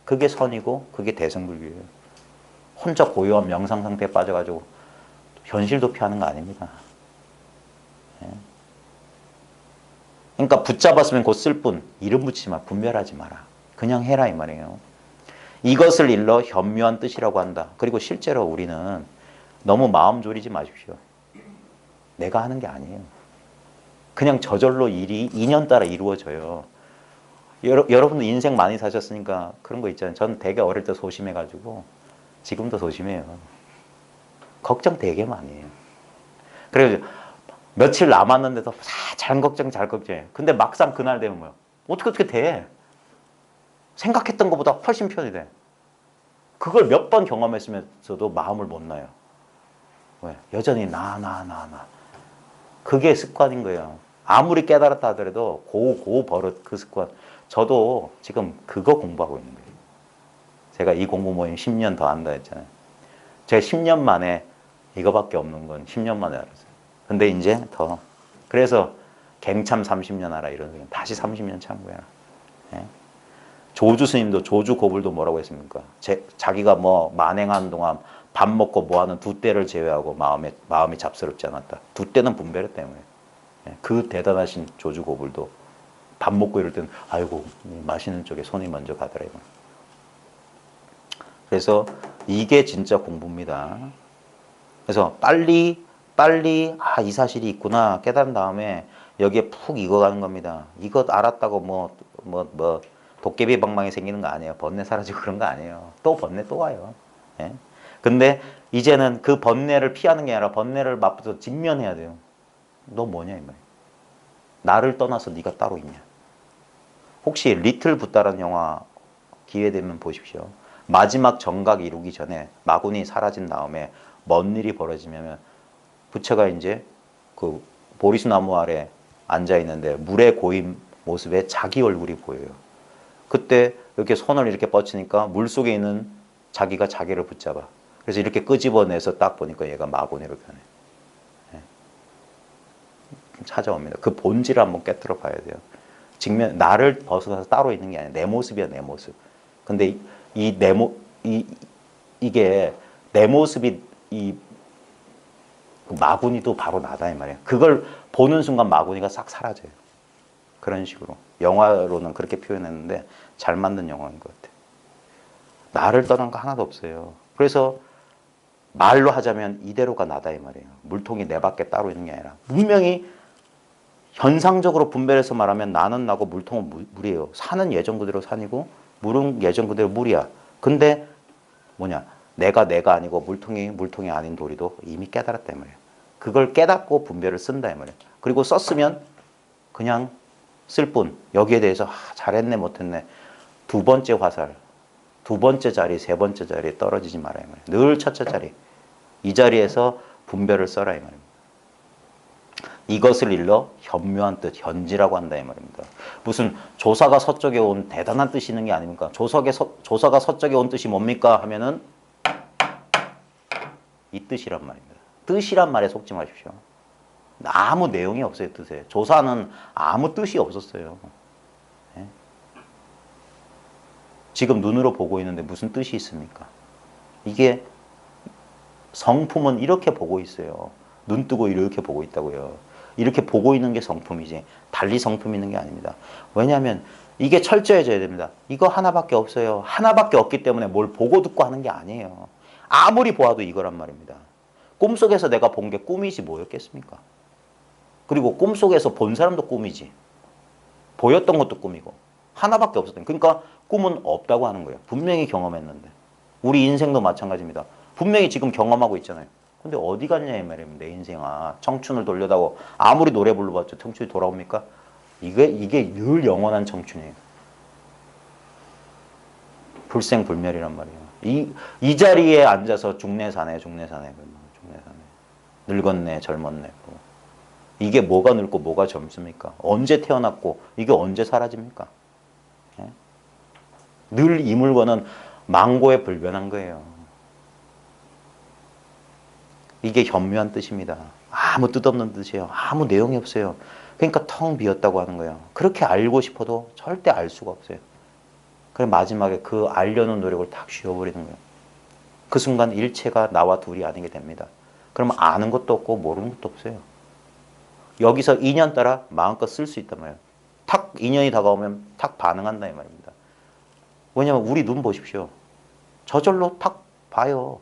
그게 선이고 그게 대승불교예요. 혼자 고요한 명상 상태에 빠져가지고 현실 도피하는 거 아닙니다. 그러니까 붙잡았으면 곧 쓸 뿐 이름 붙이지 마. 분별하지 마라. 그냥 해라 이 말이에요. 이것을 일러 현묘한 뜻이라고 한다. 그리고 실제로 우리는 너무 마음 졸이지 마십시오. 내가 하는 게 아니에요. 그냥 저절로 일이 인연 따라 이루어져요. 여러분도 인생 많이 사셨으니까 그런 거 있잖아요. 전 되게 어릴 때 소심해가지고 지금도 소심해요. 걱정 되게 많이 해요. 그래서 며칠 남았는데도 잘 걱정 잘 걱정해. 근데 막상 그날 되면 뭐야? 어떻게 돼? 생각했던 것보다 훨씬 편히 돼. 그걸 몇 번 경험했으면서도 마음을 못 놔요. 왜? 여전히 나. 그게 습관인 거예요. 아무리 깨달았다 하더라도 고 버릇 그 습관. 저도 지금 그거 공부하고 있는 거예요. 제가 이 공부 모임 10년 더 한다 했잖아요. 제가 10년 만에 이거밖에 없는 건 10년 만에 알았어요. 근데 이제 더 그래서 갱참 30년 하라 이런 거예요. 다시 30년 참고해라. 예? 조주 스님도 조주 고불도 뭐라고 했습니까? 자기가 뭐 만행하는 동안 밥 먹고 뭐하는 두 때를 제외하고 마음이 잡스럽지 않았다. 두 때는 분별했 때문에. 예? 그 대단하신 조주 고불도 밥 먹고 이럴 때는 아이고 마시는 쪽에 손이 먼저 가더라 이거. 그래서 이게 진짜 공부입니다. 그래서 빨리 이 사실이 있구나 깨달은 다음에 여기에 푹 익어가는 겁니다. 이것 알았다고 뭐 도깨비 방망이 생기는 거 아니에요. 번뇌 사라지고 그런 거 아니에요. 또 번뇌 또 와요. 예? 근데 이제는 그 번뇌를 피하는 게 아니라 번뇌를 맞붙어 직면해야 돼요. 너 뭐냐 이 말이에요. 나를 떠나서 네가 따로 있냐. 혹시 리틀 붓다라는 영화 기회 되면 보십시오. 마지막 정각 이루기 전에 마군이 사라진 다음에 뭔 일이 벌어지냐면 부처가 이제 그 보리수 나무 아래 앉아 있는데 물에 고인 모습에 자기 얼굴이 보여요. 그때 이렇게 손을 이렇게 뻗치니까 물 속에 있는 자기가 자기를 붙잡아. 그래서 이렇게 끄집어내서 딱 보니까 얘가 마군이로 변해. 예. 찾아옵니다. 그 본질을 한번 깨뜨려 봐야 돼요. 직면 나를 벗어나서 따로 있는 게 아니야. 내 모습이야 내 모습. 근데 이게 내 모습이 마구니도 바로 나다 이 말이에요. 그걸 보는 순간 마구니가 싹 사라져요. 그런 식으로 영화로는 그렇게 표현했는데 잘 만든 영화인 것 같아요. 나를 떠난 거 하나도 없어요. 그래서 말로 하자면 이대로가 나다 이 말이에요. 물통이 내 밖에 따로 있는 게 아니라 분명히 현상적으로 분별해서 말하면 나는 나고 물통은 물이에요. 산은 예전 그대로 산이고 물은 예전 그대로 물이야. 근데 뭐냐? 내가 아니고 물통이 아닌 도리도 이미 깨달았다 이 말이에요. 그걸 깨닫고 분별을 쓴다 이 말이에요. 그리고 썼으면 그냥 쓸 뿐. 여기에 대해서 잘했네 못했네. 두 번째 화살, 두 번째 자리, 세 번째 자리에 떨어지지 말아야 말이에요. 늘 첫째 자리. 이 자리에서 분별을 써라 이 말입니다. 이것을 일러 현묘한 뜻, 현지라고 한다 이 말입니다. 무슨 조사가 서쪽에 온 대단한 뜻이 있는 게 아닙니까? 조사가 서쪽에 온 뜻이 뭡니까? 하면은 이 뜻이란 말입니다. 뜻이란 말에 속지 마십시오. 아무 내용이 없어요, 뜻에. 조사는 아무 뜻이 없었어요. 예? 지금 눈으로 보고 있는데 무슨 뜻이 있습니까? 이게 성품은 이렇게 보고 있어요. 눈 뜨고 이렇게 보고 있다고요. 이렇게 보고 있는 게 성품이지 달리 성품이 있는 게 아닙니다. 왜냐하면 이게 철저해져야 됩니다. 이거 하나밖에 없어요. 하나밖에 없기 때문에 뭘 보고 듣고 하는 게 아니에요. 아무리 보아도 이거란 말입니다. 꿈속에서 내가 본 게 꿈이지 뭐였겠습니까? 그리고 꿈속에서 본 사람도 꿈이지. 보였던 것도 꿈이고. 하나밖에 없었던. 그러니까 꿈은 없다고 하는 거예요. 분명히 경험했는데. 우리 인생도 마찬가지입니다. 분명히 지금 경험하고 있잖아요. 근데 어디 갔냐 이 말입니다. 내 인생아. 청춘을 돌려다고 아무리 노래 불러봤자 청춘이 돌아옵니까? 이게 늘 영원한 청춘이에요. 불생불멸이란 말이에요. 이 자리에 앉아서 중내 사네. 늙었네, 젊었네. 이게 뭐가 늙고 뭐가 젊습니까? 언제 태어났고 이게 언제 사라집니까? 예? 늘 이 물건은 망고에 불변한 거예요. 이게 현묘한 뜻입니다. 아무 뜻없는 뜻이에요. 아무 내용이 없어요. 그러니까 텅 비었다고 하는 거예요. 그렇게 알고 싶어도 절대 알 수가 없어요. 그래서 마지막에 그 알려는 노력을 딱 쉬어버리는 거예요. 그 순간 일체가 나와 둘이 아닌 게 됩니다. 그러면 아는 것도 없고 모르는 것도 없어요. 여기서 인연 따라 마음껏 쓸 수 있단 말이에요. 탁 인연이 다가오면 탁 반응한다 이 말입니다. 왜냐면 우리 눈 보십시오. 저절로 탁 봐요.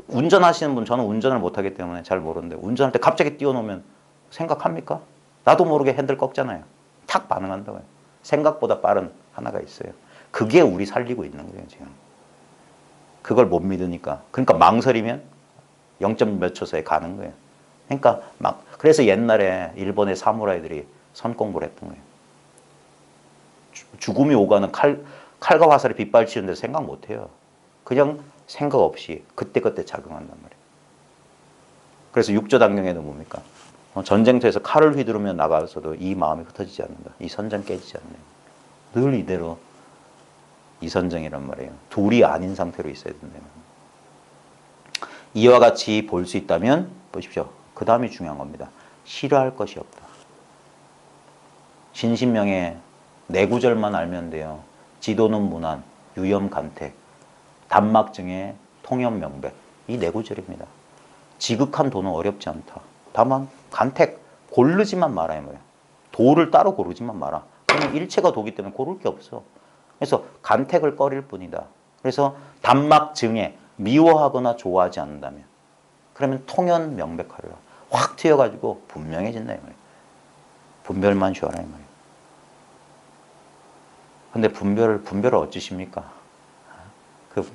운전하시는 분, 저는 운전을 못하기 때문에 잘 모르는데 운전할 때 갑자기 띄워놓으면 생각합니까? 나도 모르게 핸들 꺾잖아요. 탁 반응한다고요. 생각보다 빠른 하나가 있어요. 그게 우리 살리고 있는 거예요, 지금. 그걸 못 믿으니까. 그러니까 망설이면 0점 몇 초서에 가는 거예요. 그러니까 그래서 옛날에 일본의 사무라이들이 선 공부를 했던 거예요. 죽음이 오가는 칼과 화살이 빗발치는데 생각 못 해요. 그냥 생각 없이 그때그때 작용한단 말이에요. 그래서 육조당경에도 뭡니까? 전쟁터에서 칼을 휘두르며 나가서도 이 마음이 흩어지지 않는다. 이 선정 깨지지 않는다. 늘 이대로 이선정이란 말이에요. 둘이 아닌 상태로 있어야 된다. 이와 같이 볼 수 있다면 보십시오. 그 다음이 중요한 겁니다. 싫어할 것이 없다. 신신명의 네 구절만 알면 돼요. 지도는 무난, 유염 간택, 단막증의 통염 명백. 이 네 구절입니다. 지극한 도는 어렵지 않다. 다만 간택 고르지만 말아야 뭐예요. 도를 따로 고르지만 마라. 그러면 일체가 도기 때문에 고를 게 없어. 그래서 간택을 꺼릴 뿐이다. 그래서 단막증에 미워하거나 좋아하지 않는다면 그러면 통연 명백하리라. 확 튀어가지고 분명해진다 이 말이에요. 분별만 쉬어라 이 말이에요. 근데 분별을 어찌십니까? 그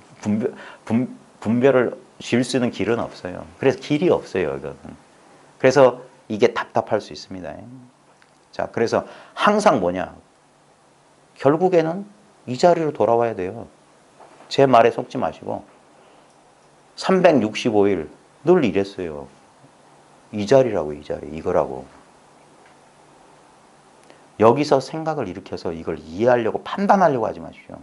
분별을 쉴 수 있는 길은 없어요. 그래서 길이 없어요. 이거는. 그래서 이게 답답할 수 있습니다. 자, 그래서 항상 뭐냐? 결국에는 이 자리로 돌아와야 돼요. 제 말에 속지 마시고 365일 늘 이랬어요. 이 자리라고, 이 자리, 이거라고. 여기서 생각을 일으켜서 이걸 이해하려고 판단하려고 하지 마십시오.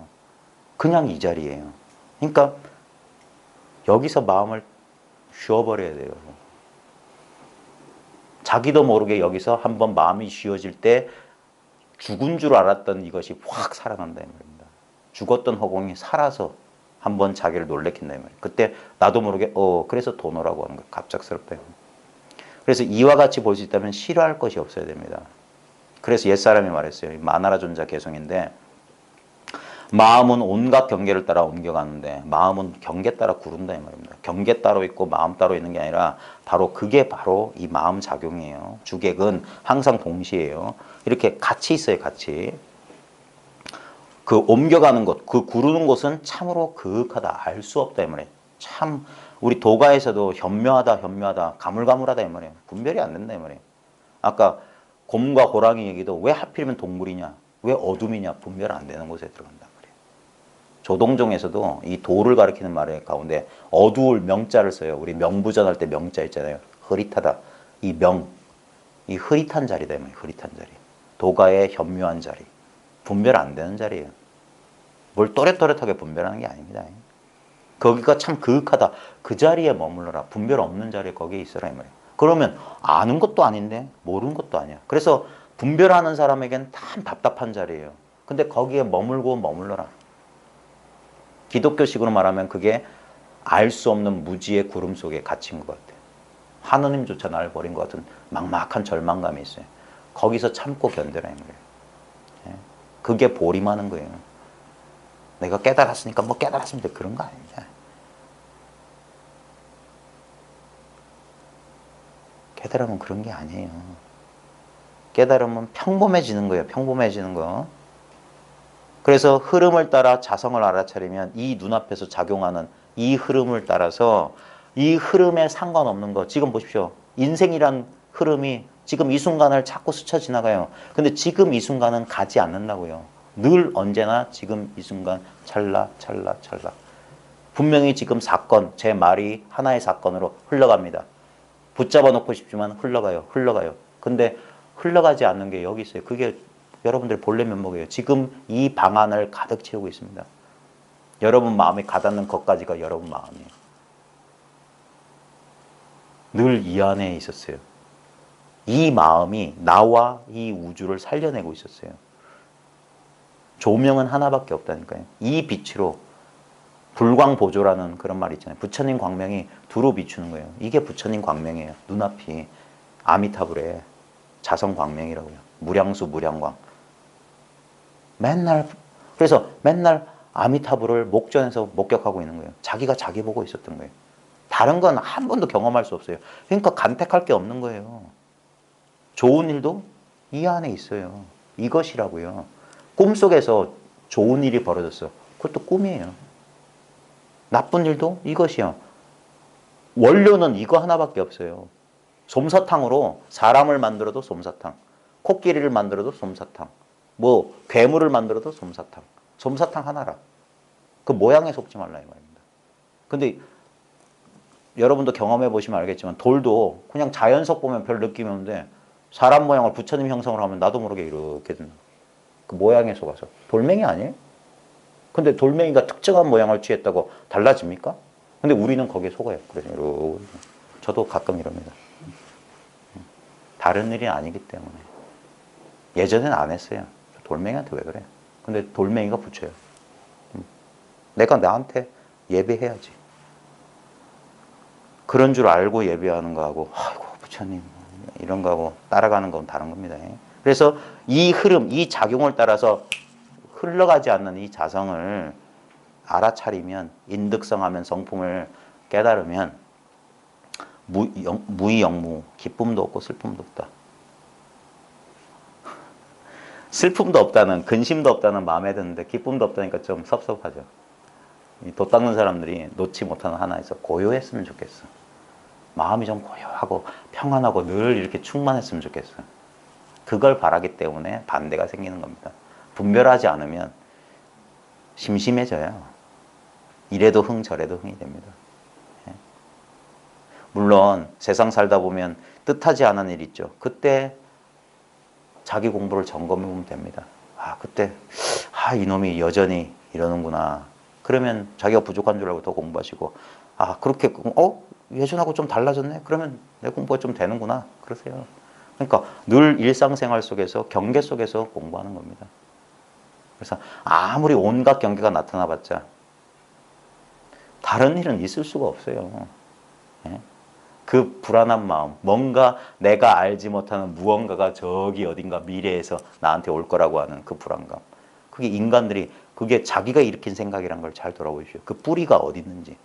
그냥 이 자리예요. 그러니까 여기서 마음을 쉬어버려야 돼요. 자기도 모르게 여기서 한번 마음이 쉬어질 때 죽은 줄 알았던 이것이 확 살아난다 이 말입니다. 죽었던 허공이 살아서 한번 자기를 놀래킨다 이 말이에요. 그때 나도 모르게 그래서 도노라고 하는 거예요. 갑작스럽다. 그래서 이와 같이 볼 수 있다면 싫어할 것이 없어야 됩니다. 그래서 옛사람이 말했어요. 마나라 존자 개성인데 마음은 온갖 경계를 따라 옮겨가는데 마음은 경계 따라 구른다 이 말입니다. 경계 따로 있고 마음 따로 있는 게 아니라 그게 바로 이 마음 작용이에요. 주객은 항상 동시에요. 이렇게 같이 있어요. 같이. 그 옮겨가는 것, 그 구르는 것은 참으로 그윽하다. 알 수 없다 이 말이에요. 참 우리 도가에서도 현묘하다, 가물가물하다 이 말이에요. 분별이 안 된다 이 말이에요. 아까 곰과 호랑이 얘기도 왜 하필이면 동물이냐, 왜 어둠이냐 분별 안 되는 곳에 들어간다. 조동종에서도 이 도를 가리키는 말 가운데 어두울 명자를 써요. 우리 명부전 할 때 명자 있잖아요. 흐릿하다. 이 흐릿한 자리다. 흐릿한 자리. 도가의 현묘한 자리. 분별 안 되는 자리예요. 뭘 또렷또렷하게 분별하는 게 아닙니다. 거기가 참 그윽하다. 그 자리에 머물러라. 분별 없는 자리에 거기에 있어라 이 말이에요. 그러면 아는 것도 아닌데 모르는 것도 아니야. 그래서 분별하는 사람에겐 참 답답한 자리예요. 근데 거기에 머물러라. 기독교식으로 말하면 그게 알 수 없는 무지의 구름 속에 갇힌 것 같아요. 하느님조차 나를 버린 것 같은 막막한 절망감이 있어요. 거기서 참고 견뎌라 이 말이에요. 그게 보림하는 거예요. 내가 깨달았으니까 깨달았으면 그런 거 아닙니다. 깨달으면 그런 게 아니에요. 깨달으면 평범해지는 거예요. 평범해지는 거. 그래서 흐름을 따라 자성을 알아차리면 이 눈앞에서 작용하는 이 흐름을 따라서 이 흐름에 상관없는 거. 지금 보십시오. 인생이란 흐름이 지금 이 순간을 자꾸 스쳐 지나가요. 근데 지금 이 순간은 가지 않는다고요. 늘 언제나 지금 이 순간 찰나. 분명히 지금 사건, 제 말이 하나의 사건으로 흘러갑니다. 붙잡아 놓고 싶지만 흘러가요. 근데 흘러가지 않는 게 여기 있어요. 그게 여러분들 본래 면목이에요. 지금 이 방 안을 가득 채우고 있습니다. 여러분 마음이 가닿는 것까지가 여러분 마음이에요. 늘 이 안에 있었어요. 이 마음이 나와 이 우주를 살려내고 있었어요. 조명은 하나밖에 없다니까요. 이 빛으로 불광보조라는 그런 말이 있잖아요. 부처님 광명이 두루 비추는 거예요. 이게 부처님 광명이에요. 눈앞이 아미타불의 자성 광명이라고요. 무량수 무량광. 그래서 맨날 아미타불을 목전에서 목격하고 있는 거예요. 자기가 자기 보고 있었던 거예요. 다른 건 한 번도 경험할 수 없어요. 그러니까 간택할 게 없는 거예요. 좋은 일도 이 안에 있어요. 이것이라고요. 꿈속에서 좋은 일이 벌어졌어. 그것도 꿈이에요. 나쁜 일도 이것이요. 원료는 이거 하나밖에 없어요. 솜사탕으로 사람을 만들어도 솜사탕, 코끼리를 만들어도 솜사탕, 뭐 괴물을 만들어도 솜사탕. 솜사탕 하나라. 그 모양에 속지 말라 이 말입니다. 근데 여러분도 경험해 보시면 알겠지만 돌도 그냥 자연석 보면 별 느낌이 없는데 사람 모양을 부처님 형성을 하면 나도 모르게 이렇게 된다. 그 모양에 속아서. 돌멩이 아니에요? 근데 돌멩이가 특정한 모양을 취했다고 달라집니까? 근데 우리는 거기에 속아요. 그래서 이러고. 저도 가끔 이럽니다. 다른 일이 아니기 때문에. 예전엔 안 했어요. 돌멩이한테 왜 그래? 근데 돌멩이가 부처요. 내가 나한테 예배해야지. 그런 줄 알고 예배하는 거하고 아이고 부처님 이런 거하고 따라가는 건 다른 겁니다. 그래서 이 흐름, 이 작용을 따라서 흘러가지 않는 이 자성을 알아차리면 인득성하면 성품을 깨달으면 무의영무 기쁨도 없고 슬픔도 없다. 슬픔도 없다는 근심도 없다는 마음에 드는데 기쁨도 없다니까 좀 섭섭하죠. 돛 닦는 사람들이 놓지 못하는 하나에서 고요했으면 좋겠어. 마음이 좀 고요하고 평안하고 늘 이렇게 충만했으면 좋겠어. 그걸 바라기 때문에 반대가 생기는 겁니다. 분별하지 않으면 심심해져요. 이래도 흥 저래도 흥이 됩니다. 물론 세상 살다 보면 뜻하지 않은 일 있죠. 그때 자기 공부를 점검해 보면 됩니다. 아 그때 이놈이 여전히 이러는구나. 그러면 자기가 부족한 줄 알고 더 공부하시고 그렇게 예전하고 좀 달라졌네? 그러면 내 공부가 좀 되는구나. 그러세요. 그러니까 늘 일상생활 속에서 경계 속에서 공부하는 겁니다. 그래서 아무리 온갖 경계가 나타나봤자 다른 일은 있을 수가 없어요. 그 불안한 마음, 뭔가 내가 알지 못하는 무언가가 저기 어딘가 미래에서 나한테 올 거라고 하는 그 불안감. 그게 인간들이 그게 자기가 일으킨 생각이란 걸 잘 돌아보십시오. 그 뿌리가 어디 있는지.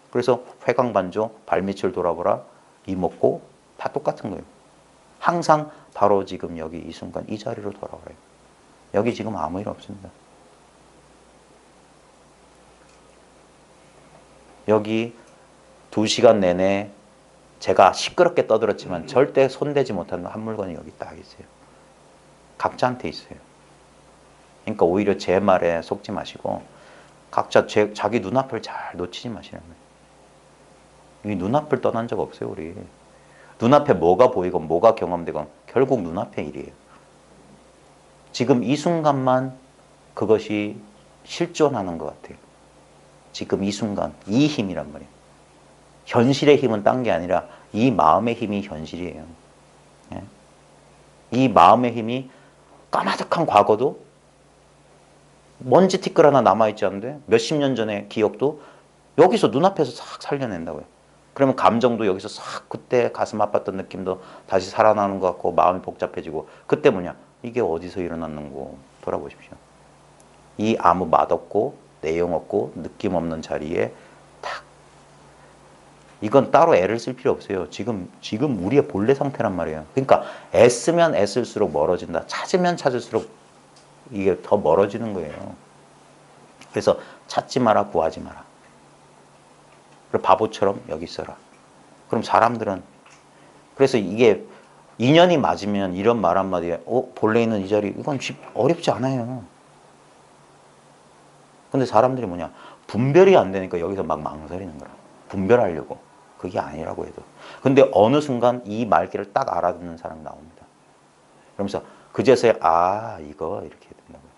그래서 회광반조, 발밑을 돌아보라, 이목고 다 똑같은 거예요. 항상 바로 지금 여기 이 순간 이 자리로 돌아오래요. 여기 지금 아무 일 없습니다. 여기 2시간 내내 제가 시끄럽게 떠들었지만 절대 손대지 못하는 한 물건이 여기 딱 있어요. 각자한테 있어요. 그러니까 오히려 제 말에 속지 마시고 각자 자기 눈앞을 잘 놓치지 마시라는 거예요. 이 눈앞을 떠난 적 없어요, 우리. 눈앞에 뭐가 보이건 뭐가 경험되건 결국 눈앞의 일이에요. 지금 이 순간만 그것이 실존하는 것 같아요. 지금 이 순간, 이 힘이란 말이에요. 현실의 힘은 딴 게 아니라 이 마음의 힘이 현실이에요. 이 마음의 힘이 까마득한 과거도 먼지 티끌 하나 남아있지 않은데 몇십 년 전의 기억도 여기서 눈앞에서 싹 살려낸다고요. 그러면 감정도 여기서 싹 그때 가슴 아팠던 느낌도 다시 살아나는 것 같고 마음이 복잡해지고 그때 뭐냐? 이게 어디서 일어났는고 돌아보십시오. 이 아무 맛없고 내용 없고 느낌 없는 자리에 탁. 이건 따로 애를 쓸 필요 없어요. 지금 우리의 본래 상태란 말이에요. 그러니까 애쓰면 애쓸수록 멀어진다. 찾으면 찾을수록 이게 더 멀어지는 거예요. 그래서 찾지 마라, 구하지 마라. 그리고 바보처럼 여기 있어라. 그럼 사람들은 그래서 이게 인연이 맞으면 이런 말 한마디에 본래 있는 이 자리 이건 어렵지 않아요. 근데 사람들이 뭐냐 분별이 안 되니까 여기서 막 망설이는 거라. 분별하려고. 그게 아니라고 해도. 근데 어느 순간 이 말귀를 딱 알아듣는 사람이 나옵니다. 그러면서 그제서야 이거 이렇게 된다고요.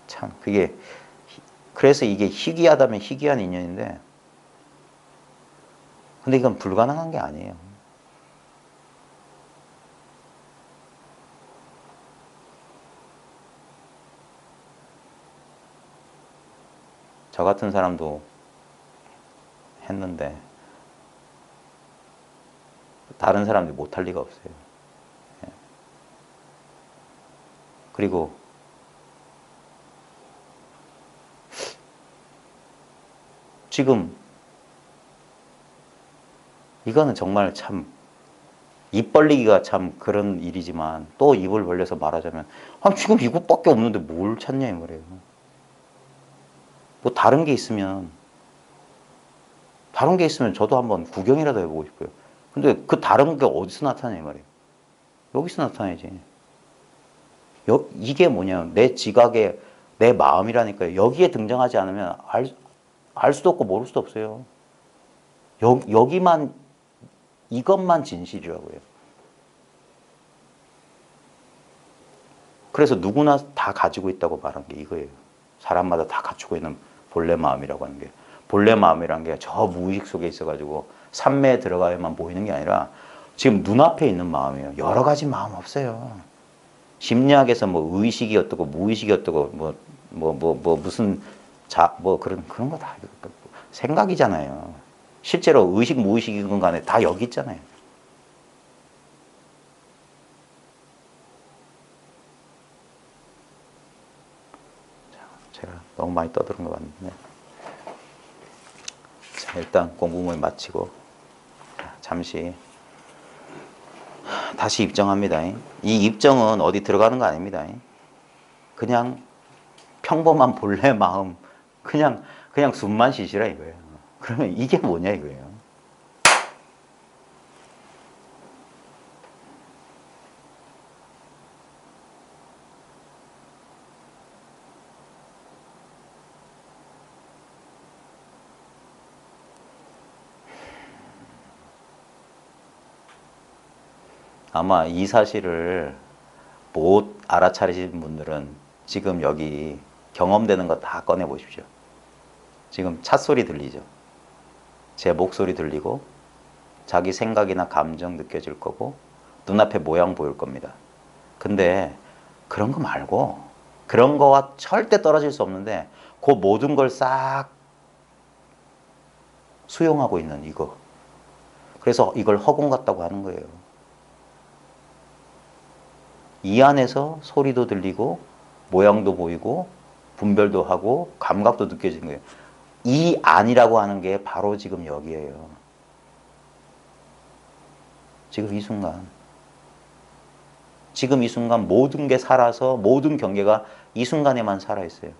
참 그게 그래서 이게 희귀하다면 희귀한 인연인데 근데 이건 불가능한 게 아니에요. 저 같은 사람도 했는데 다른 사람들이 못할 리가 없어요. 그리고 지금 이거는 정말 참 입 벌리기가 참 그런 일이지만 또 입을 벌려서 말하자면 지금 이것밖에 없는데 뭘 찾냐 이 말이에요. 뭐 다른 게 있으면 저도 한번 구경이라도 해보고 싶어요. 근데 그 다른 게 어디서 나타나냐 이 말이에요. 여기서 나타나야지. 이게 뭐냐, 내 지각에 내 마음이라니까요. 여기에 등장하지 않으면 알 수도 없고 모를 수도 없어요. 여기만, 이것만 진실이라고요. 그래서 누구나 다 가지고 있다고 말한 게 이거예요. 사람마다 다 갖추고 있는 본래 마음이라고 하는 게. 본래 마음이라는 게 저 무의식 속에 있어가지고 삼매에 들어가야만 보이는 게 아니라 지금 눈앞에 있는 마음이에요. 여러 가지 마음 없어요. 심리학에서 뭐 의식이 어떻고 무의식이 어떻고 무슨 그런 거 다 생각이잖아요. 실제로 의식 무의식이건 간에 다 여기 있잖아요. 제가 너무 많이 떠드는 것 같는데. 자, 일단 공부 모임 마치고 잠시 다시 입정합니다. 이 입정은 어디 들어가는 거 아닙니다. 그냥 평범한 본래 마음, 그냥 숨만 쉬시라 이거예요. 그러면 이게 뭐냐 이거예요. 아마 이 사실을 못 알아차리신 분들은 지금 여기 경험되는 거 다 꺼내 보십시오. 지금 찻소리 들리죠? 제 목소리 들리고 자기 생각이나 감정 느껴질 거고 눈앞에 모양 보일 겁니다. 근데 그런 거 말고, 그런 거와 절대 떨어질 수 없는데 그 모든 걸 싹 수용하고 있는 이거. 그래서 이걸 허공 같다고 하는 거예요. 이 안에서 소리도 들리고 모양도 보이고 분별도 하고 감각도 느껴지는 거예요. 이 안이라고 하는 게 바로 지금 여기예요. 지금 이 순간. 지금 이 순간 모든 게 살아서 모든 경계가 이 순간에만 살아있어요.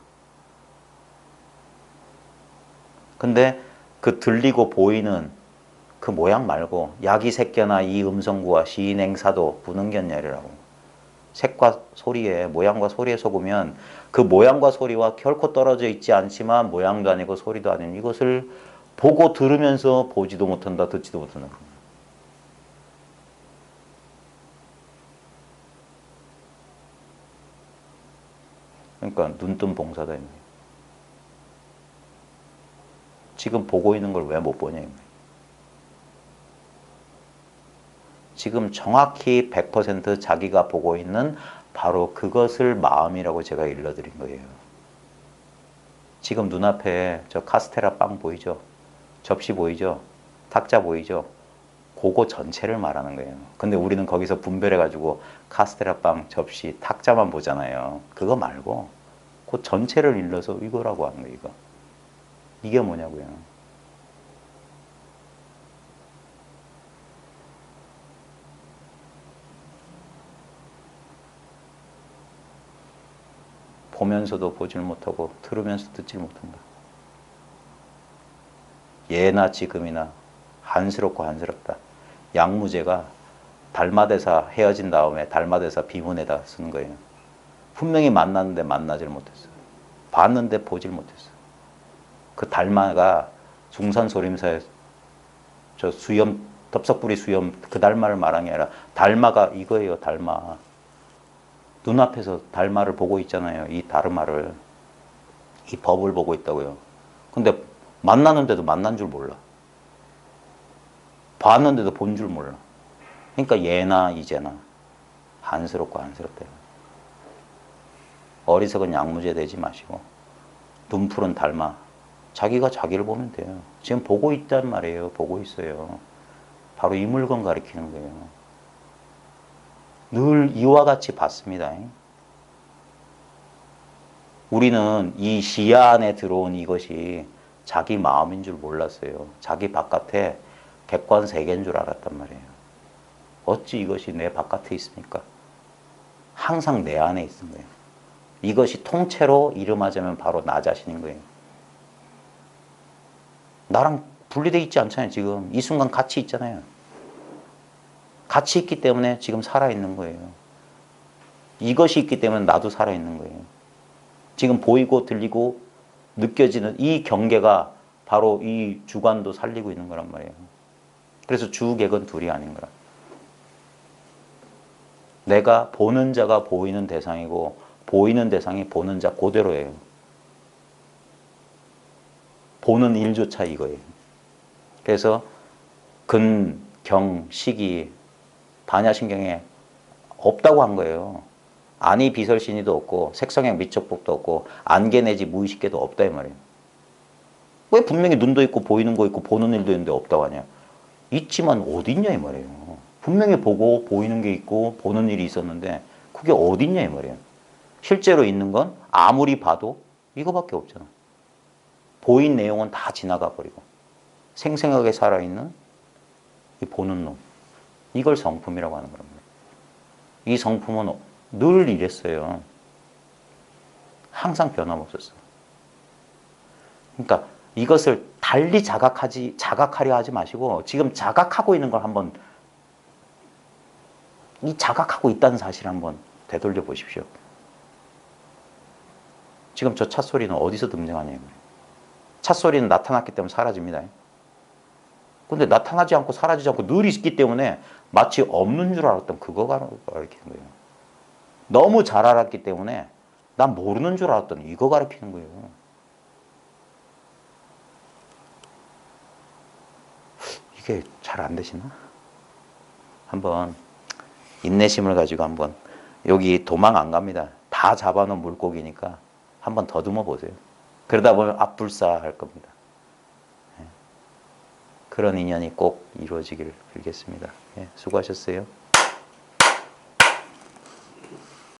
근데 그 들리고 보이는 그 모양 말고 야기새끼나 이 음성구와 시인행사도 부능견열이라고. 색과 소리에, 모양과 소리에 속으면 그 모양과 소리와 결코 떨어져 있지 않지만 모양도 아니고 소리도 아닌 이것을 보고 들으면서 보지도 못한다, 듣지도 못한다. 그러니까 눈뜬 봉사다. 지금 보고 있는 걸 왜 못 보냐. 지금 정확히 100% 자기가 보고 있는 바로 그것을 마음이라고 제가 일러드린 거예요. 지금 눈앞에 저 카스테라 빵 보이죠? 접시 보이죠? 탁자 보이죠? 그거 전체를 말하는 거예요. 근데 우리는 거기서 분별해가지고 카스테라 빵, 접시, 탁자만 보잖아요. 그거 말고 그 전체를 일러서 이거라고 하는 거예요. 이거. 이게 뭐냐고요. 보면서도 보질 못하고 들으면서 듣질 못한다. 예나 지금이나 한스럽고 한스럽다. 양무제가 달마대사 헤어진 다음에 달마대사 비문에다 쓰는 거예요. 분명히 만났는데 만나질 못했어요. 봤는데 보질 못했어요. 그 달마가 중산소림사의 저 수염, 덥석부리 수염 그 달마를 말한 게 아니라 달마가 이거예요. 달마. 눈앞에서 달마를 보고 있잖아요. 이 다르마를. 이 법을 보고 있다고요. 근데 만나는데도 만난 줄 몰라. 봤는데도 본 줄 몰라. 그러니까 예나 이제나 한스럽고 한스럽다. 어리석은 양무제 되지 마시고 눈푸른 달마. 자기가 자기를 보면 돼요. 지금 보고 있단 말이에요. 보고 있어요. 바로 이 물건 가리키는 거예요. 늘 이와 같이 봤습니다. 우리는 이 시야 안에 들어온 이것이 자기 마음인 줄 몰랐어요. 자기 바깥에 객관 세계인 줄 알았단 말이에요. 어찌 이것이 내 바깥에 있습니까? 항상 내 안에 있는 거예요. 이것이 통째로 이름하자면 바로 나 자신인 거예요. 나랑 분리되어 있지 않잖아요. 지금 이 순간 같이 있잖아요. 같이 있기 때문에 지금 살아있는 거예요. 이것이 있기 때문에 나도 살아있는 거예요. 지금 보이고 들리고 느껴지는 이 경계가 바로 이 주관도 살리고 있는 거란 말이에요. 그래서 주객은 둘이 아닌 거라. 내가 보는 자가 보이는 대상이고 보이는 대상이 보는 자 그대로예요. 보는 일조차 이거예요. 그래서 근, 경, 식이 반야신경에 없다고 한 거예요. 안이 비설신이도 없고 색성형 미척법도 없고 안개 내지 무의식계도 없다 이 말이에요. 왜 분명히 눈도 있고 보이는 거 있고 보는 일도 있는데 없다고 하냐. 있지만 어디 있냐 이 말이에요. 분명히 보고 보이는 게 있고 보는 일이 있었는데 그게 어디 있냐 이 말이에요. 실제로 있는 건 아무리 봐도 이거밖에 없잖아. 보인 내용은 다 지나가 버리고 생생하게 살아있는 이 보는 놈, 이걸 성품이라고 하는 겁니다. 이 성품은 늘 이랬어요. 항상 변함없었어. 그러니까 이것을 달리 자각하려 하지 마시고 지금 자각하고 있는 걸 한번, 이 자각하고 있다는 사실을 한번 되돌려 보십시오. 지금 저 찻소리는 어디서 등장하냐고요. 찻소리는 나타났기 때문에 사라집니다. 근데 나타나지 않고 사라지지 않고 늘 있기 때문에 마치 없는 줄 알았던 그거가 가르치는 거예요. 너무 잘 알았기 때문에 난 모르는 줄 알았던 이거 가르치는 거예요. 이게 잘 안 되시나? 한번 인내심을 가지고 한번, 여기 도망 안 갑니다. 다 잡아놓은 물고기니까 한번 더듬어 보세요. 그러다 보면 앞불사할 겁니다. 그런 인연이 꼭 이루어지기를 빌겠습니다. 수고하셨어요.